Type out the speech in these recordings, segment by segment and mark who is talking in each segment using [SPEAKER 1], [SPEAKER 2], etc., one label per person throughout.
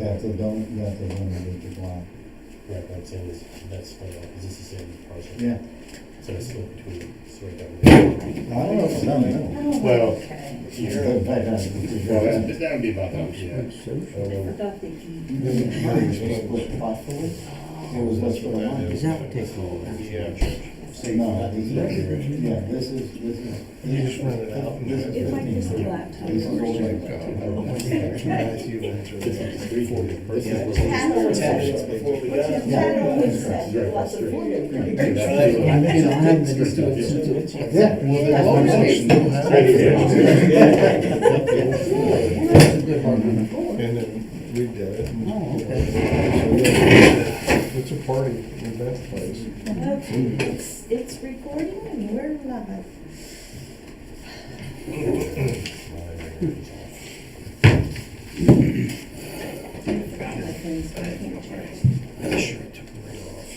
[SPEAKER 1] Yeah, if they don't, you have to eliminate the block.
[SPEAKER 2] Right, but I'm saying is, that's split up, is this the same parcel?
[SPEAKER 1] Yeah.
[SPEAKER 2] So it's split between, it's right down
[SPEAKER 1] I
[SPEAKER 2] there.
[SPEAKER 1] don't know if it's down the middle.
[SPEAKER 2] Well,
[SPEAKER 3] Okay.
[SPEAKER 1] Good, back down.
[SPEAKER 2] Well, that would be about that, yeah.
[SPEAKER 3] I forgot that you.
[SPEAKER 1] Split thoughtfully. It was just for the one.
[SPEAKER 4] Is that what they call it?
[SPEAKER 2] Yeah.
[SPEAKER 1] No, yeah, this is.
[SPEAKER 5] You just run it out.
[SPEAKER 3] It might just be black.
[SPEAKER 1] This is all like,
[SPEAKER 3] Chad always said, you lots of food.
[SPEAKER 1] yeah.
[SPEAKER 5] And then we did it.
[SPEAKER 4] Oh, okay.
[SPEAKER 5] It's a party in that place.
[SPEAKER 3] It's recording and we're live. I forgot my things, but I can't charge.
[SPEAKER 2] Sure, I took them right off.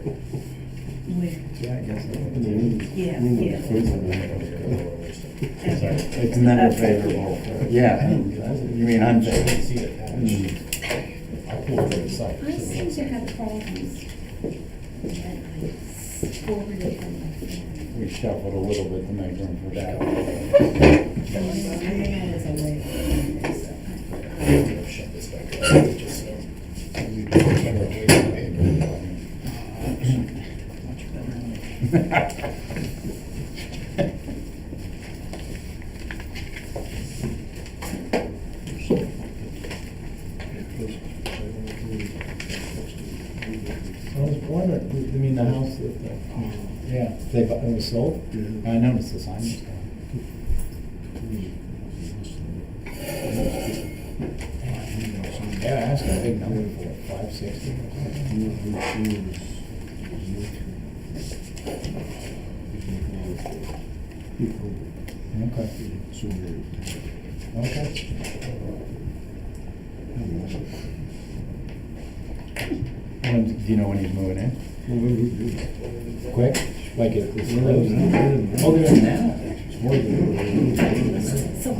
[SPEAKER 3] Where?
[SPEAKER 4] Yeah, I guess.
[SPEAKER 3] Yeah.
[SPEAKER 4] It's never favorable. Yeah, you mean unfavorable.
[SPEAKER 2] See it attached. I pulled it aside.
[SPEAKER 3] I seem to have problems. And I forwarded from my phone.
[SPEAKER 4] We shuffled a little bit to make room for that.
[SPEAKER 3] So I was away. So
[SPEAKER 2] Shut this back up, just so.
[SPEAKER 4] Much better. I was wondering, you mean the house that, yeah, it was sold?
[SPEAKER 5] Yeah.
[SPEAKER 4] I noticed the sign was gone. Yeah, I asked a big number for it, 560 or something. Okay. Okay. When, do you know when he's moving in? Quick? Like it was closed? Oh, they're in now?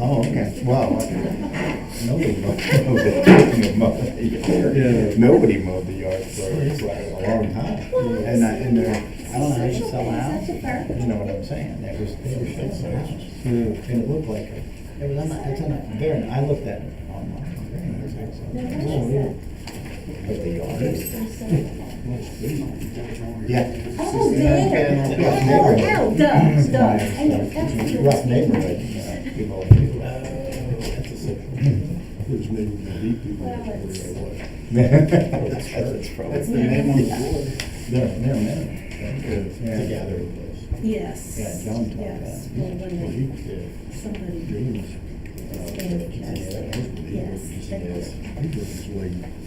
[SPEAKER 4] Oh, okay. Wow. Nobody mowed Nobody mowed the yard for a long time. And I don't know how you sell a house. You know what I'm saying? They were fixing the house. And it looked like it. It was very, I looked at it online. Very nice house. Oh, yeah. But the yard. Yeah.
[SPEAKER 3] Oh, there. Oh, duh. I know, that's what you're
[SPEAKER 4] Rough neighborhood, people like you.
[SPEAKER 5] His name would be people.
[SPEAKER 4] That's probably.
[SPEAKER 1] That's the name on the board.
[SPEAKER 4] They're men. Yeah.
[SPEAKER 2] Together.
[SPEAKER 3] Yes.
[SPEAKER 4] Yeah, John told
[SPEAKER 3] Yes.
[SPEAKER 4] that.
[SPEAKER 3] Well, when somebody expanded that. Yes.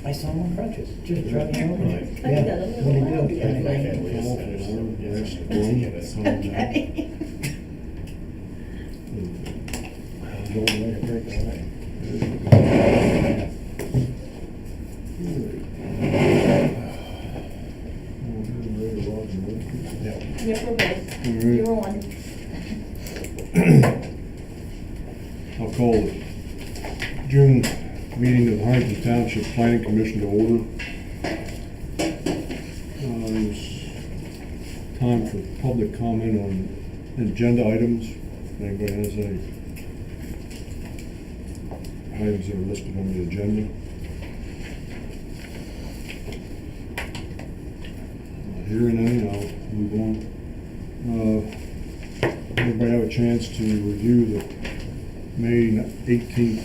[SPEAKER 4] I saw him on crutches, just driving over there.
[SPEAKER 3] I got a
[SPEAKER 4] Yeah.
[SPEAKER 3] little
[SPEAKER 4] What do
[SPEAKER 3] loud
[SPEAKER 4] you
[SPEAKER 3] the
[SPEAKER 4] do?
[SPEAKER 3] other day. Yep, we're good. You're on.
[SPEAKER 5] I'll call the June meeting of Harrington Township Planning Commission to order. It's time for public comment on agenda items. If anybody has any items that are listed on the agenda. Not hearing any, I'll move on. Everybody have a chance to review the May 18th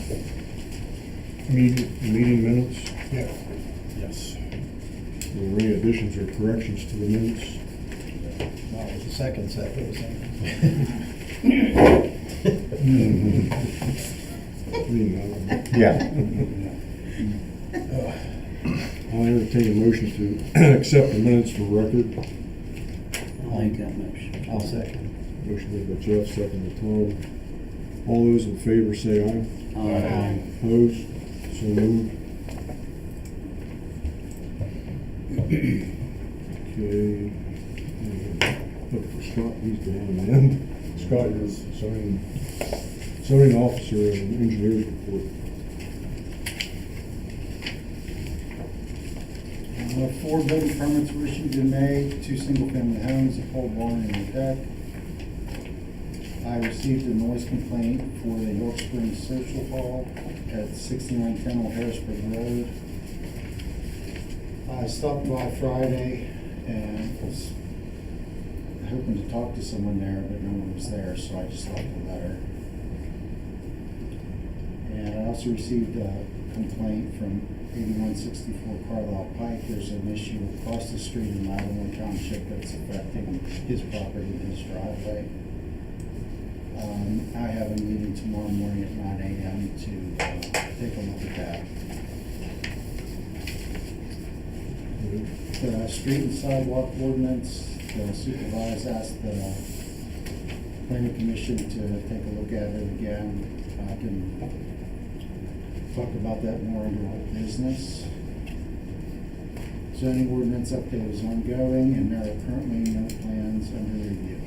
[SPEAKER 5] meeting minutes?
[SPEAKER 2] Yeah. Yes.
[SPEAKER 5] Were there any additions or corrections to the minutes?
[SPEAKER 4] No, it was the second set that was in. Yeah.
[SPEAKER 5] I'll entertain a motion to accept the minutes for record.
[SPEAKER 4] I'll make that motion. I'll second.
[SPEAKER 5] Motion made by Jeff, second by Tom. All those in favor say aye.
[SPEAKER 4] Aye.
[SPEAKER 5] Opposed? So moved. Okay. Look for Scott, he's down in the end. Scott is zoning officer and engineer's report.
[SPEAKER 6] 4 building permits were issued in May, 2 single-family homes, a pole barn, and a deck. I received a noise complaint for the York Springs Social Hall at 6910 Old Harrisburg Road. I stopped by Friday and was hoping to talk to someone there, but no one was there, so I just left a letter. And I also received a complaint from 8164 Carlisle Pike. There's an issue across the street in Lattimore Township that's affecting his property and his driveway. I have a meeting tomorrow morning at 9 a.m. to take a look at that. The street and sidewalk ordinance, the supervisor asked the planning commission to take a look at it again. I can talk about that more under old business. Zoning ordinance update is ongoing, and there are currently no plans under review.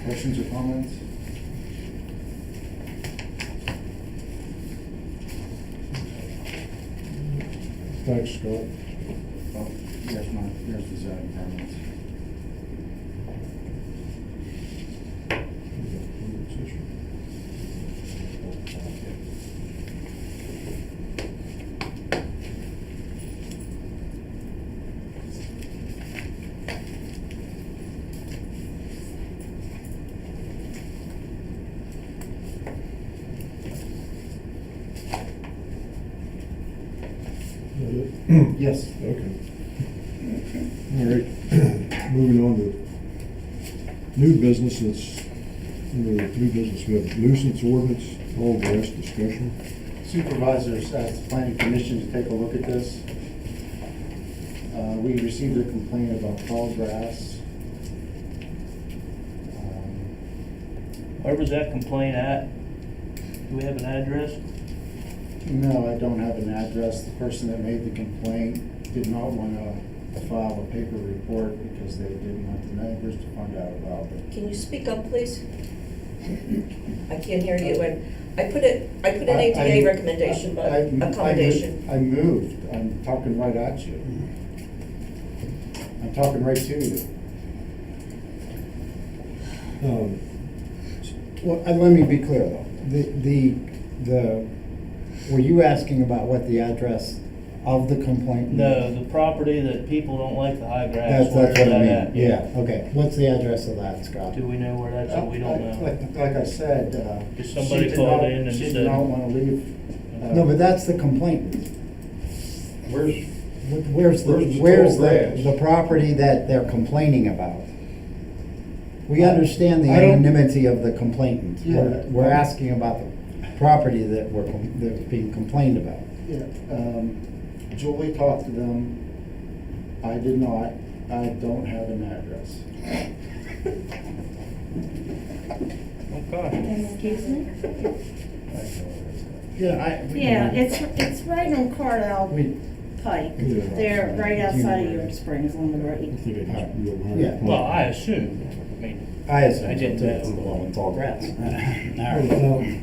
[SPEAKER 6] Questions or comments?
[SPEAKER 5] Thanks, Scott.
[SPEAKER 6] Oh, here's the zoning permits. Yes.
[SPEAKER 5] Okay. All right. Moving on to new business. Under new business, we have nuisance ordinance, all grass discussion.
[SPEAKER 6] Supervisors asked the planning commission to take a look at this. We received a complaint about tall grass.
[SPEAKER 7] Where was that complaint at? Do we have an address?
[SPEAKER 6] No, I don't have an address. The person that made the complaint did not want to file a paper report because they didn't want the neighbors to find out about it.
[SPEAKER 8] Can you speak up, please? I can't hear you. And I put an ADA recommendation, but accommodation.
[SPEAKER 6] I moved. I'm talking right at you. I'm talking right to you.
[SPEAKER 4] Well, let me be clear though. Were you asking about what the address of the complaint?
[SPEAKER 7] No, the property that people don't like the high grass.
[SPEAKER 4] That's
[SPEAKER 7] where's
[SPEAKER 4] what I
[SPEAKER 7] that
[SPEAKER 4] mean,
[SPEAKER 7] at?
[SPEAKER 4] yeah, okay. What's the address of that, Scott?
[SPEAKER 7] Do we know where that's at? We don't know.
[SPEAKER 6] Like I said,
[SPEAKER 7] If somebody
[SPEAKER 6] she did
[SPEAKER 7] called
[SPEAKER 6] not-
[SPEAKER 7] in and
[SPEAKER 6] she
[SPEAKER 7] said-
[SPEAKER 6] did not want to leave.
[SPEAKER 4] No, but that's the complaint.
[SPEAKER 6] Where's
[SPEAKER 4] Where's
[SPEAKER 6] the
[SPEAKER 4] the
[SPEAKER 6] tall grass?
[SPEAKER 4] property that they're complaining about? We understand the
[SPEAKER 6] I don't-
[SPEAKER 4] anonymity of the complainant.
[SPEAKER 6] Yeah.
[SPEAKER 4] We're asking about the property that's being complained about.
[SPEAKER 6] Yeah, Julie talked to them. I did not. I don't have an address.
[SPEAKER 7] Okay.
[SPEAKER 3] Excuse me?
[SPEAKER 4] Yeah,
[SPEAKER 3] Yeah, it's right on Cardell
[SPEAKER 4] We,
[SPEAKER 3] Pike.
[SPEAKER 5] Yeah.
[SPEAKER 3] They're right outside of York Springs on the
[SPEAKER 5] I
[SPEAKER 3] right.
[SPEAKER 5] think I just real high.
[SPEAKER 4] Yeah.
[SPEAKER 7] Well, I assume, I mean,
[SPEAKER 4] I assume
[SPEAKER 7] I didn't
[SPEAKER 4] so, too. It's
[SPEAKER 7] know.
[SPEAKER 4] the one with tall grass. All right.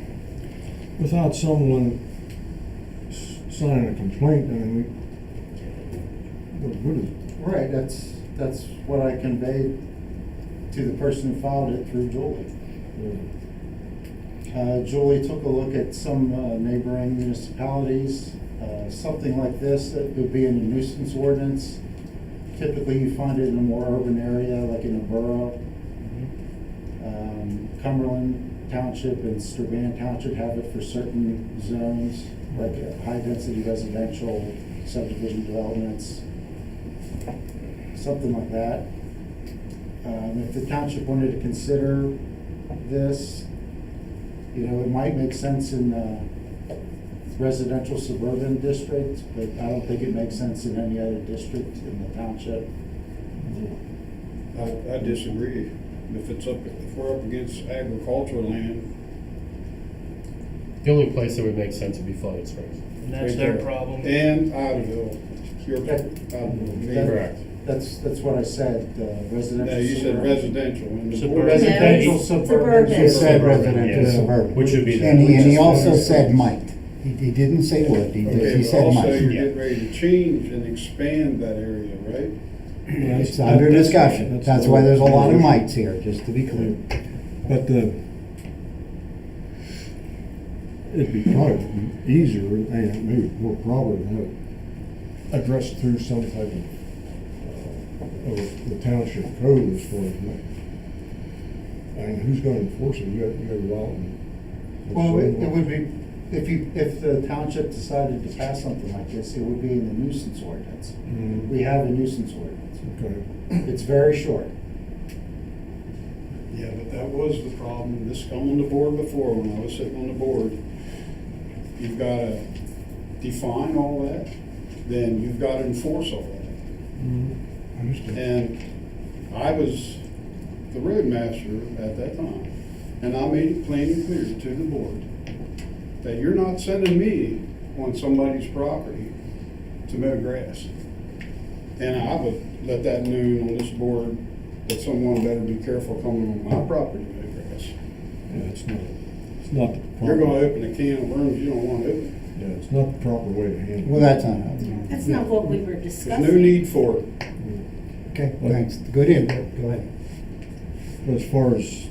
[SPEAKER 5] Without someone signing a complaint, I mean, what good is it?
[SPEAKER 6] Right, that's what I conveyed to the person who filed it through Julie. Julie took a look at some neighboring municipalities. Something like this, that would be in a nuisance ordinance. Typically, you find it in a more urban area, like in a borough. Cumberland Township and Strabane Township have it for certain zones, like high-density residential, subdivision developments, something like that. If the township wanted to consider this, you know, it might make sense in residential suburban districts, but I don't think it makes sense in any other district in the township.
[SPEAKER 9] I disagree. If we're up against agricultural land,
[SPEAKER 2] The only place that would make sense would be Floating Springs.
[SPEAKER 7] And that's
[SPEAKER 9] right
[SPEAKER 7] their
[SPEAKER 9] there.
[SPEAKER 7] problem.
[SPEAKER 9] And Idaville, your, Idaville.
[SPEAKER 2] Correct.
[SPEAKER 6] That's what I said, residential.
[SPEAKER 9] No, you said
[SPEAKER 6] suburban.
[SPEAKER 9] residential. and the
[SPEAKER 7] Suburban.
[SPEAKER 9] board-
[SPEAKER 6] Residential
[SPEAKER 3] Suburban.
[SPEAKER 6] suburban.
[SPEAKER 4] He said
[SPEAKER 2] Suburban,
[SPEAKER 4] residential
[SPEAKER 2] yes.
[SPEAKER 4] suburban.
[SPEAKER 2] Which would be.
[SPEAKER 4] And
[SPEAKER 2] the-
[SPEAKER 4] he also said might. He didn't say would, he
[SPEAKER 9] Okay, but
[SPEAKER 4] said
[SPEAKER 9] also
[SPEAKER 4] might.
[SPEAKER 9] you're
[SPEAKER 2] Yeah.
[SPEAKER 9] getting ready to change and expand that area, right?
[SPEAKER 4] It's under discussion. That's why there's a lot of mights here, just to be clear.
[SPEAKER 5] But it'd be probably easier and maybe more probably to have it addressed through some type of the township code as far as, and who's gonna enforce it? You gotta go out and.
[SPEAKER 6] Well, it would be, if the township decided to pass something like this, it would be in the nuisance ordinance.
[SPEAKER 5] Mhm.
[SPEAKER 6] We have a nuisance ordinance.
[SPEAKER 5] Okay.
[SPEAKER 6] It's very short.
[SPEAKER 9] Yeah, but that was the problem. This come on the board before, when I was sitting on the board. You've gotta define all that, then you've gotta enforce all that.
[SPEAKER 5] Understand.
[SPEAKER 9] And I was the roadmaster at that time, and I made it plain and clear to the board that you're not sending me on somebody's property to mow grass. And I would let that known on this board that someone better be careful coming on my property to mow grass.
[SPEAKER 5] Yeah, it's not the proper.
[SPEAKER 9] You're gonna open a can of worms you don't want to open.
[SPEAKER 5] Yeah, it's not the proper way to handle it.
[SPEAKER 4] Well, that's not how.
[SPEAKER 3] That's not what we were
[SPEAKER 9] There's
[SPEAKER 3] discussing.
[SPEAKER 9] no need for it.
[SPEAKER 4] Okay, thanks. Good input. Go ahead.
[SPEAKER 5] But as far as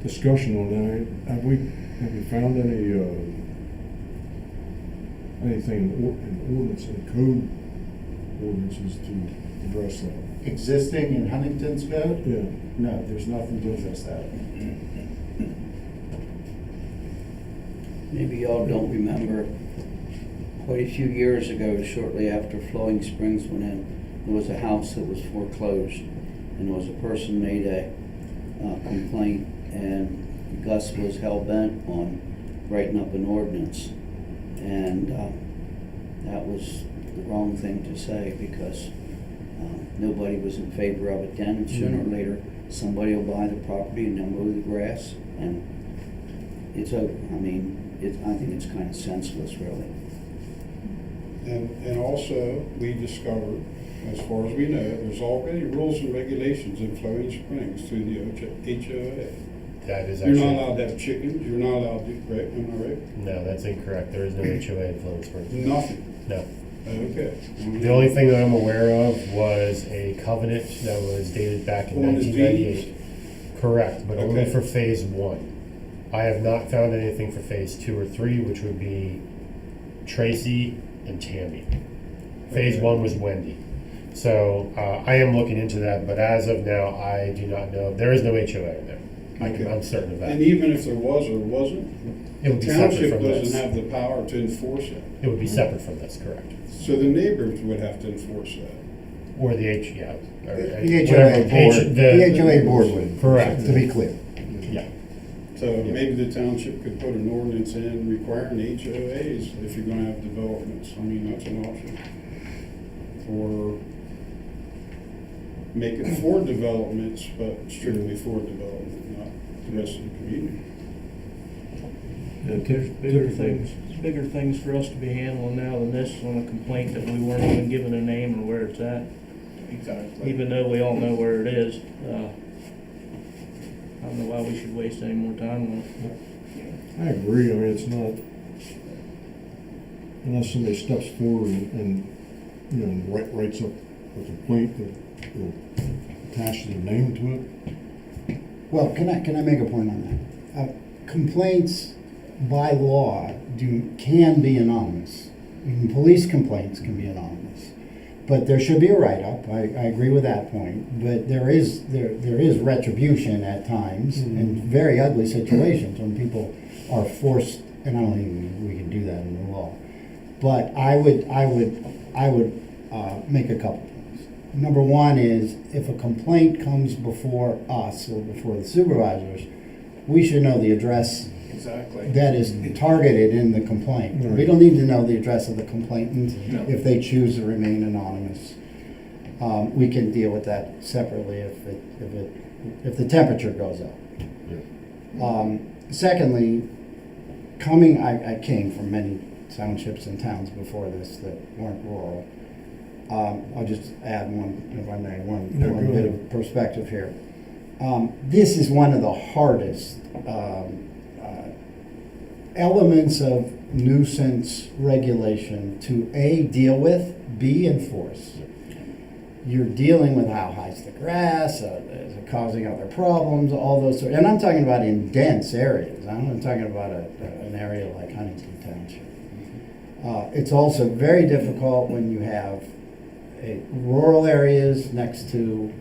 [SPEAKER 5] discussion on that, have you found anything in ordinance and code ordinances to address that?
[SPEAKER 6] Existing in Huntington's code?
[SPEAKER 5] Yeah.
[SPEAKER 6] No, there's nothing to address that.
[SPEAKER 10] Maybe y'all don't remember, quite a few years ago, shortly after Flowing Springs went in, there was a house that was foreclosed, and there was a person made a complaint, and Gus was hell-bent on writing up an ordinance. And that was the wrong thing to say, because nobody was in favor of it then, and sooner or later, somebody will buy the property and they'll mow the grass, and it's over. I mean, I think it's kind of senseless, really.
[SPEAKER 9] And also, we discovered, as far as we know, there's already rules and regulations in Flowing Springs through the HOA.
[SPEAKER 2] That is
[SPEAKER 9] You're not
[SPEAKER 2] actually,
[SPEAKER 9] allowed to have chickens, you're not allowed to, right, am I right?
[SPEAKER 2] no, that's incorrect. There is no HOA in Floating Springs.
[SPEAKER 9] Nothing,
[SPEAKER 2] No.
[SPEAKER 9] okay.
[SPEAKER 2] The only thing that I'm aware of was a covenant that was dated back in
[SPEAKER 9] On the
[SPEAKER 2] 1998. Correct, but only
[SPEAKER 9] Okay.
[SPEAKER 2] for phase one. I have not found anything for phase 2 or 3, which would be Tracy and Tammy. Phase
[SPEAKER 9] Okay.
[SPEAKER 2] 1 was Wendy. So I am looking into that, but as of now, I do not know. There is no HOA in there.
[SPEAKER 9] Okay.
[SPEAKER 2] I'm certain of that.
[SPEAKER 9] And even if there was or wasn't,
[SPEAKER 2] It would
[SPEAKER 9] the
[SPEAKER 2] be separate
[SPEAKER 9] township
[SPEAKER 2] from
[SPEAKER 9] doesn't
[SPEAKER 2] this.
[SPEAKER 9] have the power to enforce it.
[SPEAKER 2] It would be separate from this, correct?
[SPEAKER 9] So the neighbors would have to enforce that.
[SPEAKER 2] Or the H, yeah. or,
[SPEAKER 4] The
[SPEAKER 2] whatever,
[SPEAKER 4] HOA board, the HOA board would.
[SPEAKER 2] Correct.
[SPEAKER 4] To be clear.
[SPEAKER 2] Yeah.
[SPEAKER 9] So maybe the township could put an ordinance in requiring HOAs if you're gonna have developments. I mean, that's an option. Or make it for developments, but strictly for development, not the rest of the community.
[SPEAKER 5] Yeah,
[SPEAKER 7] There's bigger things for us to be handling now than this on a complaint that we weren't even given a name or where it's at,
[SPEAKER 9] Exactly.
[SPEAKER 7] even though we all know where it is. I don't know why we should waste any more time on it.
[SPEAKER 5] I agree, I mean, it's not, unless somebody steps forward and you know, writes up a complaint that will attach their name to it.
[SPEAKER 4] Well, can I make a point on that? Complaints by law can be anonymous. Even police complaints can be anonymous. But there should be a write-up, I agree with that point, but there is retribution at times in very ugly situations when people are forced, and I don't think we can do that in the law, But I would make a couple points. Number one is, if a complaint comes before us or before the supervisors, we should know the address
[SPEAKER 9] Exactly.
[SPEAKER 4] that is targeted in the complaint. We don't need to know the address of the complainant if they choose to remain anonymous. We can deal with that separately if the temperature goes up. Secondly, I came from many townships and towns before this that weren't rural. I'll just add one, if I may, one bit of perspective here. This is one of the hardest elements of nuisance regulation to A, deal with, B, enforce. You're dealing with how high's the grass, is it causing other problems, all those sorts. And I'm talking about in dense areas. I'm not talking about an area like Huntington Township. It's also very difficult when you have rural areas next to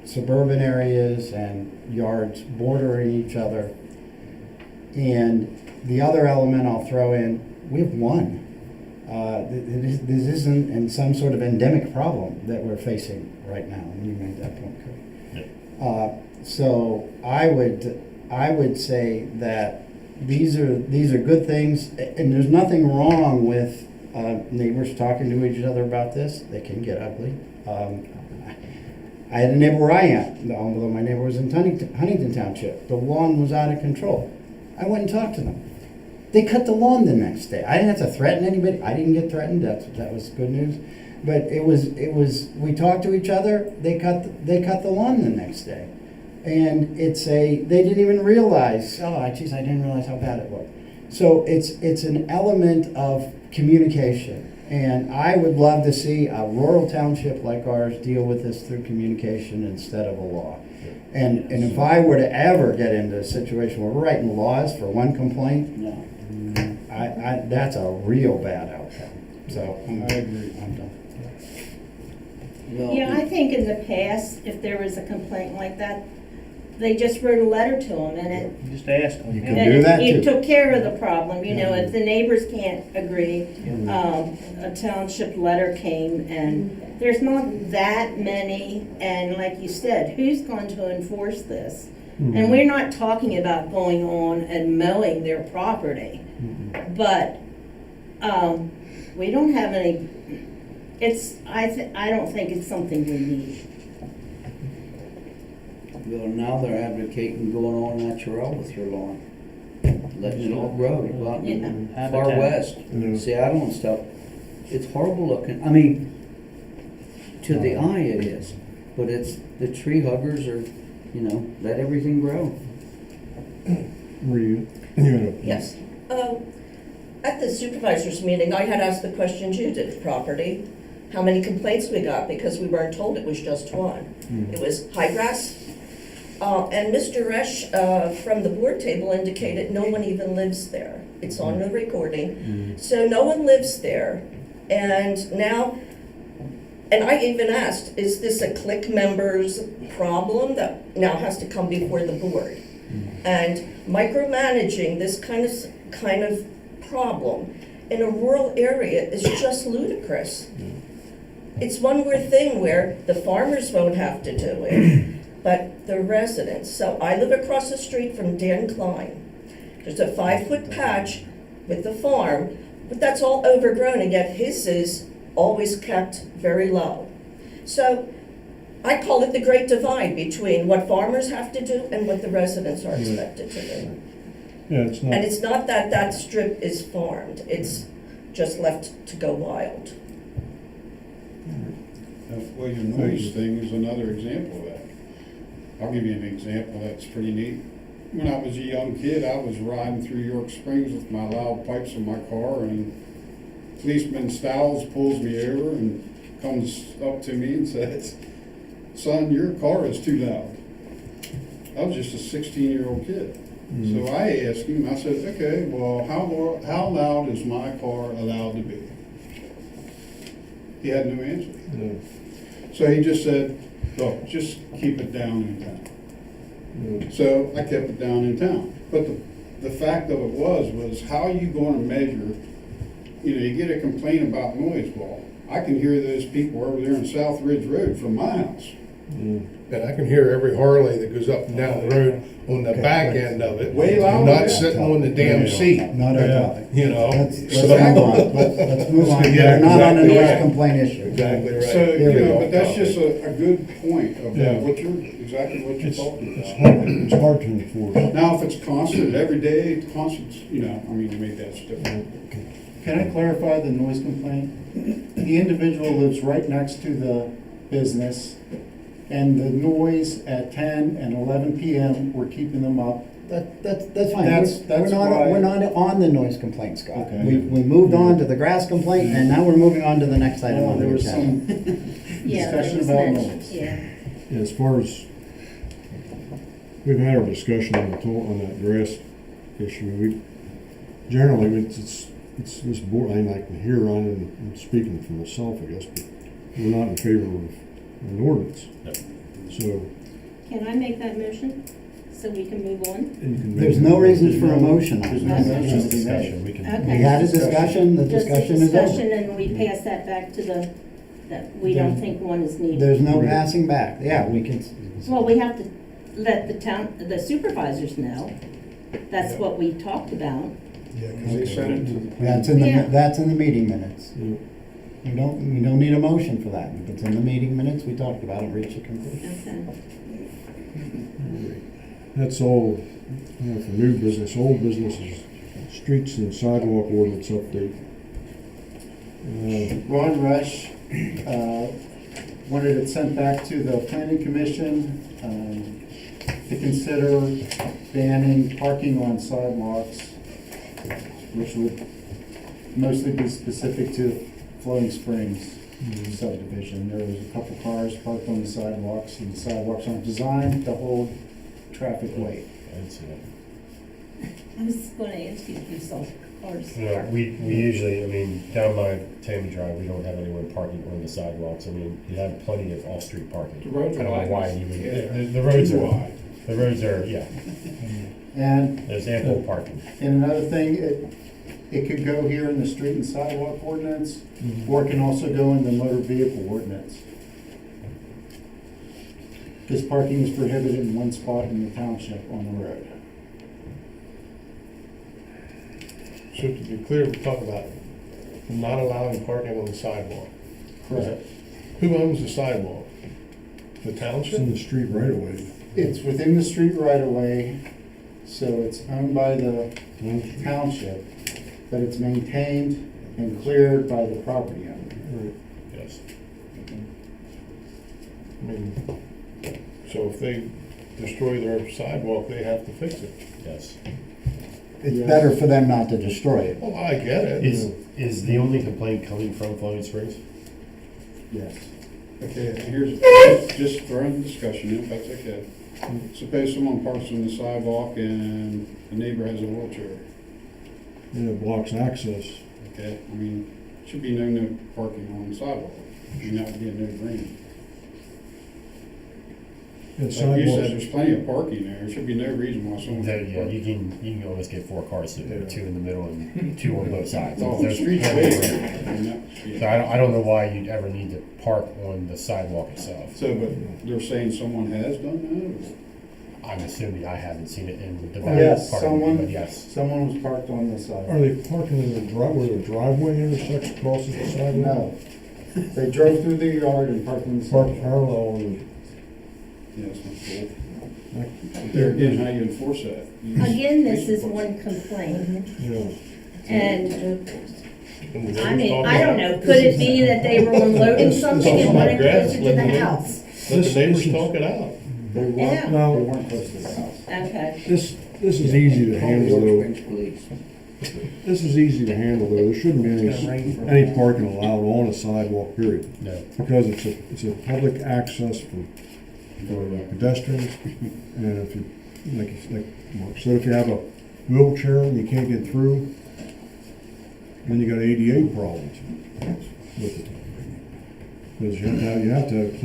[SPEAKER 4] suburban areas and yards bordering each other. And the other element I'll throw in, we have one. This isn't in some sort of endemic problem that we're facing right now, and you made that point, Cody. So I would say that these are good things, and there's nothing wrong with neighbors talking to each other about this. They can get ugly. I had a neighbor where I am, although my neighbor was in Huntington Township. The lawn was out of control. I went and talked to them. They cut the lawn the next day. I didn't have to threaten anybody. I didn't get threatened. That was good news. But it was. We talked to each other. They cut the lawn the next day, and they didn't even realize. Oh, geez, I didn't realize how bad it was. So it's an element of communication, and I would love to see a rural township like ours deal with this through communication instead of a law. And if I were to ever get into a situation where we're writing laws for one complaint,
[SPEAKER 10] No.
[SPEAKER 4] that's a real bad outcome. So
[SPEAKER 9] I agree.
[SPEAKER 4] I'm done.
[SPEAKER 10] Well,
[SPEAKER 3] Yeah, I think in the past, if there was a complaint like that, they just wrote a letter to them and it,
[SPEAKER 7] Just ask them.
[SPEAKER 4] You can
[SPEAKER 3] and
[SPEAKER 4] do that
[SPEAKER 3] it
[SPEAKER 4] too.
[SPEAKER 3] took care of the problem, you know, if the neighbors can't agree, a township letter came and there's not that many, and like you said, who's going to enforce this? And we're not talking about going on and mowing their property, but, we don't have any, I don't think it's something we need.
[SPEAKER 10] Well, now they're advocating going on natural with your lawn. Letting it all grow, go out in
[SPEAKER 3] Yeah.
[SPEAKER 10] far west, Seattle and stuff. It's horrible looking. I mean, to the eye it is, but it's, the tree huggers are, let everything grow.
[SPEAKER 5] Were you?
[SPEAKER 8] Yes. At the supervisors meeting, I had asked the question, Judith property, how many complaints we got, because we weren't told it was just one. It was high grass. And Mr. Resch, from the board table indicated no one even lives there. It's on the recording. So no one lives there. And now, and I even asked, is this a clique member's problem that now has to come before the board? And micromanaging this kind of problem in a rural area is just ludicrous. It's one more thing where the farmers won't have to do it, but the residents. So I live across the street from Dan Klein. There's a 5-foot patch with the farm, but that's all overgrown, and yet his is always kept very low. So I call it the great divide between what farmers have to do and what the residents are expected to do.
[SPEAKER 5] Yeah, it's not.
[SPEAKER 8] And it's not that that strip is farmed, it's just left to go wild.
[SPEAKER 9] Well, your noise thing is another example of that. I'll give you an example that's pretty neat. When I was a young kid, I was riding through York Springs with my loud pipes in my car, and policeman Stiles pulls me over and comes up to me and says, "Son, your car is too loud." I was just a 16-year-old kid. So I asked him, I said, "Okay, well, how loud is my car allowed to be?" He had no answer. So he just said, "Look, just keep it down in town." So I kept it down in town. But the fact of it was how are you going to measure, you get a complaint about noise, well, I can hear those people over there on South Ridge Road from my house.
[SPEAKER 11] And I can hear every Harley that goes up and down the road on the back end of it.
[SPEAKER 9] Way louder.
[SPEAKER 11] Not sitting on the damn seat,
[SPEAKER 4] Not our topic.
[SPEAKER 11] you know?
[SPEAKER 4] Let's move on. Let's move on.
[SPEAKER 11] Yeah,
[SPEAKER 4] We're not on a noise
[SPEAKER 9] exactly.
[SPEAKER 4] complaint issue.
[SPEAKER 11] Exactly right.
[SPEAKER 9] So,
[SPEAKER 4] Here we go.
[SPEAKER 9] but that's just a good point of
[SPEAKER 5] Yeah.
[SPEAKER 9] what you're, exactly what you're talking
[SPEAKER 5] It's
[SPEAKER 9] about.
[SPEAKER 5] hard, it's hard to enforce.
[SPEAKER 9] Now, if it's constant, every day, constant, I mean, maybe that's different.
[SPEAKER 6] Can I clarify the noise complaint? The individual lives right next to the business, and the noise at 10 and 11 PM, we're keeping them up.
[SPEAKER 4] That's fine.
[SPEAKER 6] That's why-
[SPEAKER 4] We're not on the noise complaint, Scott.
[SPEAKER 6] Okay.
[SPEAKER 4] We moved on to the grass complaint, and now we're moving on to the next item on
[SPEAKER 6] There
[SPEAKER 4] the
[SPEAKER 6] was
[SPEAKER 4] agenda.
[SPEAKER 6] some
[SPEAKER 3] Yeah, there
[SPEAKER 6] discussion
[SPEAKER 3] was
[SPEAKER 6] about
[SPEAKER 3] mention-
[SPEAKER 6] noise.
[SPEAKER 3] Yeah.
[SPEAKER 5] Yeah, as far as, we've had our discussion on that grass issue, generally, it's this board, I can hear on, and I'm speaking for myself, I guess, but we're not in favor of an ordinance.
[SPEAKER 2] No.
[SPEAKER 5] So,
[SPEAKER 3] Can I make that motion so we can move on?
[SPEAKER 5] and you can.
[SPEAKER 4] There's no reason for a motion on
[SPEAKER 6] There's
[SPEAKER 4] it.
[SPEAKER 6] no
[SPEAKER 3] Okay.
[SPEAKER 6] motion
[SPEAKER 2] Just
[SPEAKER 6] to be made.
[SPEAKER 2] discussion, we can.
[SPEAKER 3] Okay.
[SPEAKER 4] We had a discussion, the
[SPEAKER 3] Just a
[SPEAKER 4] discussion is
[SPEAKER 3] discussion
[SPEAKER 4] over.
[SPEAKER 3] and we pass that back to that we don't think one is needed.
[SPEAKER 4] There's no
[SPEAKER 5] Right.
[SPEAKER 4] passing back. Yeah, we can.
[SPEAKER 3] Well, we have to let the supervisors know. That's what we talked about.
[SPEAKER 9] Yeah, because they sent it to the.
[SPEAKER 3] Yeah.
[SPEAKER 4] That's in the meeting minutes.
[SPEAKER 5] Yeah.
[SPEAKER 4] You don't need a motion for that. If it's in the meeting minutes, we talked about it, reached a conclusion.
[SPEAKER 3] Okay.
[SPEAKER 5] That's all, for new business. Old business is streets and sidewalk ordinance update.
[SPEAKER 6] Ron Rush wanted it sent back to the planning commission to consider banning parking on sidewalks, which would mostly be specific to Flowing Springs subdivision. There was a couple cars parked on the sidewalks, and the sidewalks aren't designed to hold traffic weight.
[SPEAKER 2] I didn't see that.
[SPEAKER 3] I was going to ask you if you saw cars.
[SPEAKER 2] No, we usually, I mean, down my Tammy Drive, we don't have anyone parking on the sidewalks. I mean, you have plenty of off-street parking.
[SPEAKER 9] The roads are
[SPEAKER 2] I don't know
[SPEAKER 9] wide.
[SPEAKER 2] why you would,
[SPEAKER 9] Yeah.
[SPEAKER 2] the roads
[SPEAKER 9] Too
[SPEAKER 2] are,
[SPEAKER 9] wide.
[SPEAKER 2] the roads are, yeah,
[SPEAKER 6] And
[SPEAKER 2] there's ample parking.
[SPEAKER 6] And another thing, it could go here in the street and sidewalk ordinance, or it can also go in the motor vehicle ordinance. Because parking is prohibited in one spot in the township on the road.
[SPEAKER 11] So to be clear, we're talking about not allowing parking on the sidewalk.
[SPEAKER 6] Correct.
[SPEAKER 11] Who owns the sidewalk? The
[SPEAKER 5] It's in
[SPEAKER 11] township?
[SPEAKER 5] the street right away.
[SPEAKER 6] It's within the street right of way, so it's owned by the township, but it's maintained and cleared by the property owner.
[SPEAKER 5] Right.
[SPEAKER 2] Yes.
[SPEAKER 11] I mean, so if they destroy their sidewalk, they have to fix it.
[SPEAKER 2] Yes.
[SPEAKER 4] It's better for them not to destroy it.
[SPEAKER 11] Well, I get it.
[SPEAKER 2] Is the only complaint coming from Flowing Springs?
[SPEAKER 6] Yes.
[SPEAKER 9] Okay, here's, just throwing discussion, if that's okay. Suppose someone parks on the sidewalk and the neighbor has a wheelchair,
[SPEAKER 5] And it blocks access.
[SPEAKER 9] okay? I mean, should be no parking on the sidewalk. I mean, that would be a no-brainer.
[SPEAKER 5] And
[SPEAKER 9] Like you said,
[SPEAKER 5] sidewalks,
[SPEAKER 9] there's plenty of parking there. There should be no reason why someone.
[SPEAKER 2] That,
[SPEAKER 9] should
[SPEAKER 2] yeah,
[SPEAKER 9] park.
[SPEAKER 2] you can almost get 4 cars sitting there, 2 in the middle and 2 on both sides.
[SPEAKER 9] Oh, the
[SPEAKER 2] There's
[SPEAKER 9] street's
[SPEAKER 2] plenty of
[SPEAKER 9] big.
[SPEAKER 2] room.
[SPEAKER 9] I mean, that's-
[SPEAKER 2] So I don't know why you'd ever need to park on the sidewalk itself.
[SPEAKER 9] So, but they're saying someone has done that?
[SPEAKER 2] I'm assuming I haven't seen it in the
[SPEAKER 6] Yes,
[SPEAKER 2] back part of it,
[SPEAKER 6] someone,
[SPEAKER 2] but yes.
[SPEAKER 6] someone was parked on the
[SPEAKER 5] are
[SPEAKER 6] sidewalk.
[SPEAKER 5] they parking in the where the driveway intersects, crosses the sidewalk?
[SPEAKER 6] No, they drove through the yard and parked in the
[SPEAKER 5] Park
[SPEAKER 6] sidewalk.
[SPEAKER 5] parallel on
[SPEAKER 9] Yeah, it's not cool.
[SPEAKER 5] the,
[SPEAKER 9] But there again, how you enforce that? You just-
[SPEAKER 3] Again, this is one complaint.
[SPEAKER 5] you know,
[SPEAKER 3] And
[SPEAKER 11] And
[SPEAKER 3] I mean,
[SPEAKER 11] talking
[SPEAKER 3] I don't
[SPEAKER 11] about-
[SPEAKER 3] know, could it be that they were unloading something and wanted
[SPEAKER 11] grass,
[SPEAKER 3] closer to
[SPEAKER 11] let
[SPEAKER 3] the
[SPEAKER 11] them in.
[SPEAKER 3] house?
[SPEAKER 11] Let
[SPEAKER 5] This-
[SPEAKER 11] the neighbors
[SPEAKER 5] this is-
[SPEAKER 11] talk it out.
[SPEAKER 6] They weren't,
[SPEAKER 3] Yeah.
[SPEAKER 6] they
[SPEAKER 5] No.
[SPEAKER 6] weren't close to the house.
[SPEAKER 3] Okay.
[SPEAKER 5] this is easy to handle though.
[SPEAKER 10] Springs Police.
[SPEAKER 5] This is easy to handle though. There shouldn't be any parking allowed on a sidewalk, period.
[SPEAKER 2] No.
[SPEAKER 5] Because it's a public access for pedestrians. And if you, like Mark said, if you have a wheelchair and you can't get through, then you got ADA problems with it. Because you have to have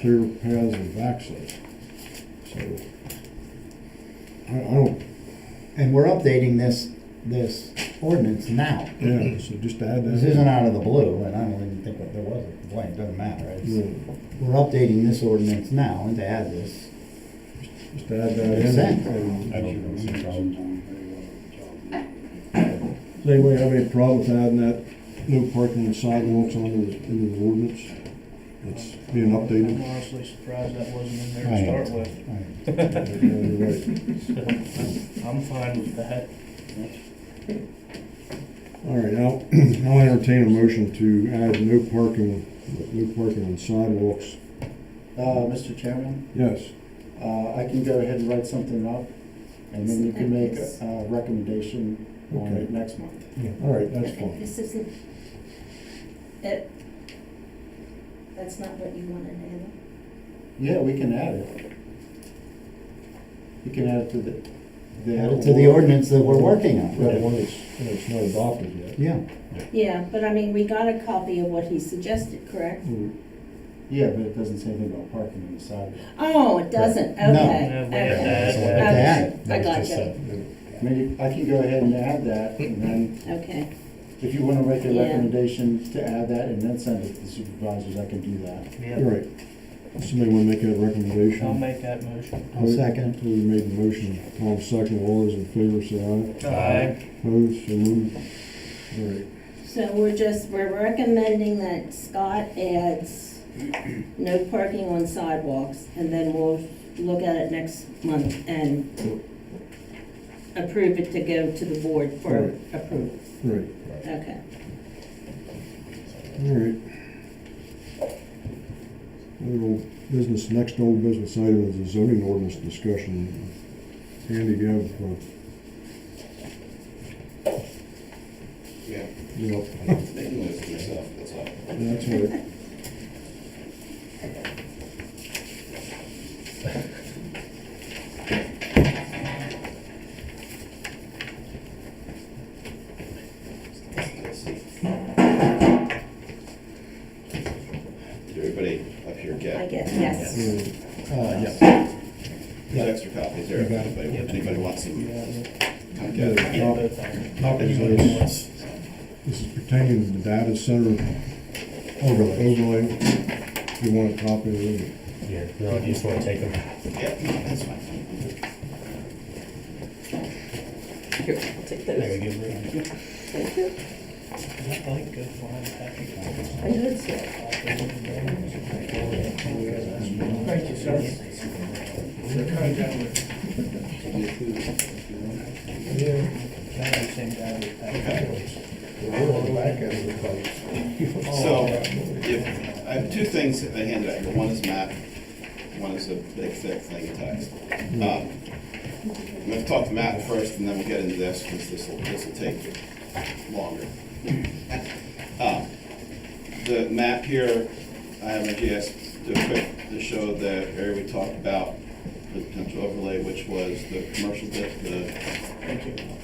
[SPEAKER 5] clear paths of access. So, I don't,
[SPEAKER 4] And we're updating this ordinance now.
[SPEAKER 5] Yeah, so just add that.
[SPEAKER 4] This isn't out of the blue, and I don't even think that there was a complaint, it doesn't matter. We're updating this ordinance now, and to add this,
[SPEAKER 5] Just add that in.
[SPEAKER 4] Consent.
[SPEAKER 5] and-
[SPEAKER 2] I don't see a problem.
[SPEAKER 5] Does anybody have any problem with adding that no parking on sidewalks into the ordinance? It's being
[SPEAKER 7] I'm
[SPEAKER 5] updated.
[SPEAKER 7] honestly surprised that wasn't in there
[SPEAKER 4] I
[SPEAKER 7] to
[SPEAKER 4] am.
[SPEAKER 7] start with.
[SPEAKER 5] Yeah, you're right.
[SPEAKER 7] I'm fine with that.
[SPEAKER 5] All right, I'll entertain a motion to add no parking on sidewalks.
[SPEAKER 6] Mr. Chairman,
[SPEAKER 5] Yes.
[SPEAKER 6] I can go ahead and write something up, and then you can make a recommendation on
[SPEAKER 5] Okay.
[SPEAKER 6] it next month.
[SPEAKER 5] All right, that's fine.
[SPEAKER 3] This isn't, it, that's not what you wanted, Anna.
[SPEAKER 6] Yeah, we can add it. We can add it to the.
[SPEAKER 4] add it to the ordinance that we're working on.
[SPEAKER 5] Right, when it's not adopted yet.
[SPEAKER 4] Yeah,
[SPEAKER 3] Yeah, but I mean, we got a copy of what he suggested, correct?
[SPEAKER 6] Yeah, but it doesn't say anything about parking on the sidewalk.
[SPEAKER 3] Oh, it doesn't, okay.
[SPEAKER 4] No.
[SPEAKER 7] Yeah, we have to
[SPEAKER 3] Okay.
[SPEAKER 7] add
[SPEAKER 5] So
[SPEAKER 7] that.
[SPEAKER 4] have to add it.
[SPEAKER 3] I
[SPEAKER 2] That was
[SPEAKER 3] got
[SPEAKER 2] just
[SPEAKER 3] you,
[SPEAKER 2] said.
[SPEAKER 6] I mean, I can go ahead and add that, and then
[SPEAKER 3] okay.
[SPEAKER 6] if you wanna make a
[SPEAKER 3] Yeah.
[SPEAKER 6] recommendation to add that and then send it to the supervisors, I can do that.
[SPEAKER 7] Yeah.
[SPEAKER 5] You're right. Somebody want to make that recommendation?
[SPEAKER 7] I'll make that motion.
[SPEAKER 4] I'll second.
[SPEAKER 5] We made the motion, Tom second, all those in favor say aye.
[SPEAKER 7] Aye.
[SPEAKER 5] Opposed, so moved. All right,
[SPEAKER 3] So we're recommending that Scott adds no parking on sidewalks, and then we'll look at it next month and approve it to go to the board for
[SPEAKER 5] Right.
[SPEAKER 3] approval.
[SPEAKER 5] right,
[SPEAKER 3] Okay.
[SPEAKER 5] all right. Next old business item is the zoning ordinance discussion. Andy, you have,
[SPEAKER 1] Yeah.
[SPEAKER 5] you know,
[SPEAKER 1] Making those myself, that's all.
[SPEAKER 5] that's all right.
[SPEAKER 1] Let's see. Did everybody up here
[SPEAKER 3] I
[SPEAKER 1] get?
[SPEAKER 3] guess, yes.
[SPEAKER 5] Yeah.
[SPEAKER 1] There's extra copies there, if anybody wants them. Come
[SPEAKER 5] Yeah,
[SPEAKER 1] get it.
[SPEAKER 7] Yeah, both of them.
[SPEAKER 5] Copies of this. This is pertaining to the data center overlay. You want a copy of it?
[SPEAKER 2] Yeah, no, you just want to take them.
[SPEAKER 1] Yeah, that's fine.
[SPEAKER 8] Here, I'll take
[SPEAKER 2] There
[SPEAKER 8] those.
[SPEAKER 2] we go.
[SPEAKER 8] Thank you.
[SPEAKER 7] I like good flying package.
[SPEAKER 8] I did so.
[SPEAKER 7] Thank you, sir. Same guy with package.
[SPEAKER 1] So, I have two things that I handed out here. One is map, one is a big thick thing of text. I'm gonna talk to Matt first, and then we'll get into this, because this will take longer. The map here, I have my GS do a quick, to show the area we talked about, the potential overlay, which was the commercial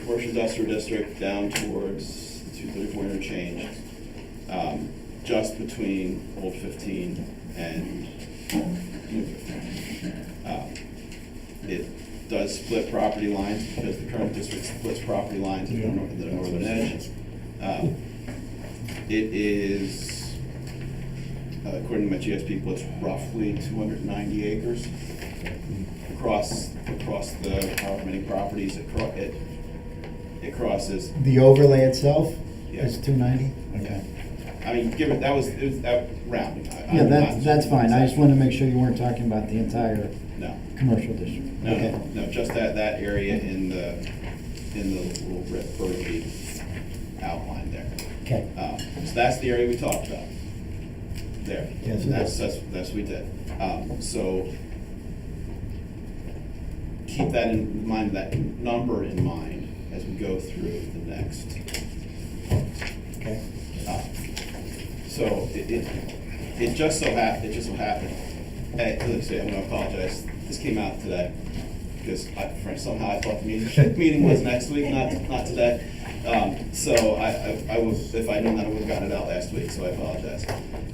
[SPEAKER 1] commercial industrial district down towards 234 interchange, just between Old 15 and New 15. It does split property lines, because the current district splits property lines at the northern edge. It is, according to my GS people, it's roughly 290 acres across the, however many properties it crosses.
[SPEAKER 4] The overlay itself
[SPEAKER 1] Yeah.
[SPEAKER 4] is 290? Okay.
[SPEAKER 1] I mean, given, it was rounding.
[SPEAKER 4] Yeah, that's fine, I just wanted to make sure you weren't talking about the entire
[SPEAKER 1] No,
[SPEAKER 4] commercial district.
[SPEAKER 1] no,
[SPEAKER 4] Okay.
[SPEAKER 1] no, just that area in the little red birdie outline there.
[SPEAKER 4] Okay.
[SPEAKER 1] So that's the area we talked about. There.
[SPEAKER 4] Yes,
[SPEAKER 1] That's what we did. So keep that in mind, that number in mind as we go through the next.
[SPEAKER 4] Okay.
[SPEAKER 1] So it just so happened, hey, let's see, I'm gonna apologize, this came out today, because somehow I thought the meeting was next week, not today. So I was, if I known that, I would've gotten it out last week, so I apologize.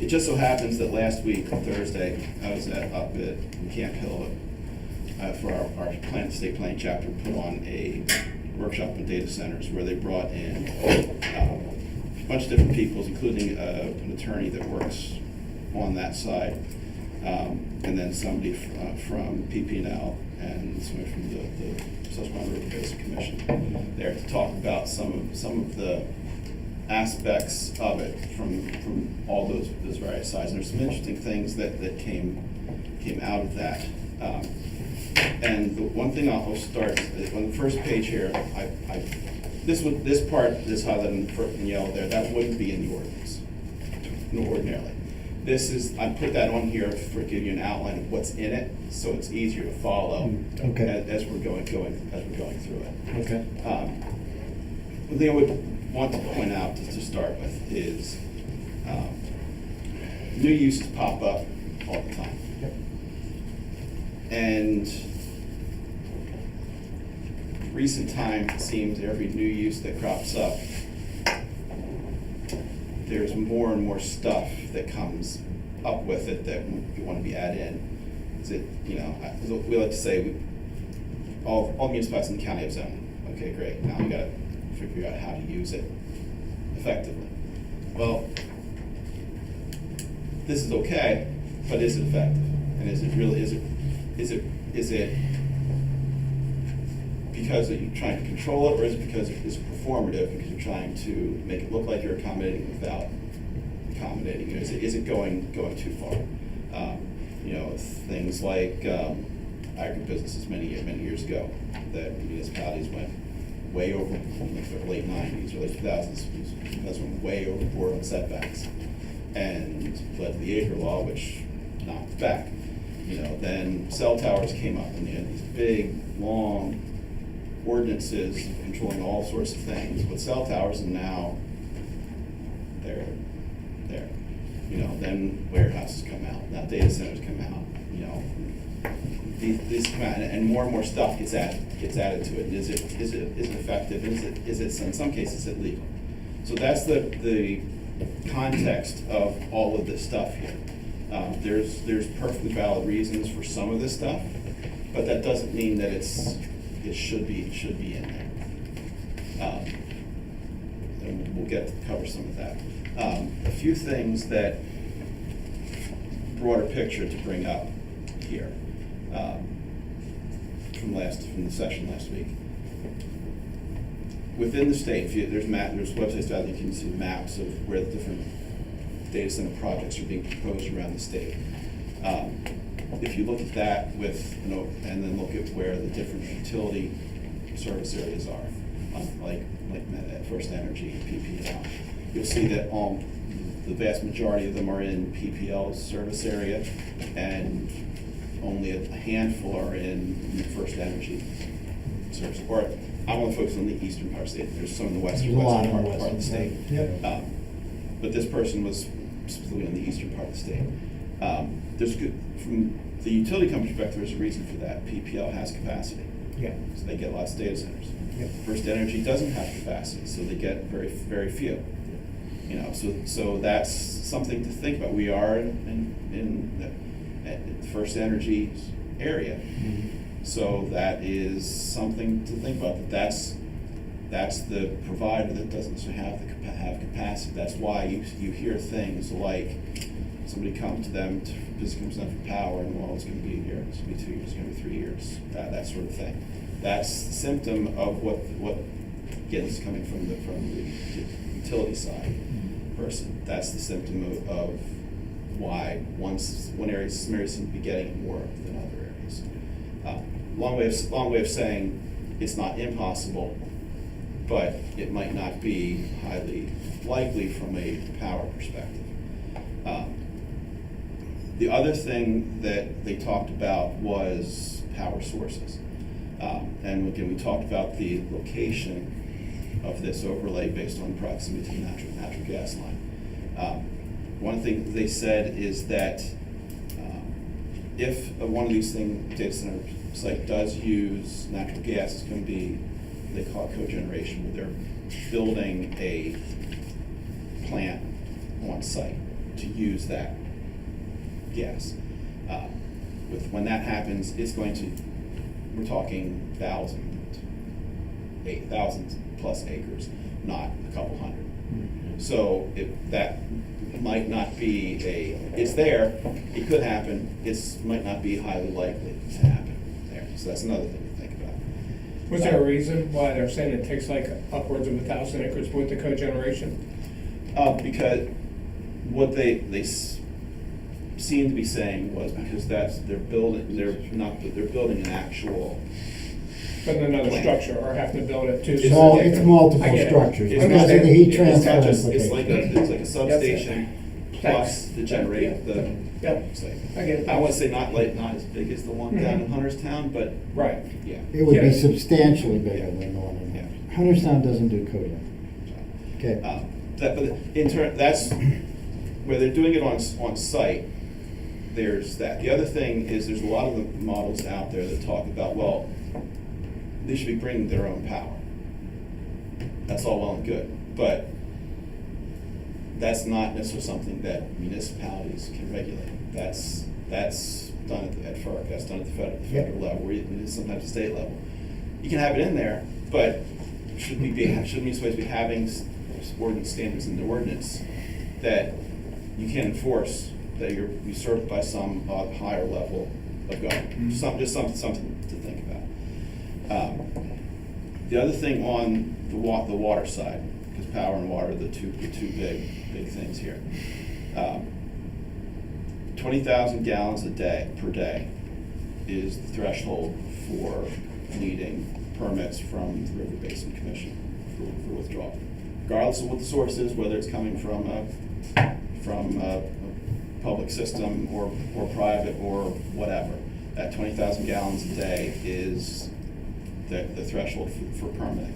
[SPEAKER 1] It just so happens that last week, on Thursday, I was up at Camp Hill for our state planning chapter, put on a workshop on data centers where they brought in a bunch of different people, including an attorney that works on that side, and then somebody from PP&L and somebody from the Susquehanna River Basin Commission there to talk about some of the aspects of it from all those various sides. And there's some interesting things that came out of that. And the one thing I'll start on the first page here. This part that's highlighted in yellow there, that wouldn't be in the ordinance, ordinarily. This is, I put that on here for give you an outline of what's in it, so it's easier to follow
[SPEAKER 4] Okay.
[SPEAKER 1] as we're going through it.
[SPEAKER 4] Okay.
[SPEAKER 1] The thing I would want to point out to start with is new uses pop up all the time.
[SPEAKER 4] Yep.
[SPEAKER 1] And recent time, it seems every new use that crops up, there's more and more stuff that comes up with it that you want to be added in. Is it, we like to say, all municipalities in the county have zoning. Okay, great. Now we got to figure out how to use it effectively. Well, this is okay, but is it effective? And is it really, is it because you're trying to control it, or is it because it's performative, because you're trying to make it look like you're accommodating without accommodating? Is it going too far? Things like agribusinesses many years ago, that municipalities went way over, in the late 90s, early 2000s, went way overboard on setbacks, and led to the acre law, which knocked it back. Then cell towers came up, and you had these big, long ordinances controlling all sorts of things with cell towers, and now they're there. Then warehouses come out, now data centers come out. These come out, and more stuff gets added to it. And is it effective? Is it in some cases illegal? So that's the context of all of this stuff here. There's perfectly valid reasons for some of this stuff, but that doesn't mean that it should be in there. And we'll get to cover some of that. A few things that broader picture to bring up here from the session last week. Within the state, there's websites out there, you can see maps of where the different data center projects are being proposed around the state. If you look at that and then look at where the different utility service areas are, like First Energy, PPL, you'll see that the vast majority of them are in PPL's service area, and only a handful are in the First Energy service. Or I want to focus on the eastern part of the state. There's some in the western part of the state.
[SPEAKER 4] Yep.
[SPEAKER 1] But this person was specifically on the eastern part of the state. From the utility company perspective, there's a reason for that. PPL has capacity.
[SPEAKER 4] Yeah.
[SPEAKER 1] So they get lots of data centers.
[SPEAKER 4] Yep.
[SPEAKER 1] First Energy doesn't have capacity, so they get very, very few. So that's something to think about. We are in the First Energy area.
[SPEAKER 4] Mm-hmm.
[SPEAKER 1] So that is something to think about. That's the provider that doesn't have capacity. That's why you hear things like somebody comes to them because it comes down for power, and it's going to be a year, it's going to be 2 years, it's going to be 3 years, that sort of thing. That's the symptom of what again is coming from the utility side person. That's the symptom of why one area seems to be getting more than other areas. Long way of saying it's not impossible, but it might not be highly likely from a power perspective. The other thing that they talked about was power sources. And again, we talked about the location of this overlay based on proximity to the natural gas line. One thing they said is that if one of these data center site does use natural gas, it's going to be, they call it cogeneration, where they're building a plant on site to use that gas. When that happens, it's going to, we're talking thousands 8,000 plus acres, not a couple hundred. So if that might not be it's there, it could happen, might not be highly likely to happen there. So that's another thing to think about.
[SPEAKER 12] Was there a reason why they're saying it takes like upwards of 1,000 acres with the cogeneration?
[SPEAKER 1] Because what they seem to be saying was because they're building an actual.
[SPEAKER 12] But another structure, or having to build it too.
[SPEAKER 1] It's
[SPEAKER 12] so-
[SPEAKER 4] It's multiple
[SPEAKER 12] I get it.
[SPEAKER 4] structures,
[SPEAKER 1] It's
[SPEAKER 4] because
[SPEAKER 1] not-
[SPEAKER 4] of the heat
[SPEAKER 1] it's
[SPEAKER 4] transfer
[SPEAKER 1] not just- It's like
[SPEAKER 4] implication.
[SPEAKER 1] a substation plus to generate the.
[SPEAKER 12] Yep. I get it.
[SPEAKER 1] I want to say not as big as the one down in Hunterstown, but
[SPEAKER 12] Right.
[SPEAKER 1] yeah.
[SPEAKER 4] It would be
[SPEAKER 12] Yeah.
[SPEAKER 4] substantially bigger than the one in
[SPEAKER 1] Yeah.
[SPEAKER 4] Hunterstown doesn't do cogen. Okay.
[SPEAKER 1] But that's where they're doing it on site. There's that. The other thing is there's a lot of the models out there that talk about, well, they should be bringing their own power. That's all well and good, but that's not necessarily something that municipalities can regulate. That's done at FERC. That's done at the federal level, or even sometimes the state level. You can have it in there, but shouldn't municipalities be having ordinance standards in the ordinance that you can enforce, that you served by some higher level of government? Something to think about. The other thing on the water side, because power and water are the two big things here. 20,000 gallons per day is the threshold for needing permits from the River Basin Commission for withdrawal, regardless of what the source is, whether it's coming from a public system or private or whatever. That 20,000 gallons a day is the threshold for permitting.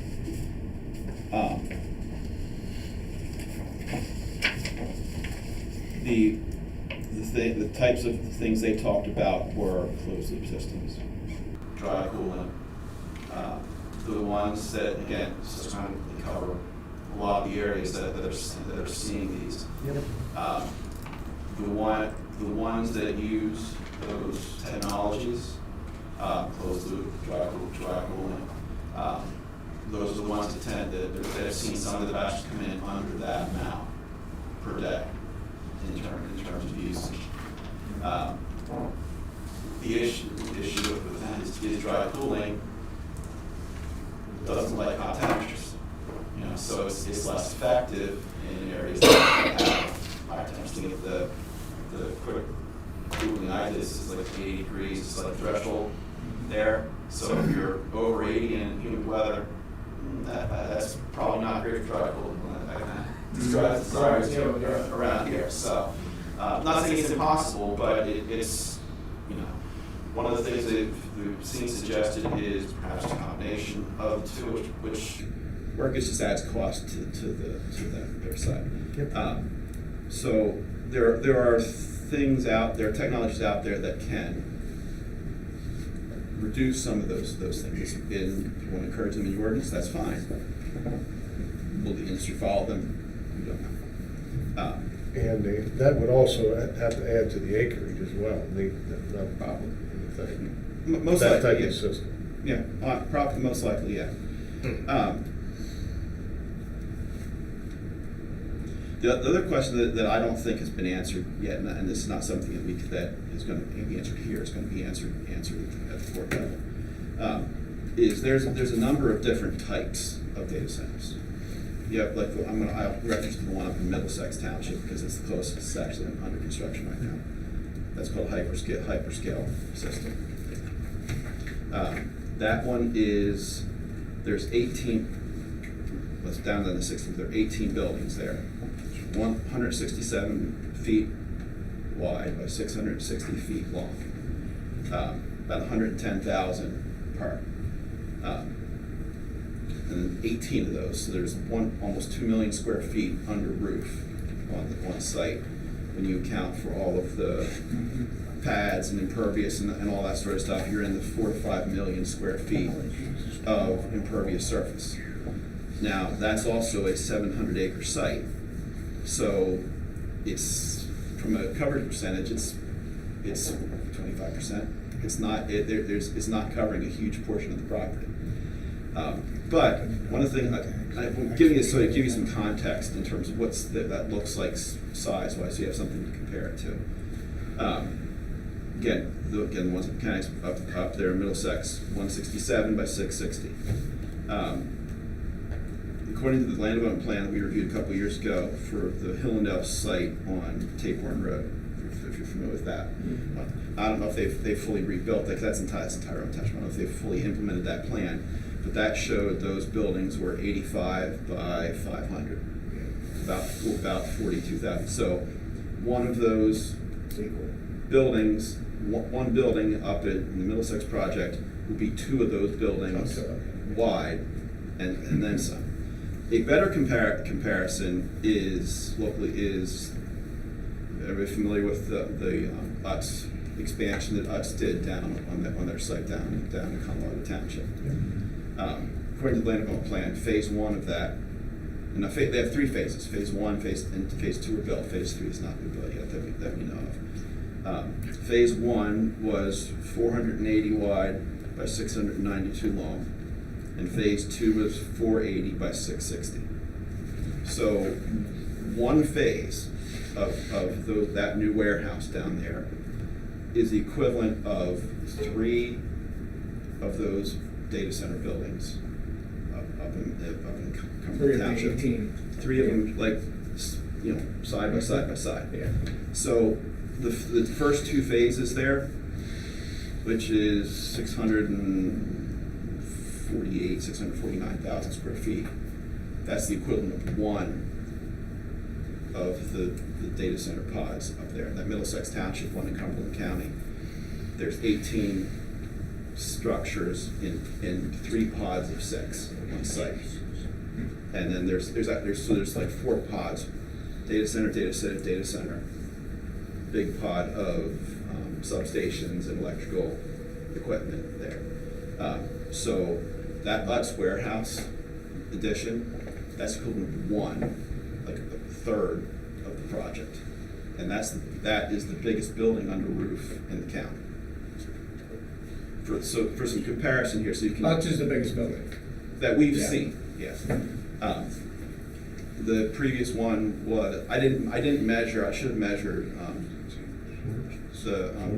[SPEAKER 1] The types of things they talked about were closed loop systems, dry cooling. The ones that, again, systematically cover a lot of the areas that are seeing these. The ones that use those technologies, closed loop, dry cooling, those are the ones that have seen some of the batches come in under that amount per day in terms of usage. The issue with that is dry cooling doesn't like hot temperatures, so it's less effective in areas that have higher temperatures. To get the quick cooling I did is like 80 degrees, it's like threshold there. So if you're over 80 in humid weather, that's probably not great for dry cooling. Around here. So, not saying it's impossible, but it's one of the things that we've seen suggested is perhaps a combination of the two, which workers just adds cost to their side. So there are things out there, technologies out there that can reduce some of those things. And if you want to encourage them in your ordinance, that's fine. Will the industry follow them? We don't know.
[SPEAKER 11] And that would also have to add to the acreage as well, not problem in the thing.
[SPEAKER 1] Most
[SPEAKER 11] That
[SPEAKER 1] likely,
[SPEAKER 11] type
[SPEAKER 1] yeah.
[SPEAKER 11] of system.
[SPEAKER 1] Yeah, probably most likely, yeah. The other question that I don't think has been answered yet, and this is not something that is going to be answered here, it's going to be answered at the Fort level, is there's a number of different types of data centers. Yeah, like I'll reference the one up in Middlesex Township because it's the closest. It's actually under construction right now. That's called hyperscale system. That one is, there's 18, well, it's down in the 16th, there are 18 buildings there. 167 feet wide by 660 feet long. About 110,000 per. And 18 of those, so there's almost 2 million square feet under roof on site when you account for all of the pads and impervious and all that sort of stuff. You're in the 4 to 5 million square feet of impervious surface. Now, that's also a 700 acre site, so it's, from a coverage percentage, it's 25%. It's not covering a huge portion of the property. But one of the things, I'm giving you, so to give you some context in terms of what's that looks like size-wise, so you have something to compare it to. Again, the ones mechanics up there in Middlesex, 167 by 660. According to the land development plan that we reviewed a couple of years ago for the Hillendale site on Tapeworm Road, if you're familiar with that. I don't know if they've fully rebuilt that, 'cause that's entire untouched. I don't know if they've fully implemented that plan, but that showed those buildings were 85 by 500, about 42,000. So one of those buildings, one building up in the Middlesex project would be two of those buildings wide, and then some. A better comparison is everybody familiar with the Utz expansion that Utz did down on their site down in Colorado Township. According to the land development plan, phase one of that, and they have three phases. Phase one, phase 2 were built. Phase 3 has not been built yet that we know of. Phase one was 480 wide by 692 long, and phase 2 was 480 by 660. So one phase of that new warehouse down there is the equivalent of 3 of those data center buildings up in Cumberland Township. 3 of them, like, side by side by side.
[SPEAKER 12] Yeah.
[SPEAKER 1] So the first 2 phases there, which is 649,000 square feet, that's the equivalent of 1 of the data center pods up there. That Middlesex Township one in Cumberland County, there's 18 structures in 3 pods of 6 on one site. And then there's like 4 pods, data center, big pod of substations and electrical equipment there. So that Utz warehouse addition, that's equivalent to 1, like a third of the project. And that is the biggest building under roof in the county. For some comparison here, so you can.
[SPEAKER 12] Utz is the biggest building.
[SPEAKER 1] That we've
[SPEAKER 12] Yeah.
[SPEAKER 1] seen, yes. The previous one was, I didn't measure, I should have measured,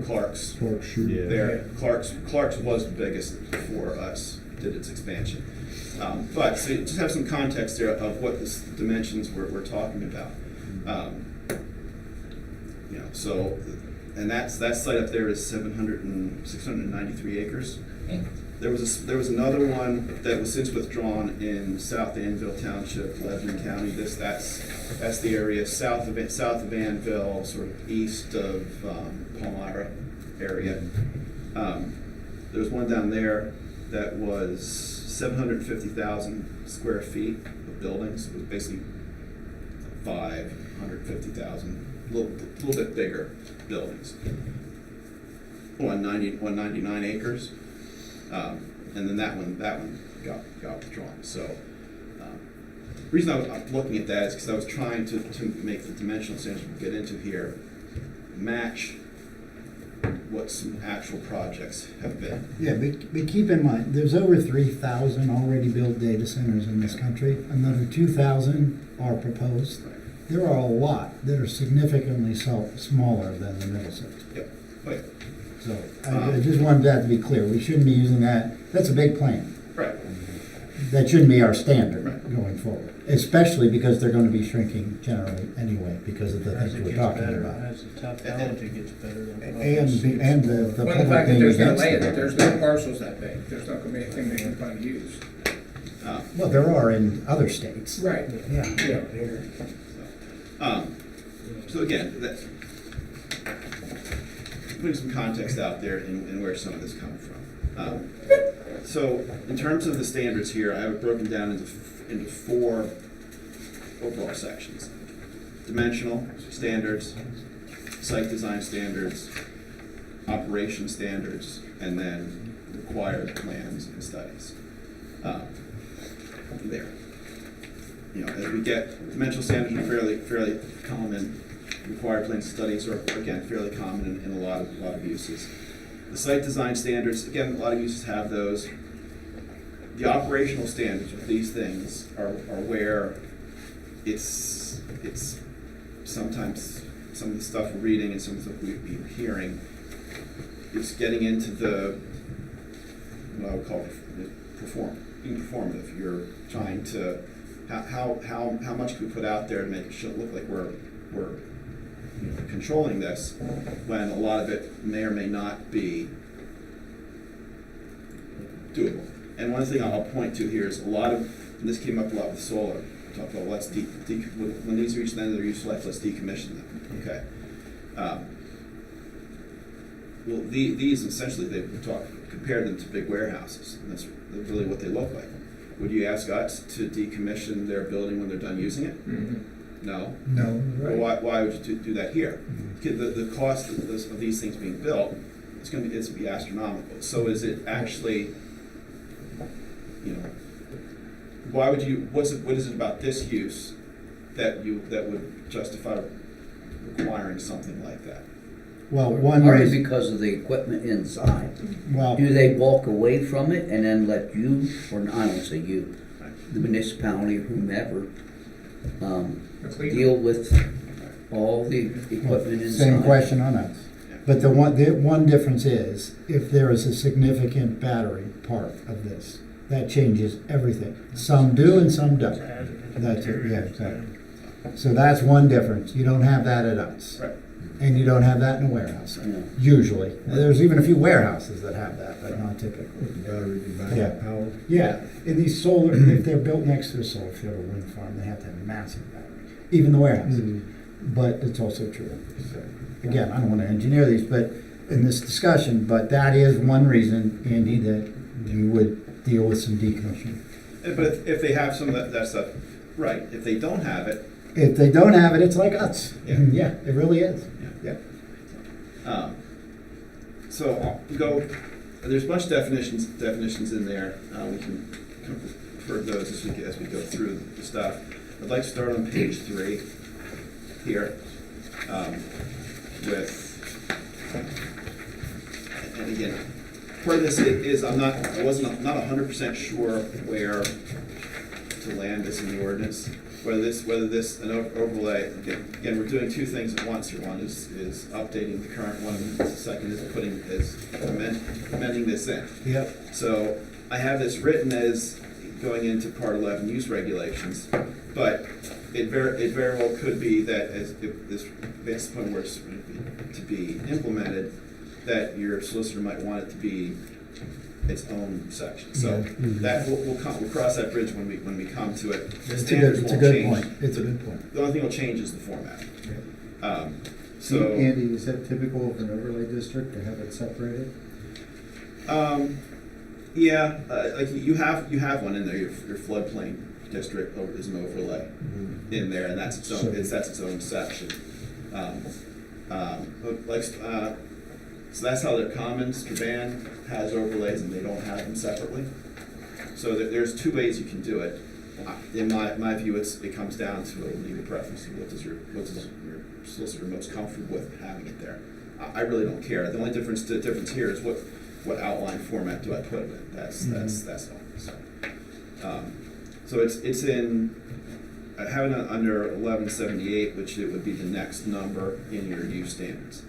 [SPEAKER 1] Clark's.
[SPEAKER 5] Clark's shoot.
[SPEAKER 1] There, Clark's was the biggest before us did its expansion. But so you just have some context there of what the dimensions we're talking about. So, and that site up there is 693 acres. There was another one that was since withdrawn in South Annville Township, Lebanon County. That's the area south of Annville, sort of east of Palmyra area. There was one down there that was 750,000 square feet of buildings. It was basically 550,000, a little bit bigger buildings. 199 acres. And then that one got withdrawn. So the reason I'm looking at that is because I was trying to make the dimensional standards we'll get into here match what some actual projects have been.
[SPEAKER 4] Yeah, but keep in mind, there's over 3,000 already built data centers in this country. Another 2,000 are proposed. There are a lot that are significantly smaller than the Middlesex.
[SPEAKER 1] Yep. Wait.
[SPEAKER 4] So I just wanted that to be clear. We shouldn't be using that. That's a big plan.
[SPEAKER 1] Right.
[SPEAKER 4] That shouldn't be our standard
[SPEAKER 1] Right.
[SPEAKER 4] going forward, especially because they're going to be shrinking generally anyway because of the
[SPEAKER 7] As
[SPEAKER 4] things
[SPEAKER 7] it
[SPEAKER 4] we're
[SPEAKER 7] gets
[SPEAKER 4] talking
[SPEAKER 7] better,
[SPEAKER 4] about.
[SPEAKER 7] as the technology gets better.
[SPEAKER 4] And the
[SPEAKER 12] Well, the
[SPEAKER 4] public
[SPEAKER 12] fact that
[SPEAKER 4] being
[SPEAKER 12] there's no
[SPEAKER 4] against
[SPEAKER 12] land,
[SPEAKER 4] it.
[SPEAKER 12] that there's no parcels that big, there's not gonna be anything they can find to use.
[SPEAKER 4] Well, there are in other states.
[SPEAKER 12] Right.
[SPEAKER 4] Yeah.
[SPEAKER 1] So again, putting some context out there in where some of this comes from. So in terms of the standards here, I have it broken down into 4 overall sections. Dimensional standards, site design standards, operation standards, and then required plans and studies. There. As we get, dimensional standards are fairly common. Required plans and studies are, again, fairly common in a lot of uses. The site design standards, again, a lot of uses have those. the operational standards of these things are where it's sometimes some of the stuff we're reading and some of the stuff we're hearing is getting into the, what I would call being performative. You're trying to, how much can we put out there to make it look like we're controlling this, when a lot of it may or may not be doable. And one thing I'll point to here is a lot of, and this came up a lot with solar, talk about when these reach the end of their useful life, let's decommission them, okay? Well, these essentially, they compared them to big warehouses, and that's really what they look like. Would you ask us to decommission their building when they're done using it?
[SPEAKER 12] Mm-hmm.
[SPEAKER 1] No?
[SPEAKER 4] No,
[SPEAKER 1] Well,
[SPEAKER 4] right.
[SPEAKER 1] why would you do that here? The cost of these things being built, it's gonna be astronomical. So is it actually, why would you, what is it about this use that would justify requiring something like that?
[SPEAKER 4] Well, one
[SPEAKER 10] Partly
[SPEAKER 4] reason,
[SPEAKER 10] because of the equipment inside.
[SPEAKER 4] well,
[SPEAKER 10] Do they walk away from it and then let you, or I don't say you, the municipality or whomever, deal with all the equipment inside?
[SPEAKER 4] same question on us. But the one difference is, if there is a significant battery part of this, that changes everything. Some do and some don't. That's it, yeah, exactly. So that's one difference. You don't have that at us.
[SPEAKER 1] Right.
[SPEAKER 4] And you don't have that in a warehouse,
[SPEAKER 10] Yeah.
[SPEAKER 4] usually. There's even a few warehouses that have that, but not typically.
[SPEAKER 5] With the battery, the
[SPEAKER 4] Yeah.
[SPEAKER 5] backup power.
[SPEAKER 4] Yeah, and these solar, if they're built next to a solar field or wind farm, they have to have a massive battery, even the warehouses. But it's also true. So, again, I don't want to engineer these, but in this discussion, but that is one reason, Andy, that you would deal with some decommissioning.
[SPEAKER 1] But if they have some of that stuff, right, if they don't have it,
[SPEAKER 4] If they don't have it, it's like us.
[SPEAKER 1] Yeah.
[SPEAKER 4] Yeah, it really is.
[SPEAKER 1] Yeah.
[SPEAKER 4] Yeah.
[SPEAKER 1] So I'll go, there's a bunch of definitions in there. We can refer to those as we go through the stuff. I'd like to start on page 3 here with, and again, part of this is I wasn't not 100% sure where to land this in the ordinance. Whether this an overlay, again, we're doing two things at once here. One is updating the current one, and the second is amending this in.
[SPEAKER 4] Yep.
[SPEAKER 1] So I have this written as going into Part 11 use regulations, but it very well could be that as if this point where it's to be implemented, that your solicitor might want it to be its own section. So that we'll cross that bridge when we come to it. The standards
[SPEAKER 4] It's a
[SPEAKER 1] won't
[SPEAKER 4] good
[SPEAKER 1] change.
[SPEAKER 4] point. It's a good point.
[SPEAKER 1] The only thing that'll change is the format.
[SPEAKER 6] So,
[SPEAKER 1] So
[SPEAKER 6] Andy, is that typical of an overlay district to have it separated?
[SPEAKER 1] yeah, like you have one in there. Your floodplain district is an overlay in there, and that's its own. That's its own section. So that's how they're common. Strabane has overlays, and they don't have them separately. So there's two ways you can do it. In my view, it comes down to a legal preference. What does your solicitor most comfortable with having it there? I really don't care. The only difference here is what outline format do I put it in. That's all. So it's in. I have it under 1178, which it would be the next number in your use standards.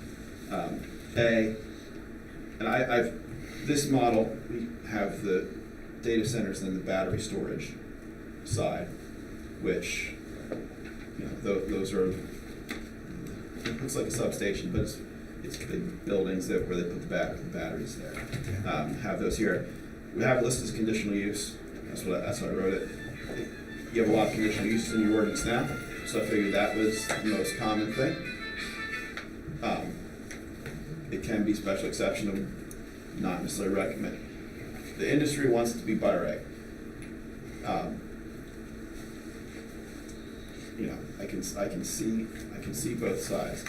[SPEAKER 1] This model, we have the data centers and the battery storage side, which, those are, it looks like a substation, but it's big buildings where they put the batteries there. Have those here. We have it listed as conditional use. That's what I wrote it. You have a lot of conditional uses in your ordinance now, so I figured that was the most common thing. It can be special exception, and not necessarily recommend. The industry wants it to be by right. I can see both sides.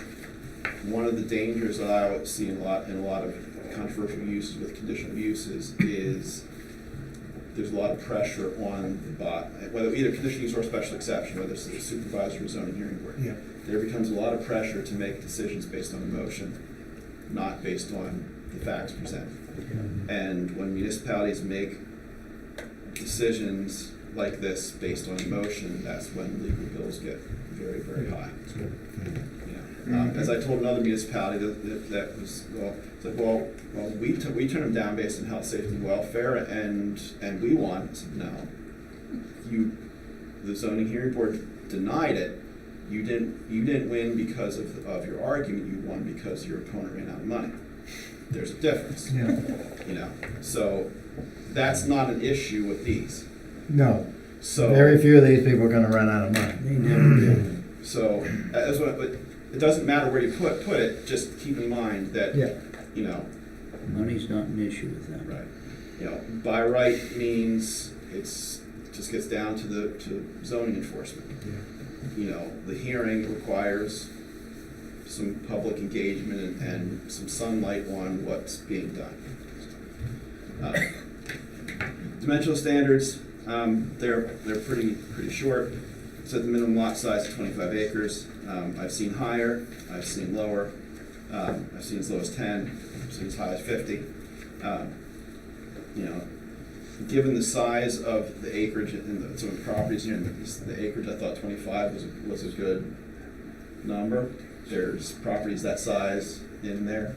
[SPEAKER 1] One of the dangers that I would see in a lot of controversial uses with conditional uses is there's a lot of pressure on the whether either conditional use or special exception, whether it's the supervisor or zoning hearing board.
[SPEAKER 4] Yeah.
[SPEAKER 1] There becomes a lot of pressure to make decisions based on emotion, not based on the facts presented. And when municipalities make decisions like this based on emotion, that's when legal bills get very, very high. As I told another municipality that was, well, it's like, well, we turned them down based on health, safety, and welfare, and we won. I said, no. The zoning hearing board denied it. You didn't win because of your argument. You won because your opponent ran out of money. There's a difference.
[SPEAKER 4] Yeah.
[SPEAKER 1] So that's not an issue with these.
[SPEAKER 4] No,
[SPEAKER 1] So
[SPEAKER 4] very few of these people are gonna run out of money.
[SPEAKER 10] They never do.
[SPEAKER 1] So that's what. But it doesn't matter where you put it. Just keep in mind that
[SPEAKER 4] Yeah.
[SPEAKER 10] Money's not an issue with them.
[SPEAKER 1] Right. By right means it just gets down to zoning enforcement. The hearing requires some public engagement and some sunlight on what's being done. Dimensional standards, they're pretty short. So the minimum lot size is 25 acres. I've seen higher, I've seen lower, I've seen as low as 10, I've seen as high as 50. Given the size of the acreage in some of the properties here, and the acreage, I thought 25 was a good number. There's properties that size in there.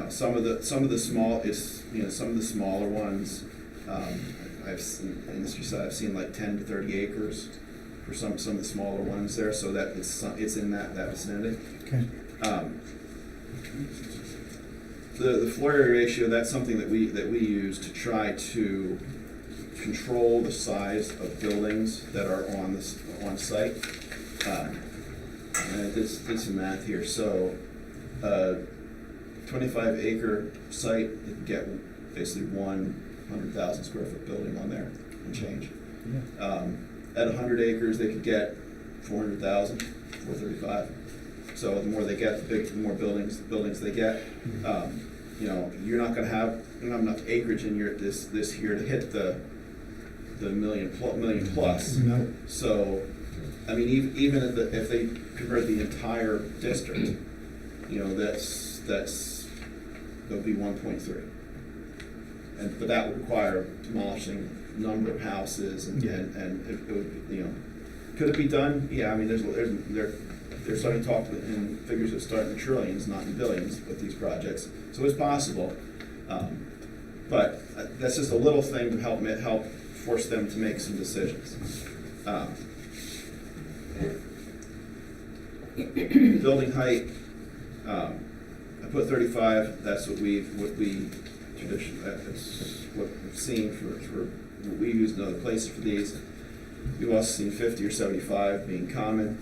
[SPEAKER 1] Some of the smaller ones. I've seen, in this side, I've seen like 10 to 30 acres for some of the smaller ones there, so that it's in that vicinity.
[SPEAKER 4] Okay.
[SPEAKER 1] The floor area ratio, that's something that we use to try to control the size of buildings that are on site. And I did some math here. So, 25 acre site, you can get basically 100,000 square foot building on there and change. At 100 acres, they could get 400,000, 435. So the more they get, the more buildings they get. You're not going to have enough acreage in this here to hit the million plus.
[SPEAKER 4] No.
[SPEAKER 1] So, I mean, even if they convert the entire district, there'll be 1.3. But that would require demolishing number of houses and it would, could it be done? Yeah, I mean, they're starting to talk in figures that start in the trillions, not in billions, with these projects. So it's possible, but that's just a little thing to help force them to make some decisions. Building height, I put 35. That's what we traditionally. That's what we've seen for what we use in other places for these. We've also seen 50 or 75 being common.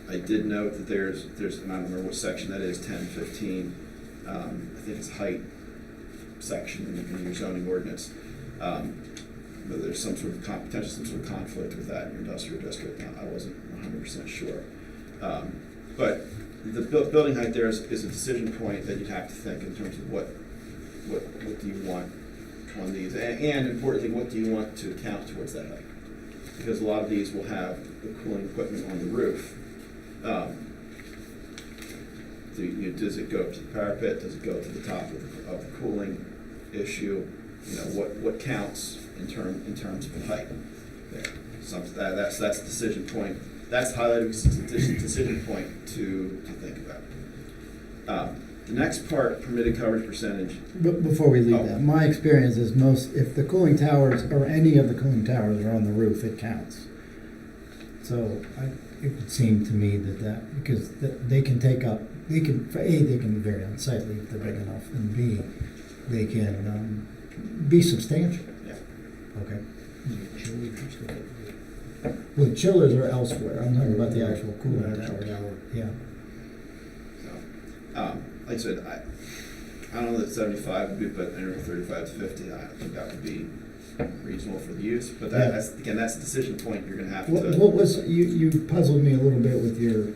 [SPEAKER 1] I did note that there's, and I don't remember what section that is, 10, 15. I think it's height section in your zoning ordinance. But there's some sort of potentially some sort of conflict with that in your industrial district. Now, I wasn't 100% sure. But the building height there is a decision point that you have to think in terms of what do you want on these, and importantly, what do you want to count towards that height? Because a lot of these will have the cooling equipment on the roof. Does it go to the parapet? Does it go to the top of the cooling issue? What counts in terms of the height there? That's a decision point. That's highlighted as a decision point to think about. The next part, permitted coverage percentage.
[SPEAKER 4] But before we leave that, my experience is if the cooling towers or any of the cooling towers are on the roof, it counts. So it would seem to me that because they can take up, they can be very unsightly if they're big enough, and B, they can be substantial.
[SPEAKER 1] Yeah.
[SPEAKER 4] Okay. Well, the chillers are elsewhere. I'm talking about the actual cooling tower. Yeah.
[SPEAKER 1] So, like I said, I don't know that 75 would be, but anywhere 35 to 50, I think that would be reasonable for the use. But that's a decision point you're going to have to.
[SPEAKER 4] What was you puzzled me a little bit with your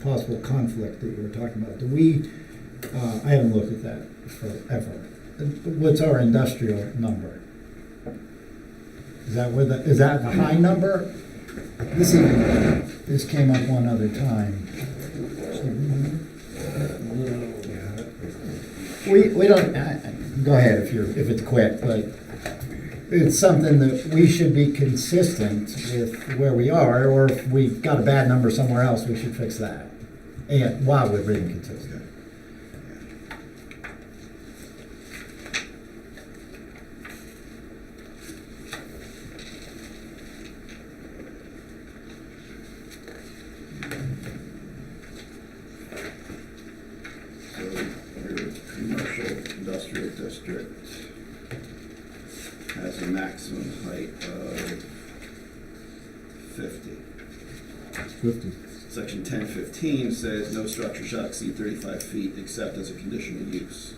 [SPEAKER 4] possible conflict that you were talking about? Do we? I haven't looked at that forever. What's our industrial number? Is that the high number? This came up one other time. We don't. go ahead if it's quick, but it's something that we should be consistent with where we are, or if we've got a bad number somewhere else, we should fix that. And while we're being consistent.
[SPEAKER 1] So your commercial industrial district has a maximum height of 50.
[SPEAKER 5] 50.
[SPEAKER 1] Section 1015 says no structure shall exceed 35 feet except as a conditional use.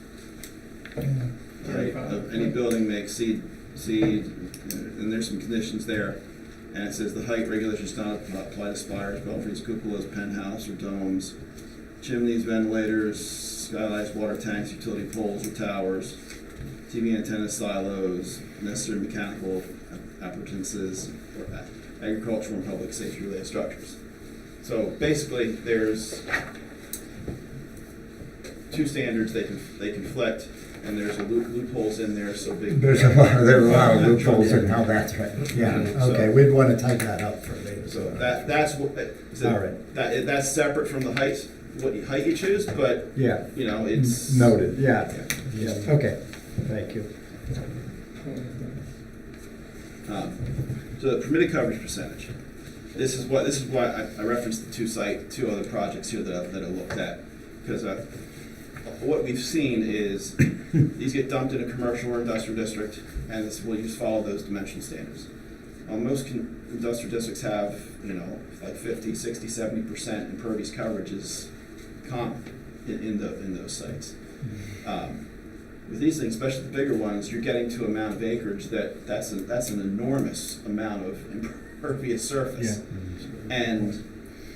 [SPEAKER 1] Right, any building may exceed, and there's some conditions there. And it says the height regulations do not apply to spires, belfries, cupolas, penthouse, or domes, chimneys, ventilators, skylights, water tanks, utility poles or towers, TV antennas, silos, necessary mechanical appurtenances, or agricultural and public safety related structures. So basically, there's two standards they conflict, and there's a loopholes in there so big.
[SPEAKER 4] There are a lot of loopholes in how that's right. Yeah,
[SPEAKER 1] So-
[SPEAKER 4] okay, we'd want to tighten that up for later.
[SPEAKER 1] So that's what, so
[SPEAKER 4] All right.
[SPEAKER 1] that's separate from the height, height you choose, but,
[SPEAKER 4] Yeah,
[SPEAKER 1] you know, it's.
[SPEAKER 4] noted, yeah.
[SPEAKER 1] Yeah.
[SPEAKER 4] Yeah, okay, thank you.
[SPEAKER 1] So the permitted coverage percentage. This is why I referenced the two other projects here that I looked at, because what we've seen is these get dumped in a commercial or industrial district, and we'll just follow those dimensional standards. Most industrial districts have, you know, like 50, 60, 70% impervious coverage is common in those sites. With these things, especially the bigger ones, you're getting to an amount of acreage that's an enormous amount of impervious surface. And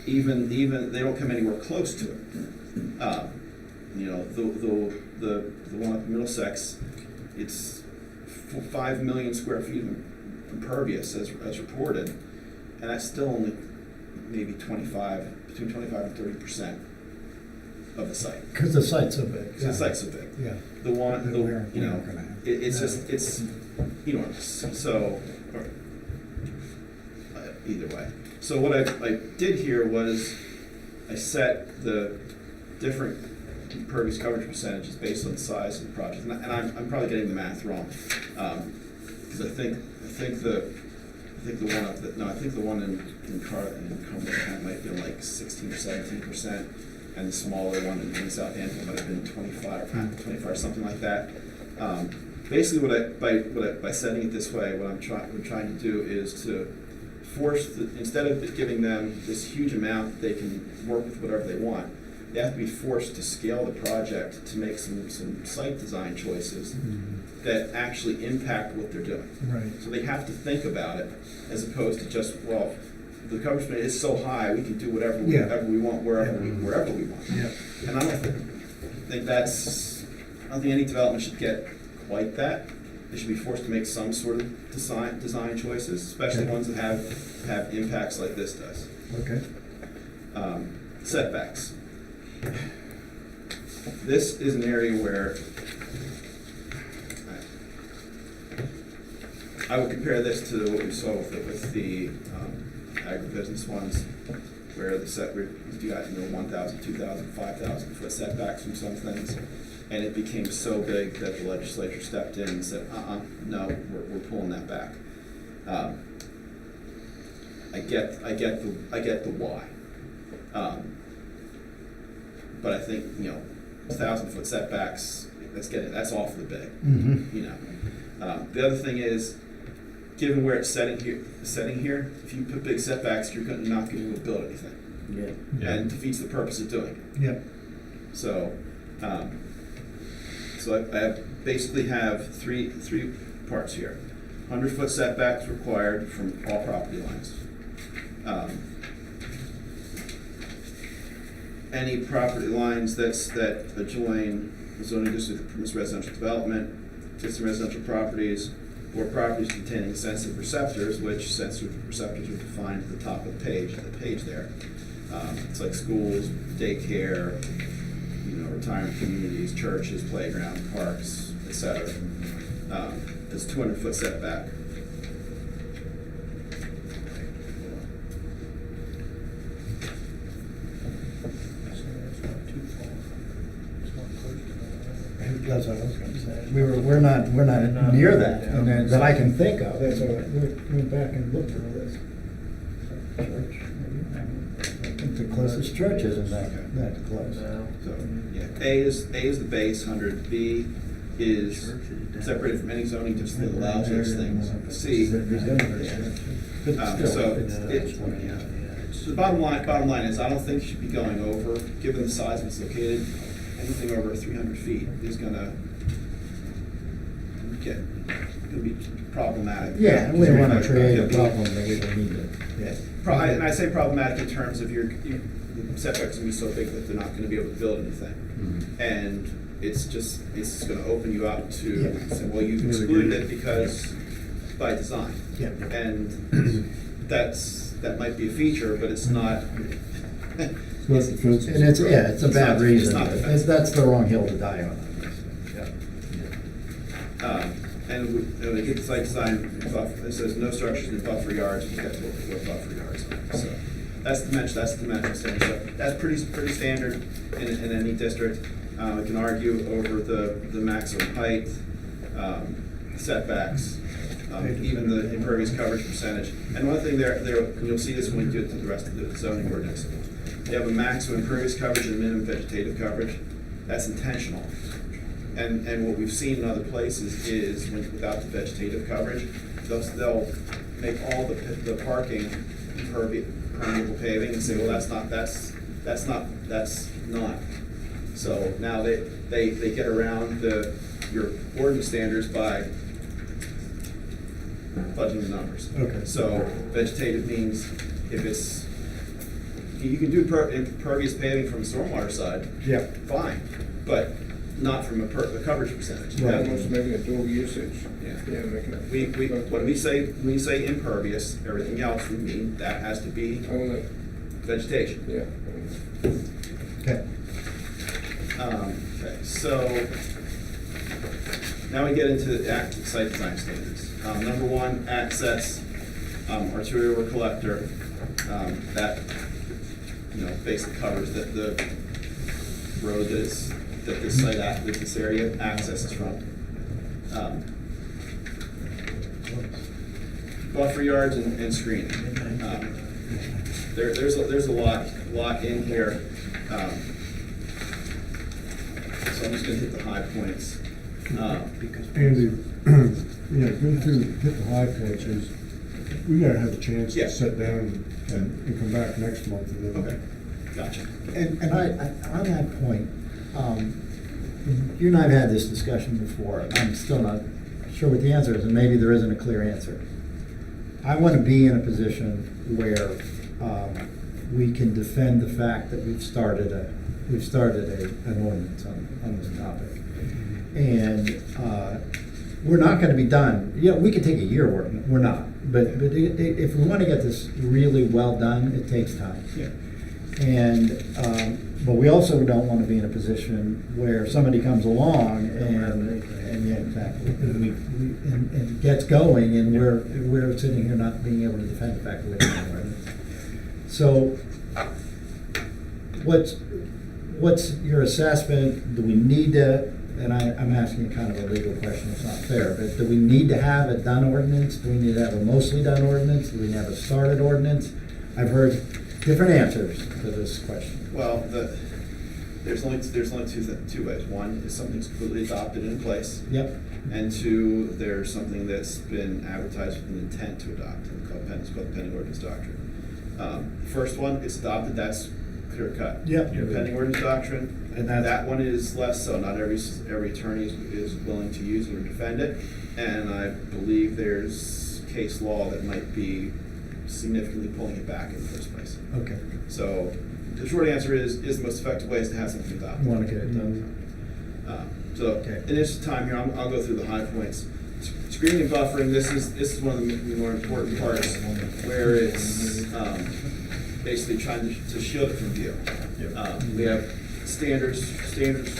[SPEAKER 1] even they don't come anywhere close to it. You know, the one up in Middlesex, it's 5 million square feet of impervious as reported, and that's still only maybe between 25 and 30% of the site.
[SPEAKER 4] Because the site's so big.
[SPEAKER 1] The site's so big.
[SPEAKER 4] Yeah.
[SPEAKER 1] The one,
[SPEAKER 4] That we're
[SPEAKER 1] you know,
[SPEAKER 4] not gonna have.
[SPEAKER 1] it's enormous. So, either way. So what I did here was I set the different impervious coverage percentages based on the size of the project, and I'm probably getting the math wrong, because I think the one in Cumberland might have been like 16 or 17%, and the smaller one in Southampton might have been 25 or something like that. Basically, by setting it this way, what I'm trying to do is to force instead of giving them this huge amount that they can work with whatever they want, they have to be forced to scale the project to make some site design choices that actually impact what they're doing.
[SPEAKER 4] Right.
[SPEAKER 1] So they have to think about it as opposed to just, well, the coverage permit is so high, we can do whatever we want, wherever we want.
[SPEAKER 4] Yeah.
[SPEAKER 1] And I don't think I don't think any development should get quite that. They should be forced to make some sort of design choices, especially ones that have impacts like this does.
[SPEAKER 4] Okay.
[SPEAKER 1] Setbacks. This is an area where I would compare this to what we saw with the agribusiness ones, where you got 1,000, 2,000, 5,000 foot setbacks from some things, and it became so big that the legislature stepped in and said, no, we're pulling that back. I get the why. But I think, 1,000 foot setbacks, that's awfully big. The other thing is, given where it's setting here, if you put big setbacks, you're not going to be able to build anything.
[SPEAKER 10] Yeah.
[SPEAKER 1] And defeats the purpose of doing it.
[SPEAKER 4] Yep.
[SPEAKER 1] So, I basically have three parts here. 100-foot setbacks required from all property lines. Any property lines that adjoin the zoning district that permits residential development, existing residential properties, or properties containing sensitive receptors, which sensitive receptors are defined at the top of the page there. It's like schools, daycare, retirement communities, churches, playgrounds, parks, et cetera. It's 200-foot setback.
[SPEAKER 4] That's what I was gonna say. We're not near that, and that I can think of. So we went back and looked at this church. I think the closest church isn't that close.
[SPEAKER 1] So, yeah, A is the base 100. B is separated from any zoning district that allows those things. C. So the bottom line is, I don't think you should be going over, given the size of it's located, anything over 300 feet is gonna be problematic.
[SPEAKER 4] Yeah, and we don't want to create a problem that we don't need to. Yeah.
[SPEAKER 1] And I say problematic in terms of your setbacks gonna be so big that they're not gonna be able to build anything. And it's gonna open you up to say, well, you've excluded it because by design.
[SPEAKER 4] Yeah.
[SPEAKER 1] And that might be a feature, but it's not.
[SPEAKER 5] So that's the fence.
[SPEAKER 4] And it's a bad reason.
[SPEAKER 1] It's not defensive.
[SPEAKER 4] That's the wrong hill to die on.
[SPEAKER 1] And it gets site design, it says no structures in buffer yards, we have to look at what buffer yards are. So that's the dimensional standard. So that's pretty standard in any district. We can argue over the maximum height, setbacks, even the impervious coverage percentage. And one thing there, you'll see this when we do it to the rest of the zoning ordinance. You have a maximum impervious coverage and minimum vegetative coverage. That's intentional. And what we've seen in other places is without the vegetative coverage, they'll make all the parking permeable paving and say, well, that's not. So now they get around your ordinance standards by fudging the numbers.
[SPEAKER 4] Okay.
[SPEAKER 1] So vegetative means if it's, you can do impervious paving from a stormwater side.
[SPEAKER 4] Yeah.
[SPEAKER 1] Fine, but not from a coverage percentage.
[SPEAKER 4] Right.
[SPEAKER 12] Almost making a dual usage.
[SPEAKER 1] Yeah.
[SPEAKER 12] Yeah, making it.
[SPEAKER 1] When we say impervious, everything else, we mean that has to be
[SPEAKER 12] Only,
[SPEAKER 1] vegetation.
[SPEAKER 12] yeah.
[SPEAKER 4] Okay.
[SPEAKER 1] Okay, so now we get into the site design standards. Number one, access, arterial or collector, that, basically covers the road that this area accesses from. Buffer yards and screening. There's a lot in here. So I'm just gonna hit the high points.
[SPEAKER 5] Andy, go through, hit the high points is, we gotta have a chance
[SPEAKER 1] Yeah.
[SPEAKER 5] to sit down and come back next month and then.
[SPEAKER 1] Okay, gotcha.
[SPEAKER 4] And I, on that point, you and I have had this discussion before. I'm still not sure what the answer is, and maybe there isn't a clear answer. I want to be in a position where we can defend the fact that we've started an ordinance on this topic, and we're not going to be done. We could take a year working. We're not, but if we want to get this really well done, it takes time.
[SPEAKER 1] Yeah.
[SPEAKER 4] And but we also don't want to be in a position where somebody comes along and yeah, exactly, and gets going, and we're sitting here not being able to defend the fact that we don't have an ordinance. So, what's your assessment? Do we need to? And I'm asking kind of a legal question. It's not fair, but do we need to have a done ordinance? Do we need to have a mostly done ordinance? Do we need to have a started ordinance? I've heard different answers to this question.
[SPEAKER 1] Well, there's only two ways. One is something's completely adopted and in place.
[SPEAKER 4] Yep.
[SPEAKER 1] And two, there's something that's been advertised with an intent to adopt. It's called the pending ordinance doctrine. First one, it's adopted, that's clear cut.
[SPEAKER 4] Yep.
[SPEAKER 1] Your pending ordinance doctrine,
[SPEAKER 4] And that's-
[SPEAKER 1] that one is less so. Not every attorney is willing to use it or defend it. And I believe there's case law that might be significantly pulling it back in the first place.
[SPEAKER 4] Okay.
[SPEAKER 1] So the short answer is the most effective way is to have something adopted.
[SPEAKER 4] Want to get it done.
[SPEAKER 1] So
[SPEAKER 4] Okay.
[SPEAKER 1] in this time here, I'll go through the high points. Screening and buffering, this is one of the more important parts where it's basically trying to shield it from view. We have standards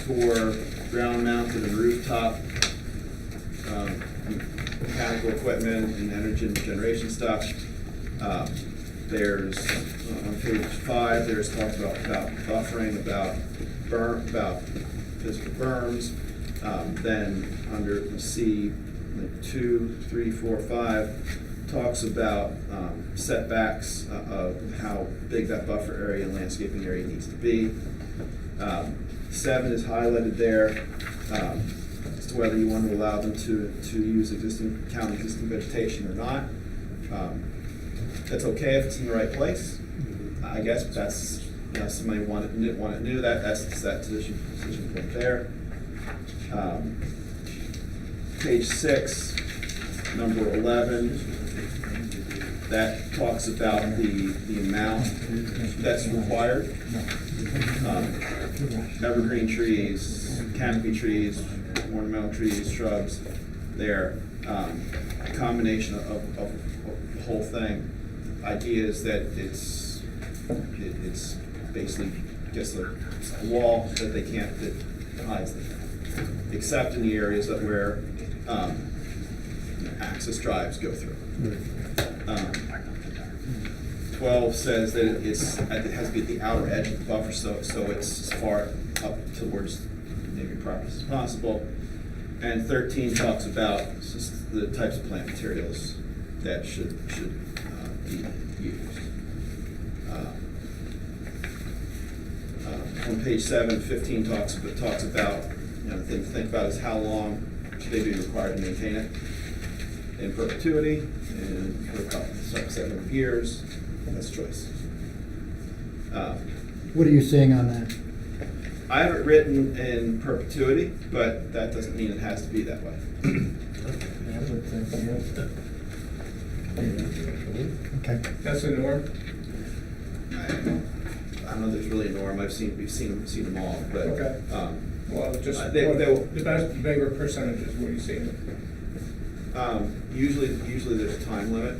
[SPEAKER 1] for ground mounted and rooftop mechanical equipment and energy generation stuff. There's, on page 5, there's talk about buffering, about physical berms. Then under C, like 2, 3, 4, 5, talks about setbacks of how big that buffer area and landscaping area needs to be. 7 is highlighted there, as to whether you want to allow them to use count existing vegetation or not. That's okay if it's in the right place, I guess, but that's, somebody want it new, that's that decision point there. Page 6, number 11, that talks about the amount that's required. Evergreen trees, canopy trees, ornamental trees, shrubs, they're a combination of the whole thing. Idea is that it's basically just a wall that they can't, that hides them, except in the areas that where access drives go through. 12 says that it has to be at the outer edge of the buffer, so it's as far up towards neighboring properties as possible. And 13 talks about just the types of plant materials that should be used. On page 7, 15 talks about the thing to think about is how long should they be required to maintain it in perpetuity, and for a set number of years. That's choice.
[SPEAKER 4] What are you saying on that?
[SPEAKER 1] I have it written in perpetuity, but that doesn't mean it has to be that way.
[SPEAKER 4] Okay.
[SPEAKER 12] That's a norm?
[SPEAKER 1] I don't know if there's really a norm. We've seen them all, but
[SPEAKER 12] Okay. Well, just,
[SPEAKER 1] they will-
[SPEAKER 12] the best, bigger percentages, what are you seeing?
[SPEAKER 1] usually there's a time limit.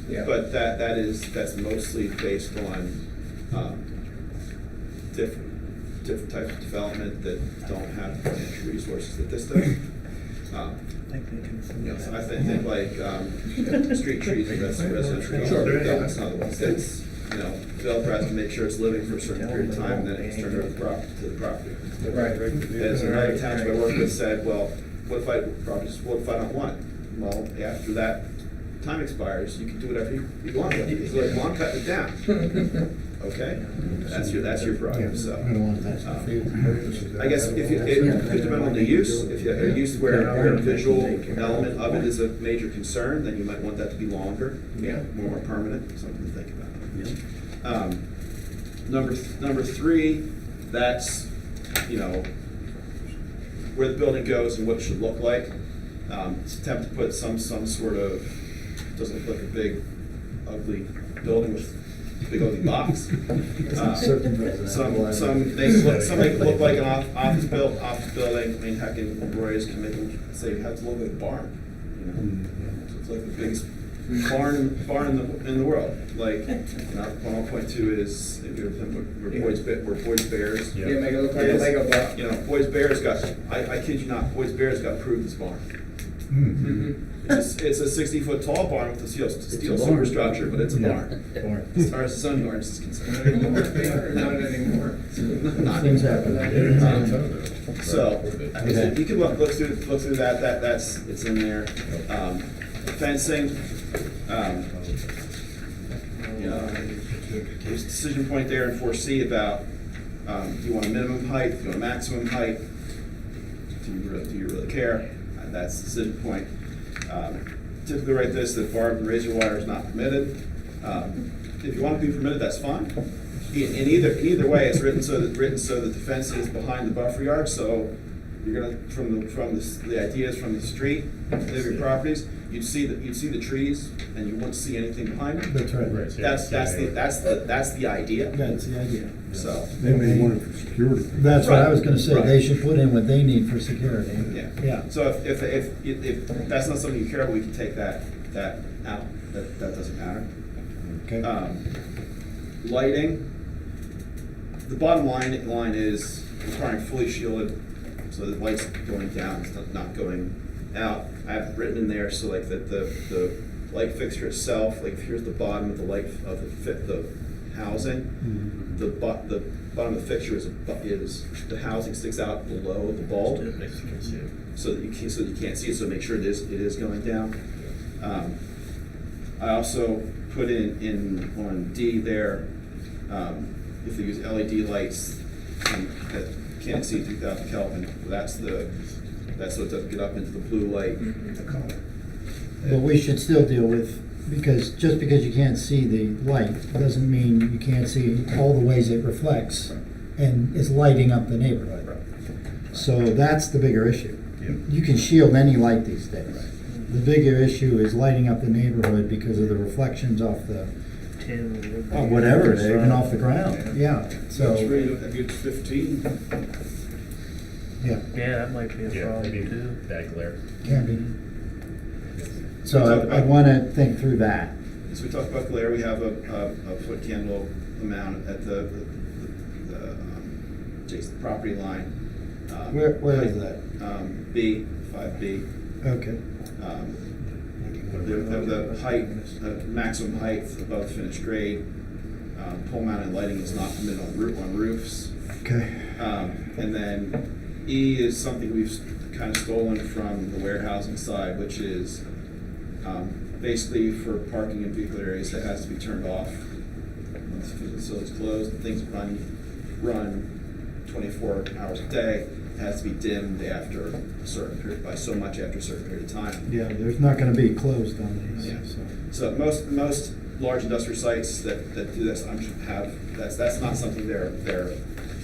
[SPEAKER 12] Yeah.
[SPEAKER 1] But that's mostly based on different types of development that don't have the financial resources that this does. So I think like street trees and residential development, that's not the ones that's, developer has to make sure it's living for a certain period of time, and then it's turned over to the property.
[SPEAKER 12] Right.
[SPEAKER 1] As another township I worked with said, well, what if I don't want it? Well, after that time expires, you can do whatever you want with it. It's like, well, I'm cutting it down. Okay? That's your prerogative, so.
[SPEAKER 4] I don't want that.
[SPEAKER 1] I guess it could depend on the use. If you have a use where a visual element of it is a major concern, then you might want that to be longer, more permanent, something to think about. Number 3, that's, where the building goes and what it should look like. It's attempt to put some sort of, doesn't look like a big, ugly building with a big ugly box. Some make it look like an office building. I mean, heck, in Roy's can make it say it has to look like a barn. So it's like the biggest barn in the world. Like, what I'll point to is where Boyd's Bears.
[SPEAKER 12] Yeah, make it look like a Lego block.
[SPEAKER 1] Boyd's Bears got, I kid you not, Boyd's Bears got approved this barn. It's a 60-foot tall barn with a steel superstructure, but it's a barn. As far as the zoning ordinance is concerned.
[SPEAKER 12] Not anymore.
[SPEAKER 4] Things happen.
[SPEAKER 1] So, you can look through that, it's in there. Fencing, there's a decision point there in 4C about, do you want a minimum height, do you want a maximum height? Do you really care? That's the decision point. Typically write this, that barbed and razor wire is not permitted. If you want to be permitted, that's fine. In either way, it's written so that the fence is behind the buffer yard, so you're gonna, from the ideas from the street, your properties, you'd see the trees and you wouldn't see anything behind them.
[SPEAKER 4] That's right.
[SPEAKER 1] That's the idea.
[SPEAKER 4] That's the idea.
[SPEAKER 1] So.
[SPEAKER 5] They may want it for security.
[SPEAKER 4] That's what I was gonna say,
[SPEAKER 1] Right.
[SPEAKER 4] they should put in what they need for security.
[SPEAKER 1] Yeah. So if that's not something you care about, we can take that out. That doesn't matter.
[SPEAKER 4] Okay.
[SPEAKER 1] Lighting. The bottom line is requiring fully shielded, so the light's going down, it's not going out, I have written in there, so like the light fixture itself, like here's the bottom of the light of the housing. The bottom of the fixture is the housing sticks out below the bulb, so that you can't see it. So make sure it is going down. I also put in on D there, if they use LED lights that can't see 3,000 Kelvin, that's so it doesn't get up into the blue light.
[SPEAKER 4] But we should still deal with, because just because you can't see the light doesn't mean you can't see all the ways it reflects and is lighting up the neighborhood. So that's the bigger issue. You can shield any light these days. The bigger issue is lighting up the neighborhood because of the reflections off the, whatever, even off the ground. Yeah, so,
[SPEAKER 9] That's rate of good 15.
[SPEAKER 4] yeah,
[SPEAKER 7] Yeah, that might be a
[SPEAKER 2] Yeah,
[SPEAKER 7] problem
[SPEAKER 2] maybe
[SPEAKER 7] too.
[SPEAKER 2] bad glare.
[SPEAKER 4] can be. So I'd want to think through that.
[SPEAKER 1] So we talked about glare. We have a foot candle amount at the adjacent property line.
[SPEAKER 4] Where is that?
[SPEAKER 1] B, 5B.
[SPEAKER 4] Okay.
[SPEAKER 1] The height, maximum height above finished grade. Pole mounted lighting is not permitted on roofs.
[SPEAKER 4] Okay.
[SPEAKER 1] And then E is something we've kind of stolen from the warehousing side, which is basically for parking in vehicle areas that has to be turned off when the facility's closed. Things run 24 hours a day. It has to be dimmed after a certain period, by so much after a certain period of time.
[SPEAKER 4] Yeah, there's not going to be closed on these.
[SPEAKER 1] Yeah.
[SPEAKER 4] So.
[SPEAKER 1] So most large industrial sites that do this, that's not something they're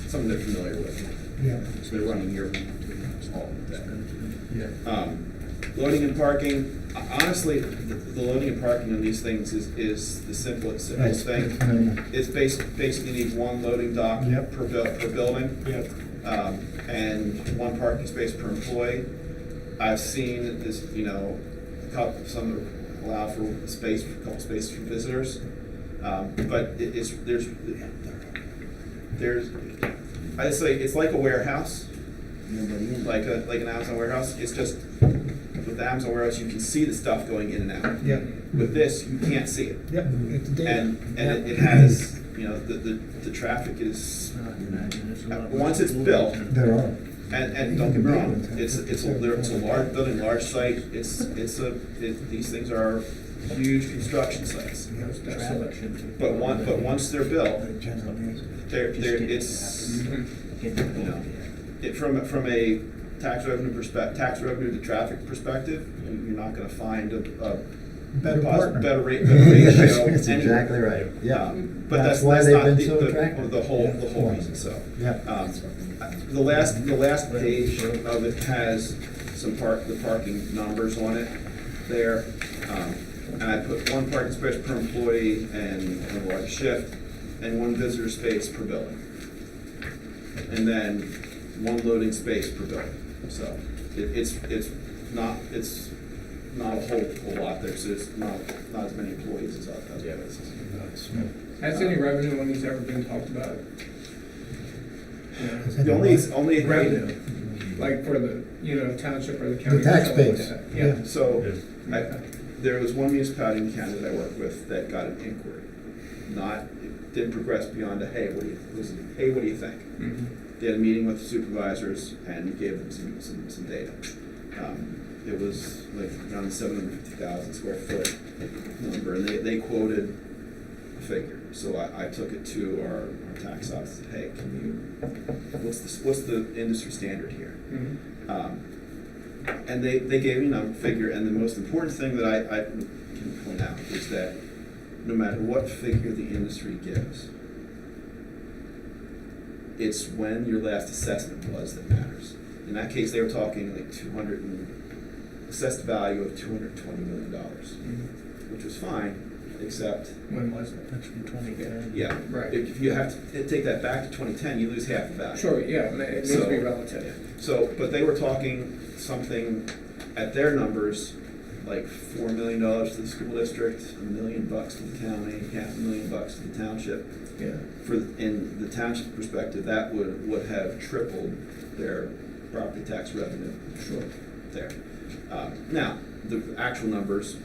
[SPEAKER 1] familiar with.
[SPEAKER 4] Yeah.
[SPEAKER 1] So they're running year all day.
[SPEAKER 4] Yeah.
[SPEAKER 1] Loading and parking. Honestly, the loading and parking on these things is the simplest thing. It's basically need one loading dock
[SPEAKER 4] Yep.
[SPEAKER 1] per building.
[SPEAKER 4] Yep.
[SPEAKER 1] And one parking space per employee. I've seen this, some allow for a couple spaces for visitors. But I'd say it's like a warehouse, like an Amazon warehouse. It's just, with the Amazon warehouse, you can see the stuff going in and out.
[SPEAKER 4] Yep.
[SPEAKER 1] With this, you can't see it.
[SPEAKER 4] Yep. It's data.
[SPEAKER 1] And it has, the traffic is, once it's built,
[SPEAKER 4] There are.
[SPEAKER 1] and don't get me wrong, it's a large building, large site, these things are huge construction sites. But once they're built, from a tax revenue to traffic perspective, you're not gonna find a
[SPEAKER 4] Better partner.
[SPEAKER 1] better ratio.
[SPEAKER 4] That's
[SPEAKER 1] anywhere.
[SPEAKER 4] exactly right. Yeah.
[SPEAKER 1] But that's
[SPEAKER 4] why
[SPEAKER 1] that's
[SPEAKER 4] they've
[SPEAKER 1] not
[SPEAKER 4] been so attractive.
[SPEAKER 1] the whole reason, so.
[SPEAKER 4] Yeah.
[SPEAKER 1] The last page of it has the parking numbers on it there. And I put one parking space per employee and one large shift, and one visitor space per building. And then one loading space per building. So it's not a whole lot. There's not as many employees as other places.
[SPEAKER 12] Has any revenue on these ever been talked about?
[SPEAKER 1] The only
[SPEAKER 12] Revenue, like for the, township or the county.
[SPEAKER 4] The tax
[SPEAKER 12] or something like
[SPEAKER 4] base.
[SPEAKER 12] that.
[SPEAKER 4] Yeah.
[SPEAKER 1] So, there was one municipality in Canada that I worked with that got an inquiry. Didn't progress beyond a, hey, what do you think?
[SPEAKER 12] Mhm.
[SPEAKER 1] They had a meeting with the supervisors and gave them some data. It was like around 750,000 square foot number, and they quoted a figure. So I took it to our tax office and said, hey, what's the industry standard here?
[SPEAKER 12] Mhm.
[SPEAKER 1] And they gave me a figure, and the most important thing that I can point out is that no matter what figure the industry gives, it's when your last assessment was that matters. In that case, they were talking like assessed value of $220 million, which was fine, except
[SPEAKER 12] When was it?
[SPEAKER 7] That's from 2010.
[SPEAKER 1] yeah,
[SPEAKER 12] Right.
[SPEAKER 1] If you have to take that back to 2010, you lose half the value.
[SPEAKER 12] Sure, yeah, it needs to be relative.
[SPEAKER 1] So, but they were talking something at their numbers, like $4 million to the school district, $1 million to the county, $500,000 to the township.
[SPEAKER 12] Yeah.
[SPEAKER 1] In the township perspective, that would have tripled their property tax revenue.
[SPEAKER 12] Sure.
[SPEAKER 1] there. Now, the actual numbers,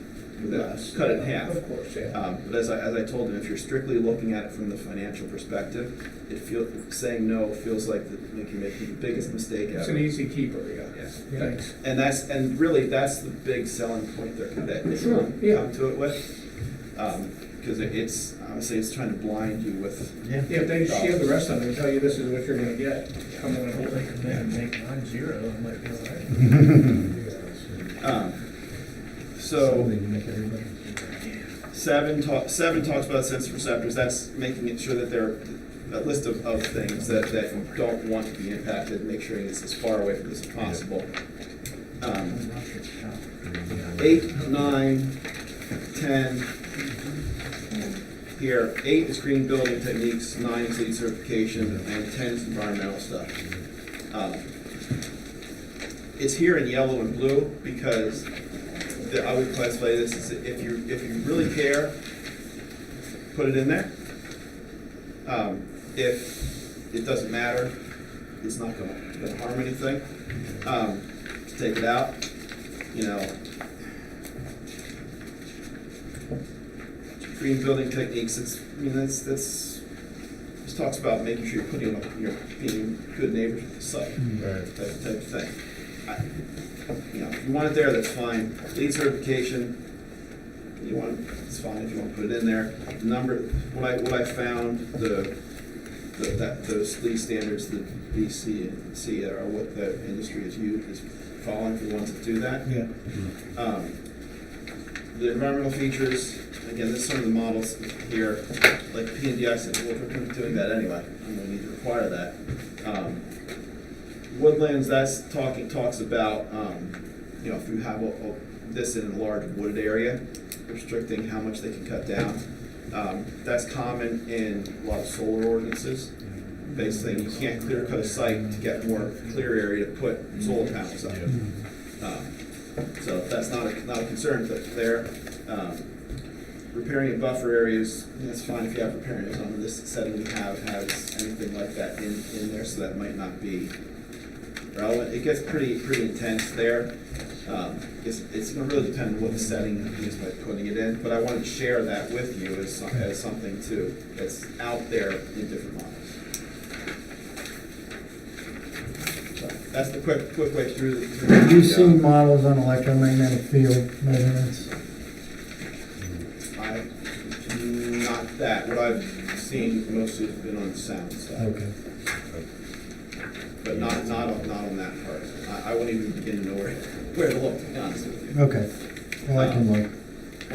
[SPEAKER 12] Less,
[SPEAKER 1] cut it in
[SPEAKER 12] yeah,
[SPEAKER 1] half.
[SPEAKER 12] of course, yeah.
[SPEAKER 1] But as I told them, if you're strictly looking at it from the financial perspective, saying no feels like you're making the biggest mistake
[SPEAKER 12] It's
[SPEAKER 1] ever.
[SPEAKER 12] an easy keeper, yeah.
[SPEAKER 1] Yeah.
[SPEAKER 12] Thanks.
[SPEAKER 1] And really, that's the big selling point that they
[SPEAKER 12] Sure,
[SPEAKER 1] come
[SPEAKER 12] yeah.
[SPEAKER 1] to it with. Because it's, honestly, it's trying to blind you with.
[SPEAKER 12] Yeah, if they just give the rest of them and tell you this is what you're gonna get, come on.
[SPEAKER 7] Well, they could make mine 0, it might be all right.
[SPEAKER 1] So,
[SPEAKER 4] They can make everybody.
[SPEAKER 1] 7 talks about sensor receptors. That's making it sure that they're a list of things that you don't want to be impacted, make sure it's as far away from this as possible. 8, 9, 10. Here, 8 is green building techniques, 9 is LEED certification, and 10 is environmental stuff. It's here in yellow and blue because I would classify this as if you really care, put it in there. If it doesn't matter, it's not going to harm anything. Take it out, green building techniques. This talks about making sure you're being good neighbors with the site, type of thing. If you want it there, that's fine. LEED certification, it's fine if you want to put it in there. What I found, those LEED standards, the B, C, and C are what the industry is following for the ones that do that.
[SPEAKER 4] Yeah.
[SPEAKER 1] The environmental features, again, this is some of the models here, like P&D, I said, well, if we're doing that anyway, I'm going to need to require that. Woodlands, talks about, if you have this in a large wooded area, restricting how much they can cut down. That's common in a lot of solar ordinances. Basically, you can't clear cut a site to get more clear area to put solar panels up. So that's not a concern there. Repairing in buffer areas, that's fine if you have repairing areas on this setting we have has anything like that in there, so that might not be relevant. It gets pretty intense there. It's going to really depend on what the setting is by putting it in, but I wanted to share that with you as something too that's out there in different models. So that's the quick way through.
[SPEAKER 4] Have you seen models on electromagnetic field measurements?
[SPEAKER 1] Not that. What I've seen mostly has been on the sound side.
[SPEAKER 4] Okay.
[SPEAKER 1] But not on that part. I wouldn't even begin to know where to look, to be honest with you.
[SPEAKER 4] Okay. Well, I can look.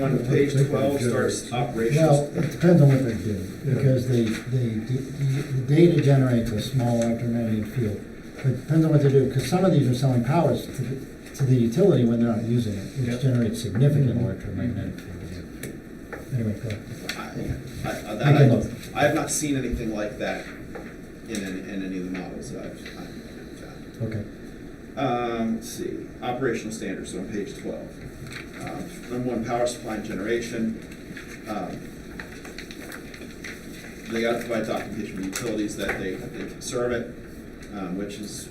[SPEAKER 1] On page 12 starts operations.
[SPEAKER 4] Well, it depends on what they do, because the data generates a small electromagnetic field. But it depends on what they do, because some of these are selling powers to the utility when they're not using it, which generates significant electromagnetic field. Anyway, go ahead.
[SPEAKER 1] I have not seen anything like that in any of the models that I've found.
[SPEAKER 4] Okay.
[SPEAKER 1] Let's see, operational standards, so on page 12. Number 1, power supply and generation. They got to provide documentation from utilities that they conserve it, which is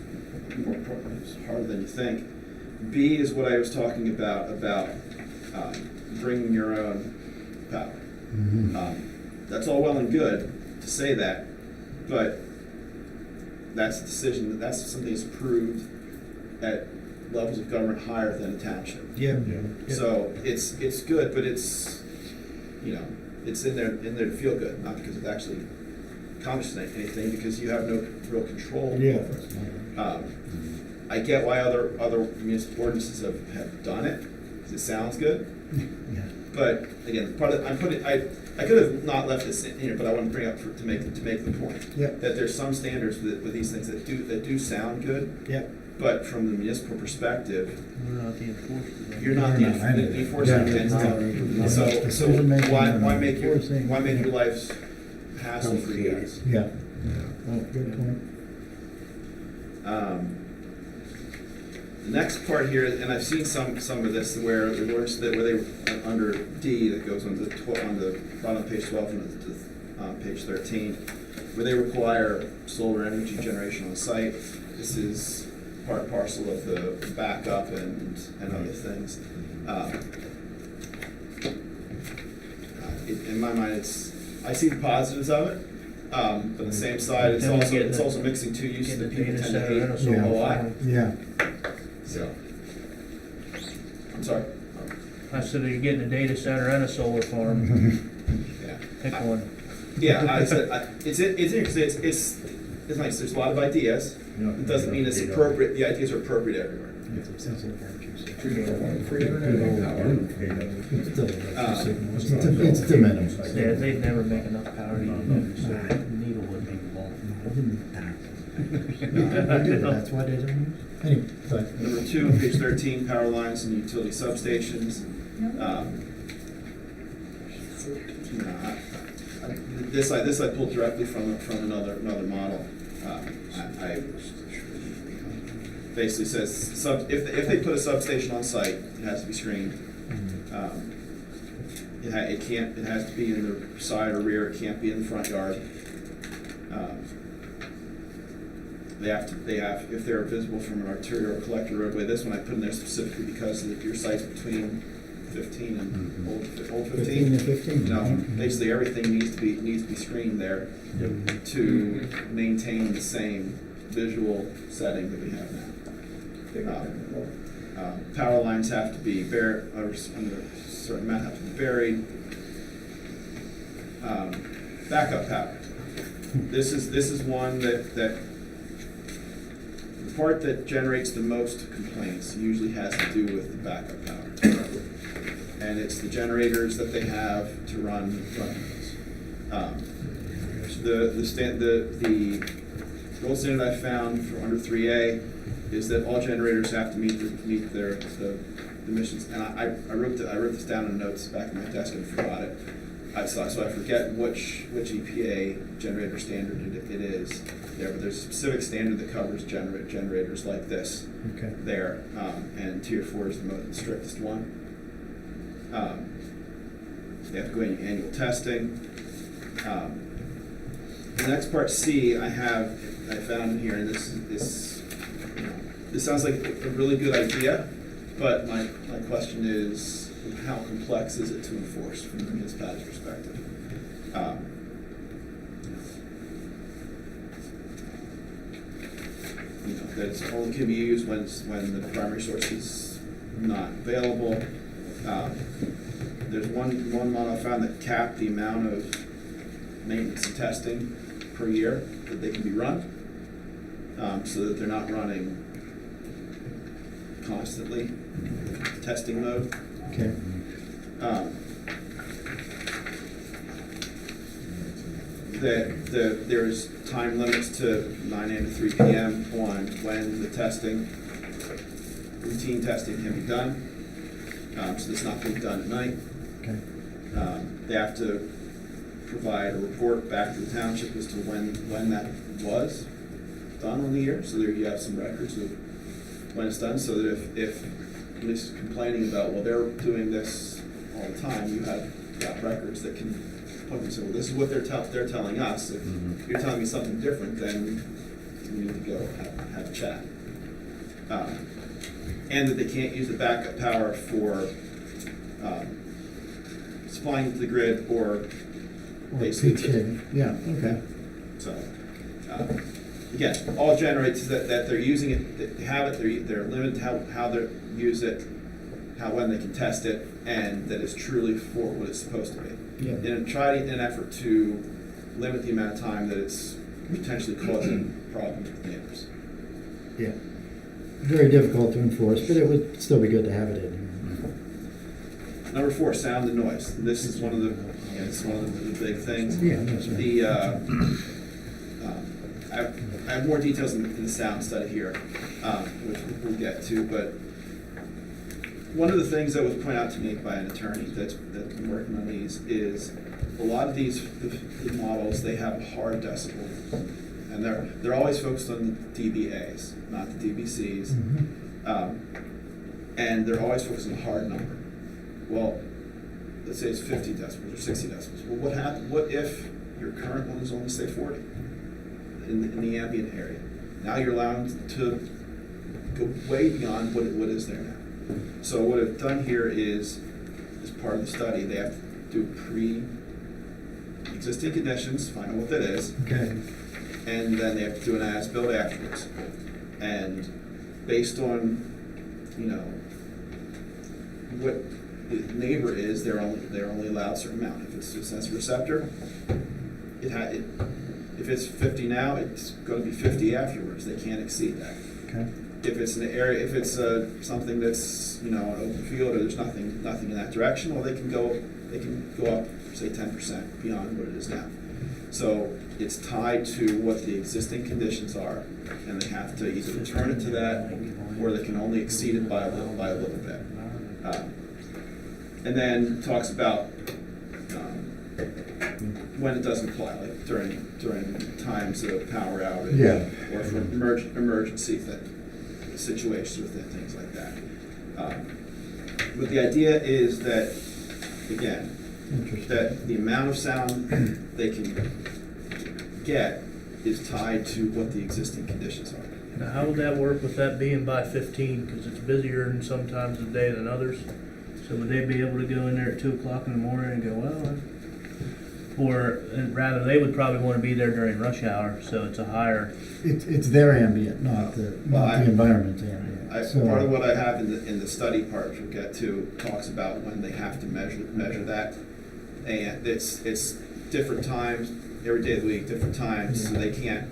[SPEAKER 1] more important, it's harder than you think. B is what I was talking about bringing your own power. That's all well and good to say that, but that's a decision, that's something that's approved at levels of government higher than a township.
[SPEAKER 4] Yeah.
[SPEAKER 1] So it's good, but it's it's in there to feel good, not because it actually accomplishes anything, because you have no real control over it. I get why other municipal ordinances have done it, because it sounds good. But again, I could have not left this in here, but I want to bring up to make the point that there's some standards with these things that do sound good. But from the municipal perspective, you're not the enforcement entity. So why make your life hassle for you guys?
[SPEAKER 4] Yeah. Oh, good point.
[SPEAKER 1] The next part here, and I've seen some of this where the words where they under D that goes on the bottom of page 12 and to page 13, where they require solar energy generation on the site. This is part and parcel of the backup and other things. In my mind, I see the positives of it, but on the same side,
[SPEAKER 7] Then we get
[SPEAKER 1] it's
[SPEAKER 7] the-
[SPEAKER 1] also mixing two uses
[SPEAKER 7] get
[SPEAKER 1] that
[SPEAKER 7] the
[SPEAKER 1] people
[SPEAKER 7] data
[SPEAKER 1] tend to
[SPEAKER 7] center
[SPEAKER 1] hate
[SPEAKER 7] and a
[SPEAKER 1] a
[SPEAKER 7] solar
[SPEAKER 1] lot.
[SPEAKER 7] farm.
[SPEAKER 4] Yeah.
[SPEAKER 1] So, I'm sorry.
[SPEAKER 7] I said you're getting a data center and a solar farm.
[SPEAKER 1] Yeah.
[SPEAKER 7] Pick one.
[SPEAKER 1] Yeah, I said, it's interesting, it's nice, there's a lot of ideas. It doesn't mean it's appropriate, the ideas are appropriate everywhere.
[SPEAKER 4] It's de minimis.
[SPEAKER 7] Yeah, they'd never make enough power to even so needle would be
[SPEAKER 4] That's why they don't use. Anyway, but.
[SPEAKER 1] Number 2, on page 13, power lines and utility substations. This I pulled directly from another model. I basically says if they put a substation on site, it has to be screened. It has to be in the side or rear. It can't be in the front yard. They have if they're visible from an arterial or collector roadway. This one I put in there specifically because if your site's between 15 and old 15.
[SPEAKER 4] 15 and 15.
[SPEAKER 1] No, basically everything needs to be screened there to maintain the same visual setting that we have now. Power lines have to be buried, under a certain amount have to be buried. Backup power. This is one that the part that generates the most complaints usually has to do with the backup power. And it's the generators that they have to run those. The gold standard I found for under 3A is that all generators have to meet their emissions. And I wrote this down in notes back in my desk and forgot it. So I forget which EPA generator standard it is there, but there's a specific standard that covers generators like this.
[SPEAKER 4] Okay.
[SPEAKER 1] There, and Tier 4 is the strictest one. They have to go in annual testing. The next part, C, I found in here, and this sounds like a really good idea, but my question is, how complex is it to enforce from the municipality's perspective? That it's only can be used when the primary source is not available. There's one model I found that capped the amount of maintenance and testing per year that they can be run, so that they're not running constantly testing mode.
[SPEAKER 4] Okay.
[SPEAKER 1] There's time limits to 9 a.m. to 3 p.m. on when the routine testing can be done. So it's not being done at night.
[SPEAKER 4] Okay.
[SPEAKER 1] They have to provide a report back to the township as to when that was done on the year, so there you have some records of when it's done, so that if police is complaining about, well, they're doing this all the time, you have got records that can point and say, well, this is what they're telling us. If you're telling me something different, then we need to go have a chat. And that they can't use the backup power for supplying to the grid or basically
[SPEAKER 4] Yeah, okay.
[SPEAKER 1] So, again, all generates that they're using it, they have it, they're limited how they use it, when they can test it, and that it's truly for what it's supposed to be.
[SPEAKER 4] Yeah.
[SPEAKER 1] In an effort to limit the amount of time that it's potentially causing problems with neighbors.
[SPEAKER 4] Yeah. Very difficult to enforce, but it would still be good to have it in here.
[SPEAKER 1] Number 4, sound and noise. This is one of the big things.
[SPEAKER 4] Yeah, that's right.
[SPEAKER 1] I have more details in the sound study here, which we'll get to, but one of the things that was pointed out to me by an attorney that's been working on these is a lot of these the models, they have hard decibel, and they're always focused on the dBAs, not the dBCs, and they're always focused on a hard number. Well, let's say it's 50 decibels or 60 decibels. Well, what if your current one is only, say, 40 in the ambient area? Now you're allowed to go way beyond what is there now. So what I've done here is, as part of the study, they have to do pre-existing conditions, find out what that is,
[SPEAKER 4] Okay.
[SPEAKER 1] and then they have to do an as-built afterwards. And based on, you know, what the neighbor is, they're only allowed a certain amount. If it's a sensor receptor, if it's 50 now, it's going to be 50 afterwards. They can't exceed that.
[SPEAKER 4] Okay.
[SPEAKER 1] If it's an area, if it's something that's, you know, an open field or there's nothing in that direction, well, they can go up, say 10% beyond what it is now. So it's tied to what the existing conditions are, and they have to either return it to that, or they can only exceed it by a little bit. And then talks about when it doesn't apply, like during times of power outage,
[SPEAKER 4] Yeah.
[SPEAKER 1] or for emergency situations or things like that. But the idea is that, again, that the amount of sound they can get is tied to what the existing conditions are.
[SPEAKER 7] Now, how would that work with that being by 15? Because it's busier in some times of the day than others. So would they be able to go in there at 2 o'clock in the morning and go, well, or rather, they would probably want to be there during rush hour, so it's a higher.
[SPEAKER 4] It's their ambient, not the environment's ambient. So-
[SPEAKER 1] Part of what I have in the study part, which we'll get to, talks about when they have to measure that, and it's different times, every day of the week, different times, so they can't.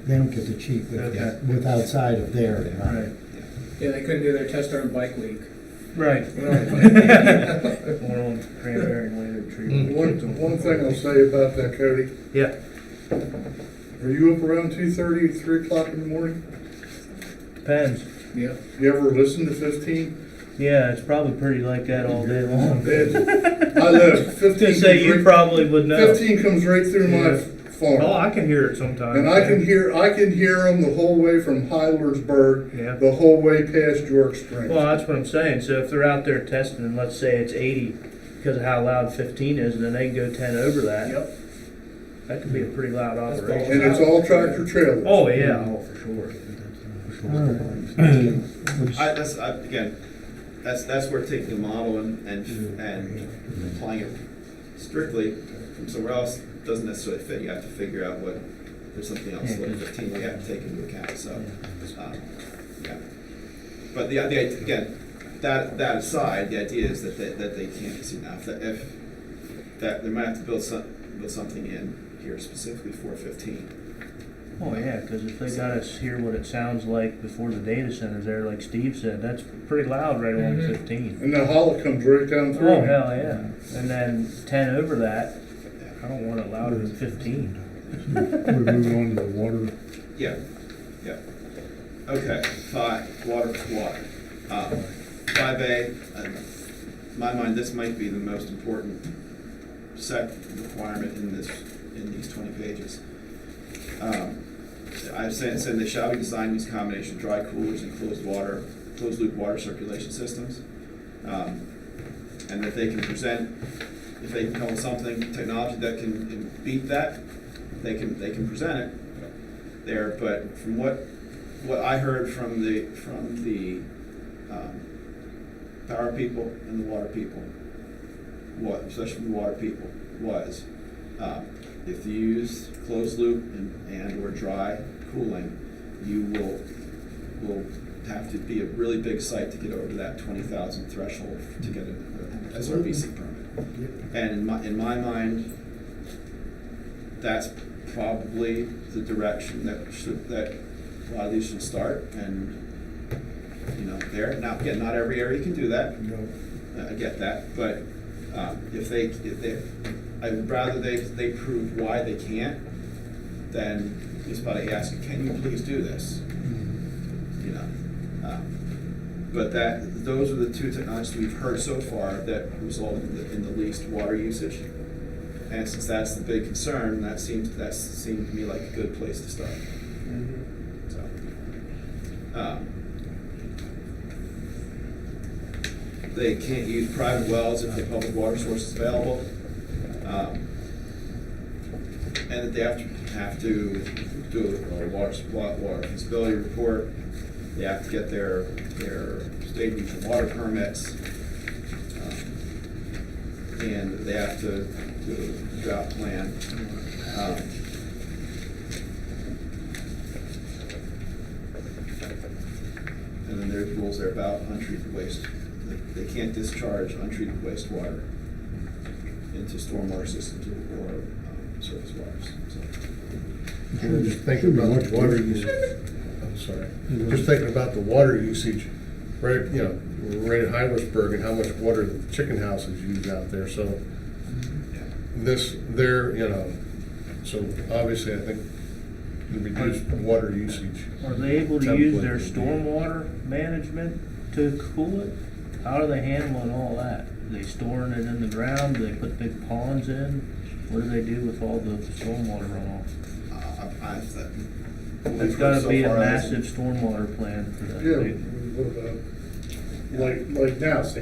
[SPEAKER 4] They don't get to cheat with outside of their environment.
[SPEAKER 12] Yeah, they couldn't do their test during bike week.
[SPEAKER 7] Right.
[SPEAKER 12] Well,
[SPEAKER 7] More on cranberry and later tree.
[SPEAKER 11] One thing I'll say about that, Cody,
[SPEAKER 7] Yeah.
[SPEAKER 11] are you up around 2:30, 3 o'clock in the morning?
[SPEAKER 7] Depends.
[SPEAKER 12] Yeah.
[SPEAKER 11] You ever listen to 15?
[SPEAKER 7] Yeah, it's probably pretty like that all day long.
[SPEAKER 11] I live 15.
[SPEAKER 7] To say you probably would know.
[SPEAKER 11] 15 comes right through my farm.
[SPEAKER 7] Oh, I can hear it sometimes.
[SPEAKER 11] And I can hear them the whole way from Heilersburg,
[SPEAKER 7] Yeah.
[SPEAKER 11] the whole way past York Springs.
[SPEAKER 7] Well, that's what I'm saying. So if they're out there testing, and let's say it's 80 because of how loud 15 is, and then they can go 10 over that.
[SPEAKER 12] Yep.
[SPEAKER 7] That could be a pretty loud
[SPEAKER 12] That's
[SPEAKER 7] operation.
[SPEAKER 11] And it's all tractor trailers.
[SPEAKER 7] Oh yeah, oh for sure.
[SPEAKER 1] Again, that's where taking a model and applying it strictly from somewhere else doesn't necessarily fit. You have to figure out what, there's something else like 15 we have to take into account, so, yeah. But again, that aside, the idea is that they can't see now. If they might have to build something in here specifically for 15.
[SPEAKER 7] Oh yeah, because if they got us hear what it sounds like before the data center's there, like Steve said, that's pretty loud right along 15.
[SPEAKER 11] And the holler comes right down through.
[SPEAKER 7] Oh hell yeah! And then 10 over that, I don't want it louder than 15.
[SPEAKER 5] We're moving on to the water.
[SPEAKER 1] Yeah. Okay, 5, water. 5A, in my mind, this might be the most important set requirement in these 20 pages. I've said they shall be designed to use a combination of dry coolers and closed loop water circulation systems. And that they can present, if they can come with something, technology that can beat that, they can present it there. But from what I heard from the power people and the water people, especially the water people, was if you use closed loop and or dry cooling, you will have to be a really big site to get over that 20,000 threshold to get an SRBC permit. And in my mind, that's probably the direction that a lot of these should start. And there now, again, not every area can do that. I get that, but if they I would rather they prove why they can't than just by asking, can you please do this? But those are the two technologies we've heard so far that result in the least water usage. And since that's the big concern, that seemed to me like a good place to start. So, they can't use private wells if the public water source is available, and that they have to do a water feasibility report, They have to get their state regional water permits. And they have to do a drought plan. And then there's rules there about untreated waste. They can't discharge untreated wastewater into stormwater systems or surface waters. So,
[SPEAKER 11] Just thinking about the water usage, I'm sorry, just thinking about the water usage, right, you know, right in Heidelberg and how much water the chicken houses use out there, so this, there, you know, so obviously I think the reduced water usage.
[SPEAKER 7] Are they able to use their
[SPEAKER 11] template would be-
[SPEAKER 7] stormwater management to cool it? How are they handling all that? Are they storing it in the ground? Do they put big ponds in? What do they do with all the stormwater runoff? That's gotta be a massive stormwater plan for that.
[SPEAKER 11] Yeah,
[SPEAKER 7] big-
[SPEAKER 11] what about, like now, so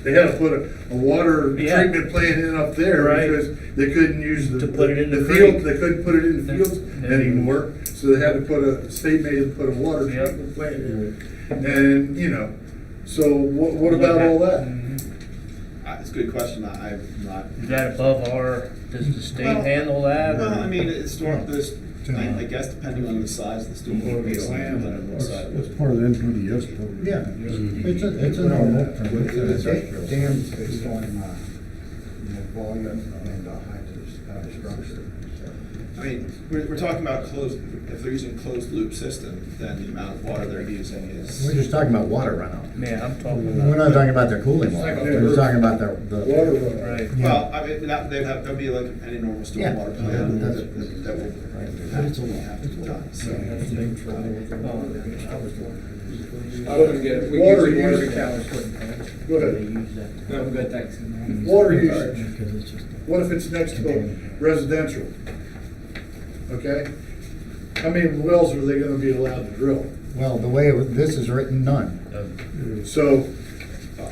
[SPEAKER 11] they had to put a water
[SPEAKER 7] Yeah.
[SPEAKER 11] treatment plant in up there
[SPEAKER 7] Right.
[SPEAKER 11] because they couldn't use the.
[SPEAKER 7] To put it in the
[SPEAKER 11] field.
[SPEAKER 7] creek.
[SPEAKER 11] They couldn't put it in the fields
[SPEAKER 7] Yeah.
[SPEAKER 11] anymore, so they had to put a, state made them put a water
[SPEAKER 7] Yep.
[SPEAKER 11] treatment plant in. And, you know, so what about all that?
[SPEAKER 7] Mhm.
[SPEAKER 1] it's a good question. I'm not.
[SPEAKER 7] Is that above our, does the state
[SPEAKER 1] Well,
[SPEAKER 7] handle that?
[SPEAKER 1] Well,
[SPEAKER 7] or-
[SPEAKER 1] I mean, it's there's, I guess depending on the size of the stormwater basin, depending on what size.
[SPEAKER 5] That's part of the NPDS program.
[SPEAKER 4] Yeah, it's a normal, it's a dams based on, volume and height of the structure.
[SPEAKER 1] I mean, we're talking about closed, if they're using closed loop system, then the amount of water they're using is.
[SPEAKER 4] We're just talking about water runoff.
[SPEAKER 7] Man, I'm talking about.
[SPEAKER 4] We're not talking about their cooling water, we're talking about the.
[SPEAKER 11] Water runoff.
[SPEAKER 7] Right.
[SPEAKER 1] Well, I mean, that'd be like any normal
[SPEAKER 4] Yeah.
[SPEAKER 1] stormwater
[SPEAKER 4] Yeah,
[SPEAKER 1] plan
[SPEAKER 4] that's-
[SPEAKER 1] that will
[SPEAKER 4] But it's a lot.
[SPEAKER 1] have to be done, so.
[SPEAKER 12] I wouldn't get it. We
[SPEAKER 11] Water
[SPEAKER 12] usually
[SPEAKER 11] use-
[SPEAKER 12] every town is putting plants.
[SPEAKER 11] Go
[SPEAKER 7] They
[SPEAKER 11] ahead.
[SPEAKER 7] use that.
[SPEAKER 12] No, I'm good, thanks.
[SPEAKER 11] Water usage,
[SPEAKER 4] Because it's just.
[SPEAKER 11] what if it's next to a residential? Okay? How many wells are they gonna be allowed to drill?
[SPEAKER 4] Well, the way this is written, none.
[SPEAKER 11] So,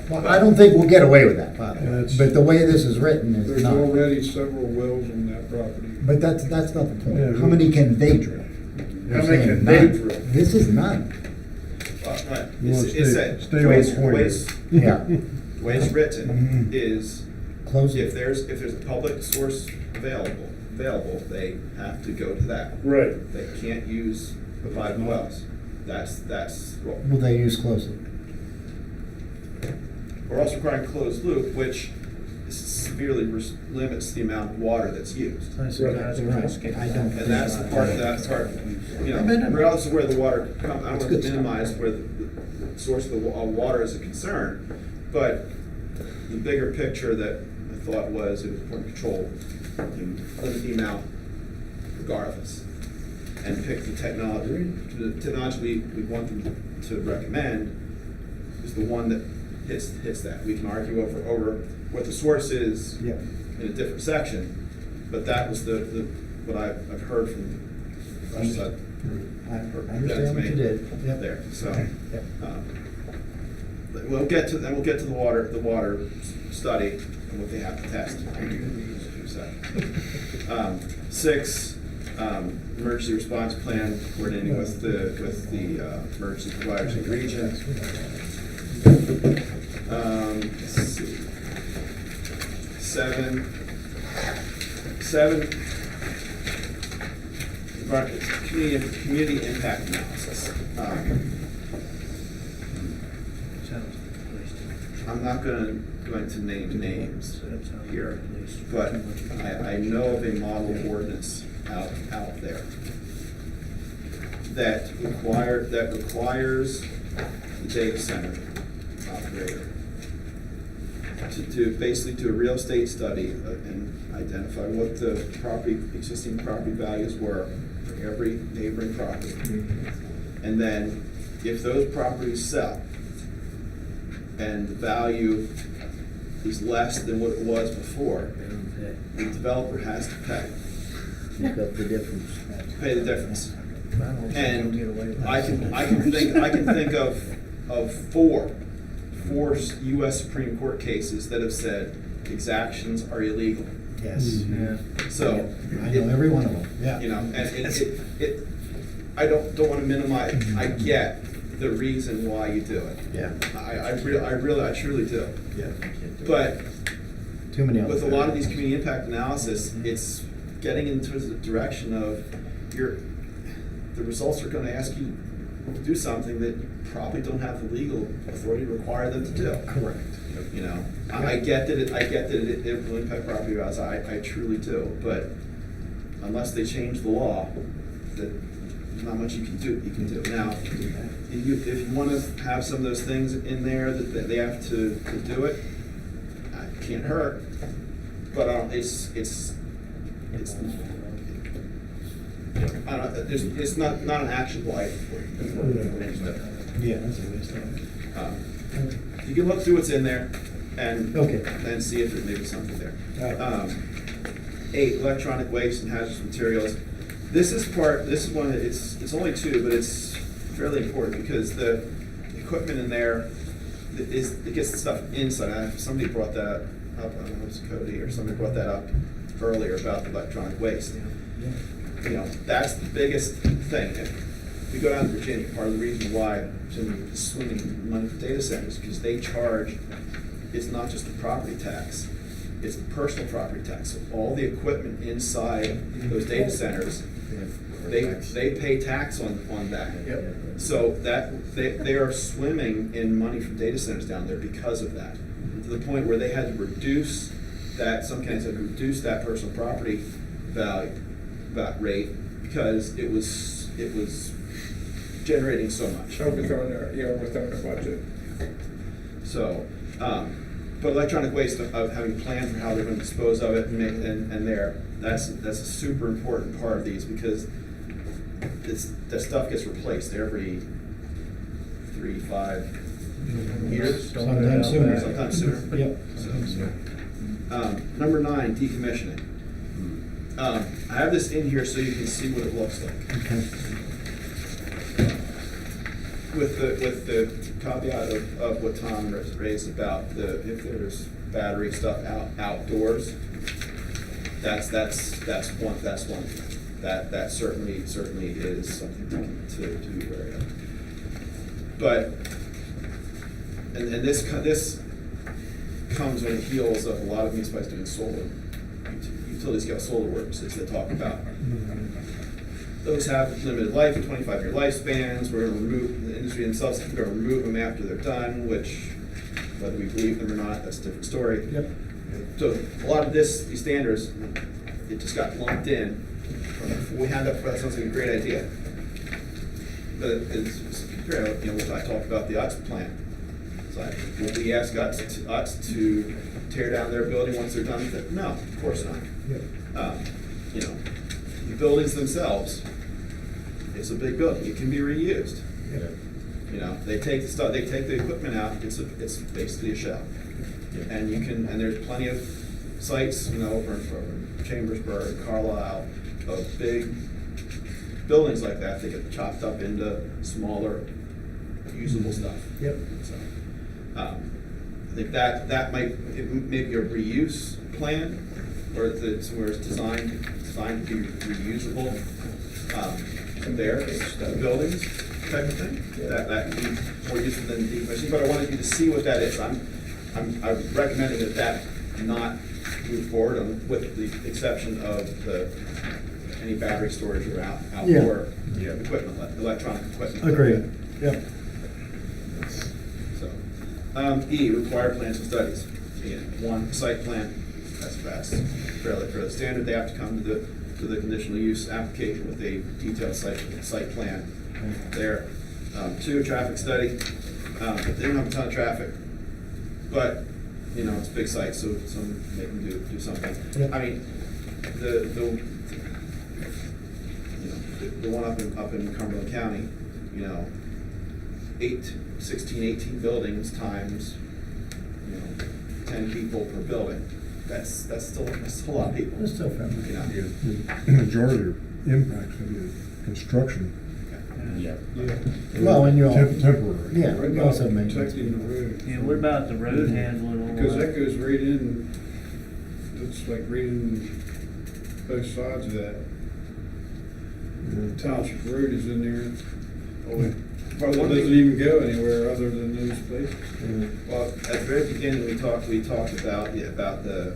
[SPEAKER 4] Well, I don't think we'll get away with that, by the way.
[SPEAKER 5] That's-
[SPEAKER 4] But the way this is written is
[SPEAKER 5] There's
[SPEAKER 4] none.
[SPEAKER 5] already several wells on that property.
[SPEAKER 4] But that's not the
[SPEAKER 5] Yeah.
[SPEAKER 4] point. How many can they drill?
[SPEAKER 11] how
[SPEAKER 4] You're
[SPEAKER 11] many
[SPEAKER 4] saying
[SPEAKER 11] can they
[SPEAKER 4] none.
[SPEAKER 11] drill?
[SPEAKER 4] This is none.
[SPEAKER 1] Right.
[SPEAKER 5] You wanna
[SPEAKER 1] It's
[SPEAKER 5] stay-
[SPEAKER 1] a,
[SPEAKER 5] stay on
[SPEAKER 1] ways,
[SPEAKER 5] point.
[SPEAKER 1] ways,
[SPEAKER 4] Yeah.
[SPEAKER 1] way it's written
[SPEAKER 4] Mhm.
[SPEAKER 1] is,
[SPEAKER 4] Close
[SPEAKER 1] if
[SPEAKER 4] it.
[SPEAKER 1] there's a public source available, they have to go to that.
[SPEAKER 11] Right.
[SPEAKER 1] They can't use the private wells. That's, well,
[SPEAKER 4] Will they use close it?
[SPEAKER 1] we're also requiring closed loop, which severely limits the amount of water that's used.
[SPEAKER 7] That's
[SPEAKER 11] Right.
[SPEAKER 7] that's
[SPEAKER 4] Right.
[SPEAKER 7] what's getting-
[SPEAKER 4] I don't-
[SPEAKER 1] And that's the part, you know, regardless of where the water comes, I don't want to minimize where the source of the water is a concern, but the bigger picture that I thought was it was important to control, limit the amount regardless, and pick the technology. The technology we want them to recommend is the one that hits that. We can argue over what the source is
[SPEAKER 4] Yeah.
[SPEAKER 1] in a different section, but that was what I've heard from Rush side
[SPEAKER 4] I understand what you did. Yep.
[SPEAKER 1] there, so.
[SPEAKER 4] Yep.
[SPEAKER 1] We'll get to the water study and what they have to test. In a few seconds. 6, emergency response plan, coordinating with the emergency providers in the region. Let's see. 7, community impact analysis.
[SPEAKER 7] Sounds like a place to-
[SPEAKER 1] I'm not going to name names
[SPEAKER 7] That sounds
[SPEAKER 1] here,
[SPEAKER 7] like a place to-
[SPEAKER 1] but I know of a model ordinance out there that requires the data center operator to basically do a real estate study and identify what the existing property values were for every neighboring property. And then if those properties sell and the value is less than what it was before, the developer has to pay
[SPEAKER 10] Make up the difference.
[SPEAKER 1] the difference.
[SPEAKER 7] I don't think
[SPEAKER 1] And
[SPEAKER 7] they'll get away with that.
[SPEAKER 1] I can think of four U.S. Supreme Court cases that have said exactions are illegal.
[SPEAKER 4] Yes.
[SPEAKER 7] Yeah.
[SPEAKER 1] So.
[SPEAKER 4] I know every one of them, yeah.
[SPEAKER 1] You know, and I don't want to minimize, I get the reason why you do it.
[SPEAKER 4] Yeah.
[SPEAKER 1] I truly do.
[SPEAKER 4] Yeah.
[SPEAKER 1] But
[SPEAKER 4] Too many.
[SPEAKER 1] with a lot of these community impact analysis, it's getting into the direction of the results are gonna ask you to do something that you probably don't have the legal authority to require them to do.
[SPEAKER 4] Correct.
[SPEAKER 1] You know, I get that it will impact property values, I truly do, but unless they change the law, that there's not much you can do. Now, if you wanna have some of those things in there that they have to do it, it can't hurt, but I don't know, it's not an actionable item for you.
[SPEAKER 4] Yeah, that's a waste of time.
[SPEAKER 1] You can look through what's in there and
[SPEAKER 4] Okay.
[SPEAKER 1] see if there's maybe something there.
[SPEAKER 4] All right.
[SPEAKER 1] 8, electronic waste and hazardous materials. This is one, it's only 2, but it's fairly important because the equipment in there it gets the stuff inside. Somebody brought that up, I don't know if it was Cody or somebody brought that up earlier about the electronic waste. You know, that's the biggest thing. If you go down to Virginia, part of the reason why Virginia is swimming money for data centers, because they charge, it's not just the property tax, it's the personal property tax. So all the equipment inside those data centers, they pay tax on that.
[SPEAKER 12] Yep.
[SPEAKER 1] So that, they are swimming in money from data centers down there because of that. To the point where they had to reduce that, some counties had to reduce that personal property value, that rate, because it was generating so much.
[SPEAKER 12] Overthrowing their budget.
[SPEAKER 1] So, but electronic waste of having a plan for how they're gonna dispose of it that's a super important part of these, because that stuff gets replaced every 3-5 years.
[SPEAKER 4] Sometimes sooner.
[SPEAKER 1] Sometimes sooner.
[SPEAKER 4] Yep.
[SPEAKER 1] Number 9, decommissioning. I have this in here so you can see what it looks like.
[SPEAKER 4] Okay.
[SPEAKER 1] With the caveat of what Tom raised about if there's battery stuff outdoors, that's one thing. That certainly is something to be wary of. But and this comes on the heels of a lot of municipalities doing solar. Utility scale solar works, as they talk about. Those have limited life, 25-year lifespans. We're going to remove, the industry themselves are going to remove them after they're done, which, whether we believe them or not, that's a different story.
[SPEAKER 4] Yep.
[SPEAKER 1] So a lot of these standards, it just got lumped in. We had that, that sounds like a great idea. But it's what I talked about the UTS plan. So will we ask UTS to tear down their building once they're done with it? No, of course not. The buildings themselves, it's a big building. It can be reused. They take the stuff, they take the equipment out. It's basically a shell. And there's plenty of sites, over in Chambersburg, Carlisle, of big buildings like that. They get chopped up into smaller, usable stuff.
[SPEAKER 4] Yep.
[SPEAKER 1] So, I think that might maybe a reuse plan, or somewhere it's designed to be reusable the buildings type of thing. That can be more useful than decommissioning. But I wanted you to see what that is. I'm recommending that not move forward with the exception of any battery storage or outdoor equipment, electronic equipment.
[SPEAKER 4] Agreed. Yep.
[SPEAKER 1] So, E, required plans and studies. Again, 1, site plan. That's fairly standard. They have to come to the conditional use application with a detailed site plan there. 2, traffic study. They don't have a ton of traffic, but it's a big site, so they can do something.
[SPEAKER 4] Yep.
[SPEAKER 1] I mean, the one up in Cumberland County, 16, 18 buildings times 10 people per building. That's still a lot of people.
[SPEAKER 4] That's still friendly.
[SPEAKER 5] The majority of impacts will be construction.
[SPEAKER 4] Well, and you all.
[SPEAKER 5] Temporary.
[SPEAKER 4] Yeah,
[SPEAKER 9] What
[SPEAKER 4] we
[SPEAKER 9] about
[SPEAKER 4] also mentioned.
[SPEAKER 9] protecting the road?
[SPEAKER 7] Yeah, what about the road handling? and all
[SPEAKER 9] Because
[SPEAKER 7] that?
[SPEAKER 9] that goes right in, it's like reading both sides of that. Township road is in there. Oh, Well, it doesn't even go anywhere other than those places.
[SPEAKER 1] Well, at the very beginning, we talked about the,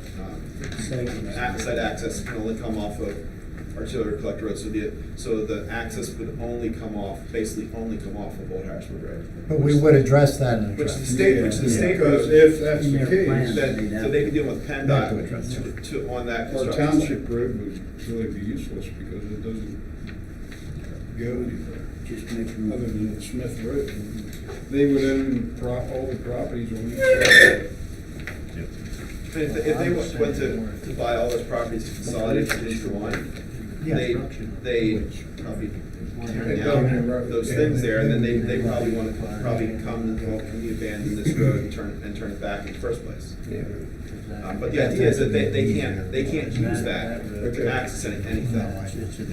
[SPEAKER 1] site access can only come off of artillery collector road, so the access would basically only come off of Old Harrisburg Road.
[SPEAKER 4] But we would address that in the
[SPEAKER 1] Which
[SPEAKER 4] draft.
[SPEAKER 1] the state
[SPEAKER 9] Because
[SPEAKER 1] road,
[SPEAKER 9] if that's the case,
[SPEAKER 1] then, so they'd be dealing with PennDOT on that
[SPEAKER 9] our
[SPEAKER 1] construction site.
[SPEAKER 9] township road would really be useless because it doesn't go anywhere.
[SPEAKER 10] Just make them.
[SPEAKER 9] Other than the Smith Road. They would own all the properties on each side.
[SPEAKER 1] If they went to buy all those properties consolidated into one, they probably tear down those things there, and then they probably want to come and, well, can we abandon this road and turn it back in the first place? But the idea is that they can't use that to access anything.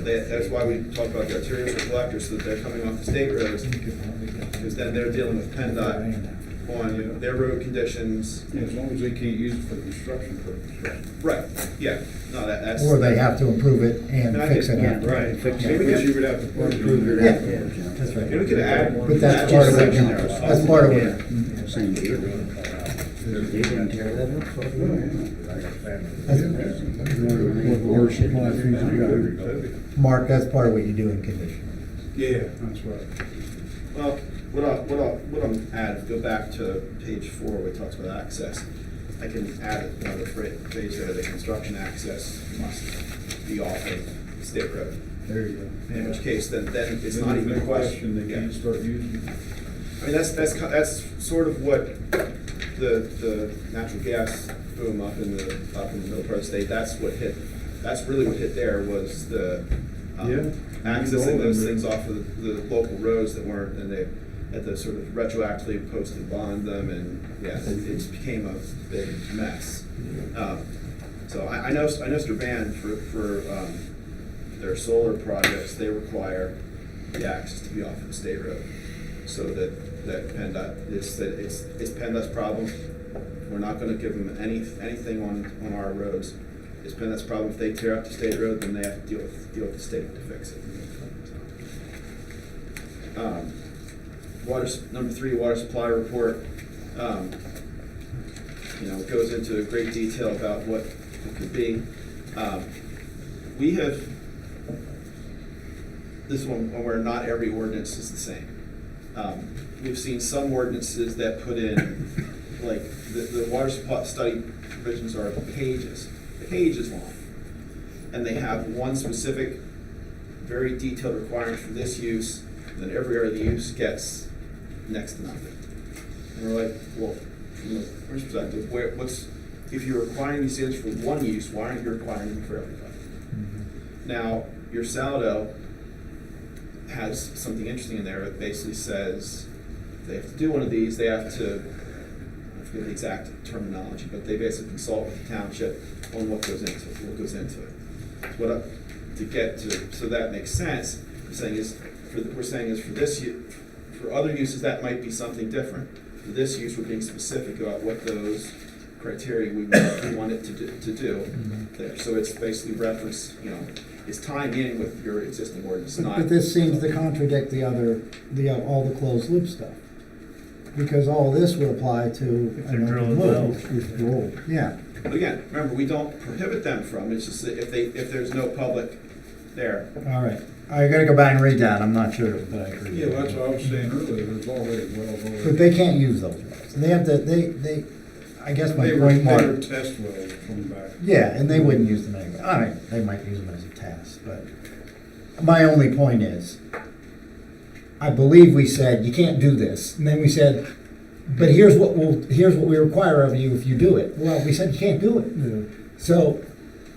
[SPEAKER 1] That's why we talk about the arterial collectors, so that they're coming off the state roads, because then they're dealing with PennDOT on their road conditions.
[SPEAKER 9] As long as they can't use it for construction purposes.
[SPEAKER 1] Right, yeah, no, that's.
[SPEAKER 4] Or they have to improve it and fix it up.
[SPEAKER 9] Right.
[SPEAKER 10] Fix it.
[SPEAKER 9] Maybe you would have to put it in there.
[SPEAKER 4] Yeah, that's right.
[SPEAKER 1] Maybe we could add.
[SPEAKER 4] But that's part of what, that's part of what.
[SPEAKER 10] Same deal. They didn't tear that up.
[SPEAKER 5] Water supply fees you got.
[SPEAKER 4] Mark, that's part of what you do in conditional.
[SPEAKER 9] Yeah, that's right.
[SPEAKER 1] Well, what I'm add, go back to page 4 where it talks about access. I can add another phrase there, the construction access must be off of state road.
[SPEAKER 9] There you go.
[SPEAKER 1] In which case, then it's not even a question.
[SPEAKER 9] They can't start using it.
[SPEAKER 1] I mean, that's sort of what the natural gas boom up in the middle part of the state, that's really what hit there was the, accessing those things off of the local roads that weren't, and they had to sort of retroactively posted bond them, and it just became a big mess. So I know Strabane for their solar projects, they require the access to be off of the state road, so that PennDOT, it's PennDOT's problem. We're not gonna give them anything on our roads. It's PennDOT's problem. If they tear up the state road, then they have to deal with the state to fix it. Number 3, water supply report. Goes into great detail about what it could be. We have this one where not every ordinance is the same. We've seen some ordinances that put in, like, the water supply study provisions are pages long. And they have one specific, very detailed requirement for this use, and then every other use gets next to nothing. And we're like, well, from the first perspective, if you're requiring these standards for one use, why aren't you requiring them for everybody? Mm-hmm. Now, your Saldo has something interesting in there. It basically says if they have to do one of these, they have to, I forget the exact terminology, but they basically consult with the township on what goes into it. So that makes sense. We're saying is for this for other uses that might be something different. For this use, we're being specific about what those criteria we want it to do there. So it's basically reference, it's tying in with your existing ordinance.
[SPEAKER 4] But this seems to contradict all the closed loop stuff. Because all this would apply to
[SPEAKER 7] If they're drilling wells.
[SPEAKER 4] Yeah.
[SPEAKER 1] But again, remember, we don't prohibit them from, it's just that if there's no public there.
[SPEAKER 4] All right. I gotta go back and read that. I'm not sure, but I agree.
[SPEAKER 9] Yeah, that's what I was saying earlier, there's already wells already.
[SPEAKER 4] But they can't use those wells. They have to, I guess my
[SPEAKER 9] They
[SPEAKER 4] point, Mark.
[SPEAKER 9] were test wells from back.
[SPEAKER 4] Yeah, and they wouldn't use them anyway. I mean, they might use them as a test, but my only point is, I believe we said, you can't do this. And then we said, but here's what we require of you if you do it. Well, we said you can't do it. So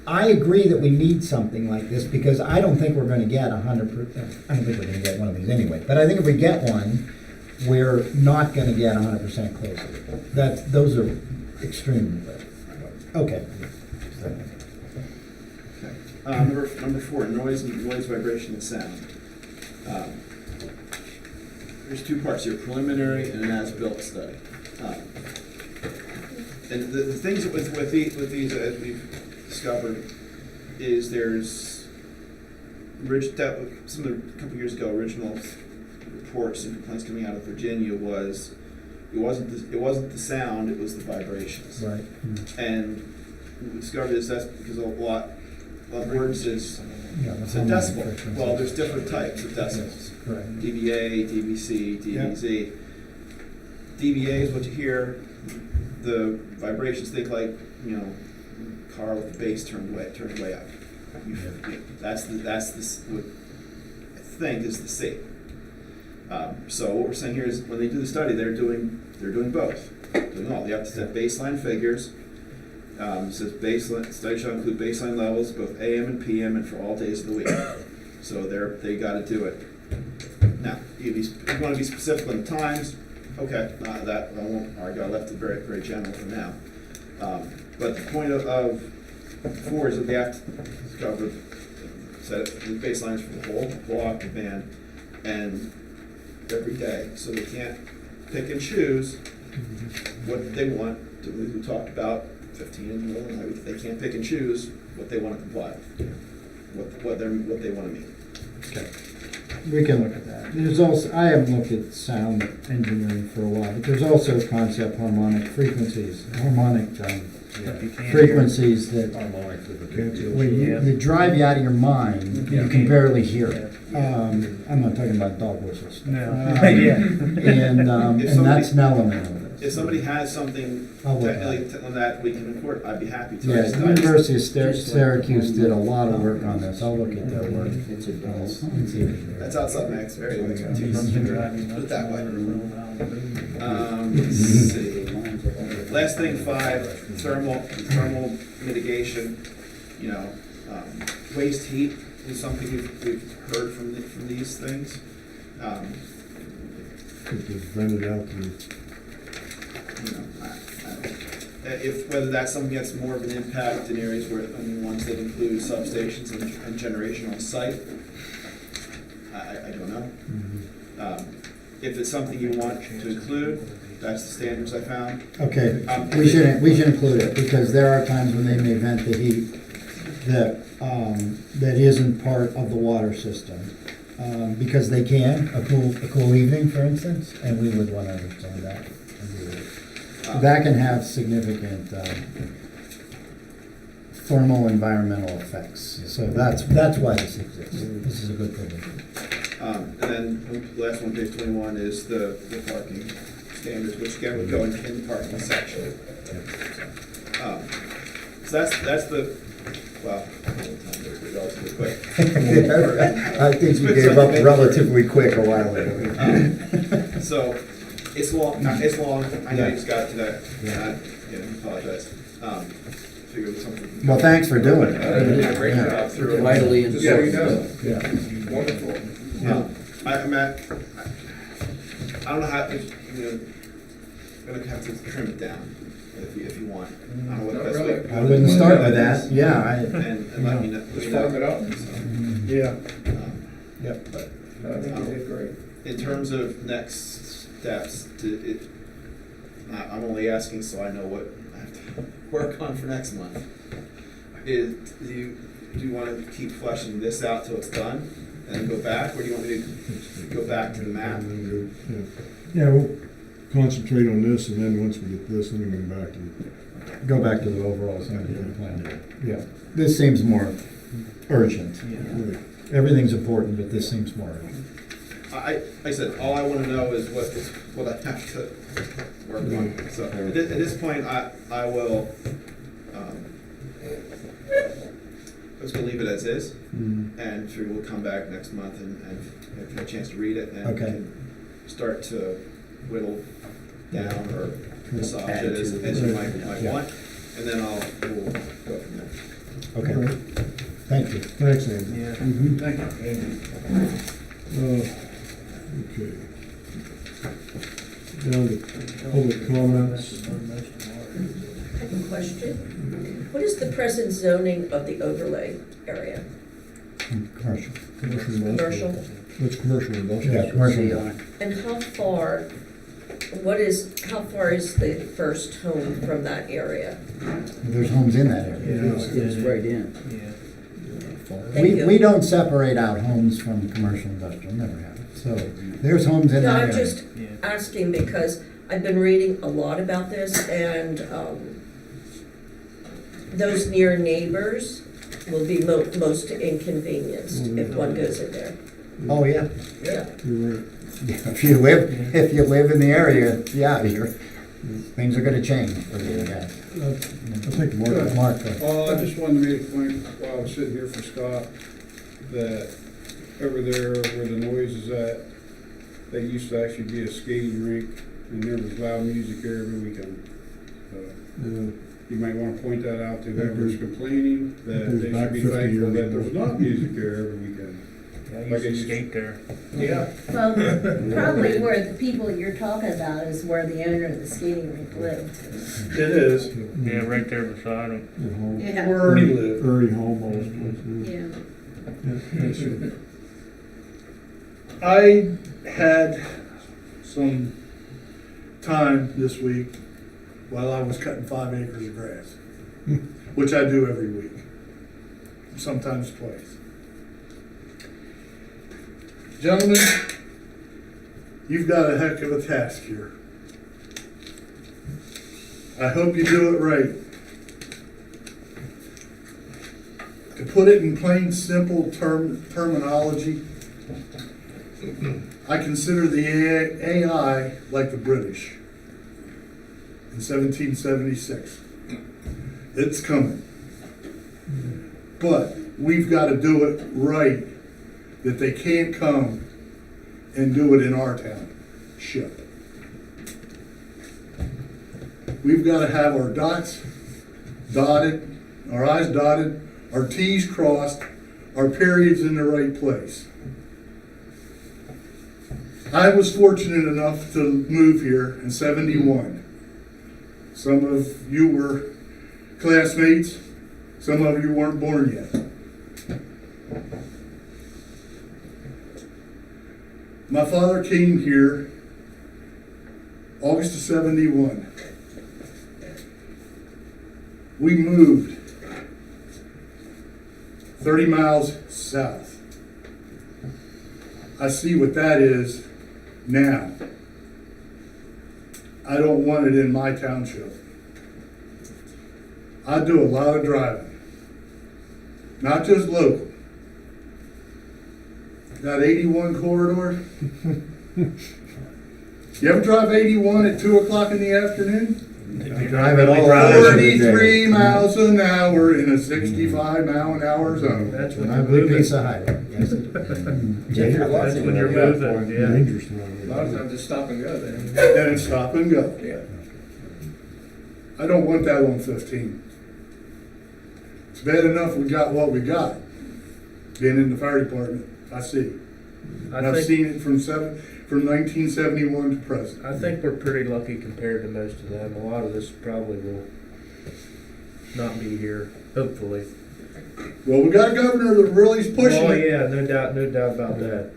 [SPEAKER 4] I agree that we need something like this because I don't think we're gonna get 100%, I don't think we're gonna get one of these anyway. But I think if we get one, we're not gonna get 100% close. Those are extremely rare. Okay.
[SPEAKER 1] Number 4, noise, vibration, and sound. There's 2 parts here, preliminary and an as-built study. And the things with these, as we've discovered, is there's a couple years ago, original reports and complaints coming out of Virginia was, it wasn't the sound, it was the vibrations.
[SPEAKER 4] Right.
[SPEAKER 1] And we discovered is that's because a lot of words is,
[SPEAKER 4] Yeah,
[SPEAKER 1] it's
[SPEAKER 4] the
[SPEAKER 1] a
[SPEAKER 4] harmonic
[SPEAKER 1] decibel.
[SPEAKER 4] frequencies.
[SPEAKER 1] Well, there's different types of decibels.
[SPEAKER 4] Right.
[SPEAKER 1] dBA, dBc, dBz. dBA is what you hear, the vibrations, think like, car with the bass turned way up. That's what I think is the C. So what we're saying here is when they do the study, they're doing both. Doing all. They have to set baseline figures. It says baseline, study shall include baseline levels, both AM and PM, and for all days of the week. So they got to do it. Now, if you want to be specific on the times, okay, that I won't argue. I left it very, very general for now. But the point of 4 is that they have to cover set the baselines for the whole octave band and every day, so they can't pick and choose what they want. We talked about 15 in the middle of the night. They can't pick and choose what they want to comply with, what they want to meet.
[SPEAKER 4] Okay. We can look at that. There's also, I haven't looked at sound engineering for a while, but there's also a concept, harmonic frequencies, frequencies that they drive you out of your mind. You can barely hear it. I'm not talking about dog whistles. And that's an element of this.
[SPEAKER 1] If somebody has something
[SPEAKER 4] I'll look at
[SPEAKER 1] technically on that we can report, I'd be happy to.
[SPEAKER 4] Yeah, the University of Syracuse did a lot of work on this. I'll look at their work.
[SPEAKER 10] It's a dull.
[SPEAKER 1] That's outside my area. Put it that way. Let's see. Last thing, 5, thermal mitigation. Waste heat is something we've heard from these things.
[SPEAKER 5] Could just vent it out to.
[SPEAKER 1] If whether that's something that's more of an impact in areas where, ones that include substations and generation on site, I don't know. If it's something you want to include, that's the standards I found.
[SPEAKER 4] Okay, we should include it, because there are times when they may vent the heat that isn't part of the water system. Because they can, a cool evening, for instance, and we would want to understand that. That can have significant thermal environmental effects. So that's why this exists. This is a good provision.
[SPEAKER 1] And then the last one, page 21, is the parking standards, which again would go in the parking section. So that's the, well, relatively quick.
[SPEAKER 4] I think you gave up relatively quick a while ago.
[SPEAKER 1] So it's long. I know you just got to that. I apologize. Figured it was something.
[SPEAKER 4] Well, thanks for doing it.
[SPEAKER 1] You did a great job through it.
[SPEAKER 10] Vitally important.
[SPEAKER 4] Yeah.
[SPEAKER 12] Wonderful.
[SPEAKER 1] I'm at. I don't know how. I'm gonna have to trim it down if you want. I don't know what the best way.
[SPEAKER 4] I wouldn't start with that. Yeah.
[SPEAKER 1] And let me know.
[SPEAKER 12] Just farm it up.
[SPEAKER 5] Yeah.
[SPEAKER 4] Yep.
[SPEAKER 1] But
[SPEAKER 12] I think you did great.
[SPEAKER 1] in terms of next steps, I'm only asking so I know what I have to work on for next month. Do you want to keep fleshing this out till it's done and then go back, or do you want me to go back to the map?
[SPEAKER 5] Yeah, we'll concentrate on this, and then once we get this, then we go back to.
[SPEAKER 4] Go back to the overall sanitary plan. Yeah. This seems more urgent. Everything's important, but this seems more urgent.
[SPEAKER 1] Like I said, all I want to know is what I have to work on. So at this point, I will. I'm just gonna leave it as is, and figure we'll come back next month and have a chance to read it and we can start to whittle down or massage it as you might want, and then we'll go from there.
[SPEAKER 4] Okay. Thank you.
[SPEAKER 5] Thanks, Andy.
[SPEAKER 7] Yeah.
[SPEAKER 12] Thank you.
[SPEAKER 5] Okay. Down to public comments.
[SPEAKER 8] I have a question. What is the present zoning of the overlay area?
[SPEAKER 4] Commercial.
[SPEAKER 8] Commercial?
[SPEAKER 5] It's commercial industrial.
[SPEAKER 4] Yeah, commercial.
[SPEAKER 8] And how far is the first home from that area?
[SPEAKER 4] There's homes in that area.
[SPEAKER 10] It's right in.
[SPEAKER 7] Yeah.
[SPEAKER 8] Thank you.
[SPEAKER 4] We don't separate out homes from commercial industrial, never have. So, there's homes in
[SPEAKER 8] No,
[SPEAKER 4] that
[SPEAKER 8] I'm
[SPEAKER 4] area.
[SPEAKER 8] just asking because I've been reading a lot about this and those near neighbors will be most inconvenienced if one goes in there.
[SPEAKER 4] Oh, yeah.
[SPEAKER 8] Yeah.
[SPEAKER 5] You're right.
[SPEAKER 4] If you live in the area, yeah, things are gonna change for you guys.
[SPEAKER 5] I think Mark,
[SPEAKER 4] Mark,
[SPEAKER 9] I just wanted to make a point while I was sitting here for Scott, that over there where the noise is at, they used to actually be a skating rink, and there was loud music there every weekend. You might wanna point that out to whoever's complaining, that
[SPEAKER 5] Goes
[SPEAKER 9] they
[SPEAKER 5] back
[SPEAKER 9] should be
[SPEAKER 5] 50
[SPEAKER 9] thankful
[SPEAKER 5] years
[SPEAKER 9] that
[SPEAKER 5] ago.
[SPEAKER 9] there's not music there every weekend.
[SPEAKER 7] Yeah, I
[SPEAKER 9] Like
[SPEAKER 7] used
[SPEAKER 9] I
[SPEAKER 7] to
[SPEAKER 9] used-
[SPEAKER 7] skate there.
[SPEAKER 9] Yeah.
[SPEAKER 3] Well, probably where the people you're talking about is where the owner of the skating rink lived.
[SPEAKER 11] It is,
[SPEAKER 7] Yeah, right there beside them.
[SPEAKER 3] Yeah.
[SPEAKER 11] where Ernie lived.
[SPEAKER 5] Ernie Holmall's place.
[SPEAKER 3] Yeah.
[SPEAKER 5] Yeah, that's it.
[SPEAKER 11] I had some time this week while I was cutting 5 acres of grass, which I do every week, sometimes twice. Gentlemen, you've got a heck of a task here. I hope you do it right. To put it in plain, simple terminology, I consider the AI like the British in 1776. It's coming. But we've got to do it right, that they can't come and do it in our township. We've got to have our dots dotted, our I's dotted, our T's crossed, our periods in the right place. I was fortunate enough to move here in 71. Some of you were classmates, some of you weren't born yet. My father came here August of 71. We moved 30 miles south. I see what that is now. I don't want it in my township. I do a lot of driving, not just local. That 81 corridor. You ever drive 81 at 2 o'clock in the afternoon?
[SPEAKER 4] drive it all
[SPEAKER 11] 43 miles an hour in a 65 mile an hour zone.
[SPEAKER 7] That's when
[SPEAKER 4] A
[SPEAKER 7] you're
[SPEAKER 4] big
[SPEAKER 7] moving.
[SPEAKER 4] piece of highway. Yes, it-
[SPEAKER 7] That's when you're moving, yeah.
[SPEAKER 5] Dangerous
[SPEAKER 12] A
[SPEAKER 5] now.
[SPEAKER 12] lot of times it's stop and go then.
[SPEAKER 11] And it's stop and go.
[SPEAKER 12] Yeah.
[SPEAKER 11] I don't want that on 15. It's bad enough we got what we got. Being in the fire department, I see. And
[SPEAKER 7] I
[SPEAKER 11] I've
[SPEAKER 7] think,
[SPEAKER 11] seen it from 1971 to present.
[SPEAKER 7] I think we're pretty lucky compared to most of them. A lot of this probably will not be here, hopefully.
[SPEAKER 11] Well, we got a governor that really is pushing
[SPEAKER 7] Oh,
[SPEAKER 11] it,
[SPEAKER 7] yeah, no doubt about that.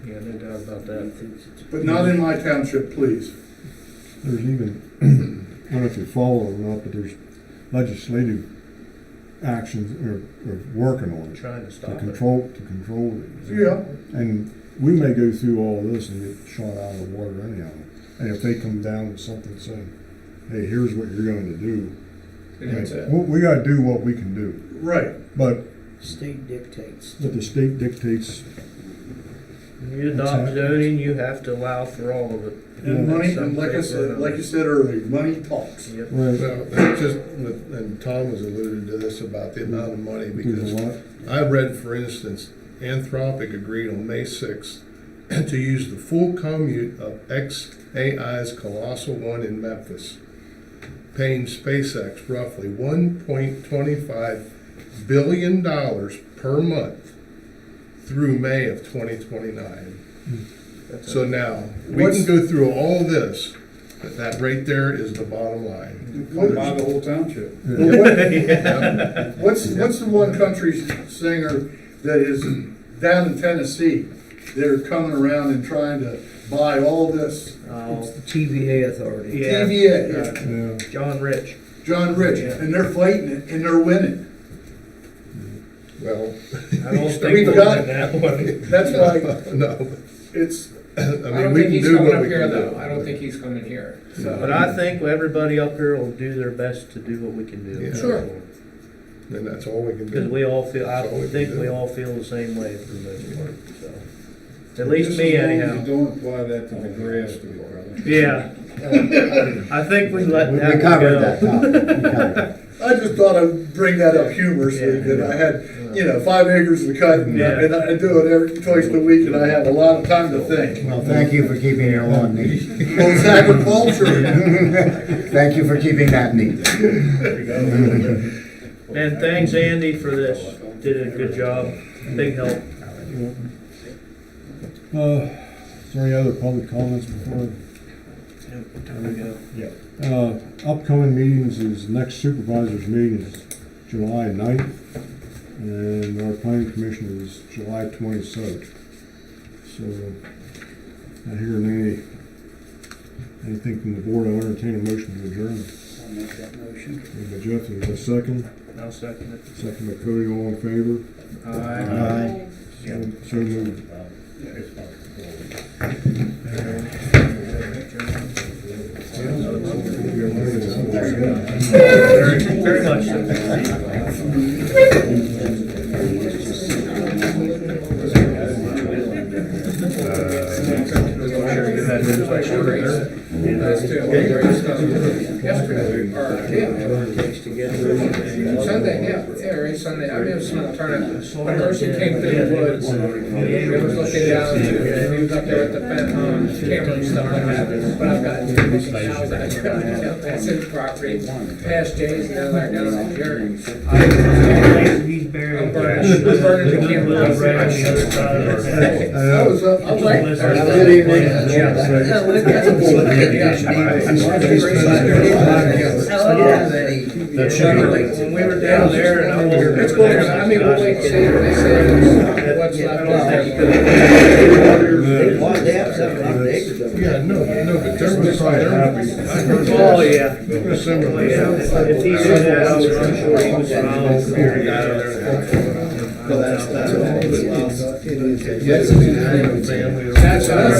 [SPEAKER 7] Yeah, no doubt about that.
[SPEAKER 11] but not in my township, please.
[SPEAKER 5] There's even, I don't know if you follow it or not, but there's legislative actions or working on it
[SPEAKER 7] Trying to
[SPEAKER 5] to
[SPEAKER 7] stop it.
[SPEAKER 5] control it.
[SPEAKER 11] Yeah.
[SPEAKER 5] And we may go through all this and get shot out of the water anyhow. And if they come down with something saying, hey, here's what you're going to do,
[SPEAKER 12] And that's it.
[SPEAKER 5] we gotta do what we can do.
[SPEAKER 11] Right.
[SPEAKER 5] But
[SPEAKER 10] State dictates.
[SPEAKER 5] the state dictates,
[SPEAKER 7] When you adopt zoning, you have to allow for all of it.
[SPEAKER 11] And money,
[SPEAKER 7] Some
[SPEAKER 11] and like I
[SPEAKER 7] shape or
[SPEAKER 11] said,
[SPEAKER 7] another.
[SPEAKER 11] like you said earlier, money talks.
[SPEAKER 7] Yep.
[SPEAKER 5] right,
[SPEAKER 11] Well, that's just, and Tom has alluded to this about the amount of money,
[SPEAKER 5] there's
[SPEAKER 11] because
[SPEAKER 5] a lot.
[SPEAKER 11] I read, for instance, Anthropic agreed on May 6th to use the full commute of xAI's Colossal One in Memphis, paying SpaceX roughly $1.25 billion per month through May of 2029. So now, we can go through all this, but that right there is the bottom line.
[SPEAKER 9] Come by the whole township.
[SPEAKER 11] What's the one country singer that is down in Tennessee? They're coming around and trying to buy all this
[SPEAKER 10] It's the TVA authority.
[SPEAKER 7] Yeah.
[SPEAKER 11] TVA,
[SPEAKER 5] Yeah.
[SPEAKER 7] John Rich.
[SPEAKER 11] John Rich,
[SPEAKER 7] Yeah.
[SPEAKER 11] and they're fighting it and they're winning. Well,
[SPEAKER 7] I don't think
[SPEAKER 11] We've
[SPEAKER 7] we'll
[SPEAKER 11] got-
[SPEAKER 7] win that one.
[SPEAKER 11] that's why,
[SPEAKER 9] No.
[SPEAKER 11] it's, I
[SPEAKER 12] I
[SPEAKER 11] mean,
[SPEAKER 12] don't
[SPEAKER 11] we
[SPEAKER 12] think
[SPEAKER 11] can
[SPEAKER 12] he's
[SPEAKER 11] do
[SPEAKER 12] coming
[SPEAKER 11] what
[SPEAKER 12] up
[SPEAKER 11] we
[SPEAKER 12] here
[SPEAKER 11] can
[SPEAKER 12] though.
[SPEAKER 11] do.
[SPEAKER 12] I don't think he's coming here, so.
[SPEAKER 7] But I think everybody up here will do their best to do what we can do.
[SPEAKER 11] Yeah.
[SPEAKER 12] Sure.
[SPEAKER 11] And that's all we can do.
[SPEAKER 7] Because we all feel, I
[SPEAKER 11] That's all we can
[SPEAKER 7] think
[SPEAKER 11] do.
[SPEAKER 7] we all feel the same way for the most part, so. At least me
[SPEAKER 9] Just as long as
[SPEAKER 7] anyhow.
[SPEAKER 9] you don't apply that to the grass to me, brother.
[SPEAKER 7] Yeah. I think we let
[SPEAKER 4] We
[SPEAKER 7] that one
[SPEAKER 4] covered
[SPEAKER 7] go.
[SPEAKER 4] that topic. We covered it.
[SPEAKER 11] I just thought I'd bring that up humorously, that I had, 5 acres to cut, and
[SPEAKER 7] Yeah.
[SPEAKER 11] I do it every, twice a week, and I have a lot of time to think.
[SPEAKER 4] Well, thank you for keeping your lawn neat.
[SPEAKER 11] Well, it's agriculture.
[SPEAKER 4] Thank you for keeping that neat.
[SPEAKER 7] And thanks Andy for this, did a good job, big help.
[SPEAKER 5] Is there any other public comments before?
[SPEAKER 7] There we go.
[SPEAKER 5] Upcoming meetings is, next supervisors meeting is July 9th, and our planning commission is July 27th. So, not hearing anything from the board, I'll entertain a motion to adjourn.
[SPEAKER 10] I'll make that motion.
[SPEAKER 5] Moved by Jeff, is there a second?
[SPEAKER 7] I'll second it.
[SPEAKER 5] Second by Cody, all in favor?
[SPEAKER 7] Aye.
[SPEAKER 5] So moved.
[SPEAKER 7] Very much
[SPEAKER 12] Those two, yesterday, or, Sunday, right, Sunday, I mean, some alternative. When Hershey came through the woods, he was looking down, and he was up there at the camera and stuff like that. But I've got two houses, that's his property, past Jay's, and then like down on Jerry.
[SPEAKER 7] He's buried.
[SPEAKER 12] I'm burning the camera.
[SPEAKER 11] I was like,
[SPEAKER 4] Good evening.
[SPEAKER 7] When we were down there and I was.
[SPEAKER 12] It's cool, I mean, we'll wait and see what they say, what's left of it.
[SPEAKER 11] yeah, no, but there was
[SPEAKER 7] Oh, yeah.
[SPEAKER 11] December.
[SPEAKER 7] If he said that, I was sure he was around. Figured out there.
[SPEAKER 12] That's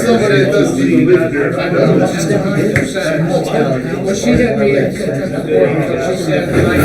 [SPEAKER 12] somebody that doesn't even live here. I know, 100%. Well, she had me, she said, like,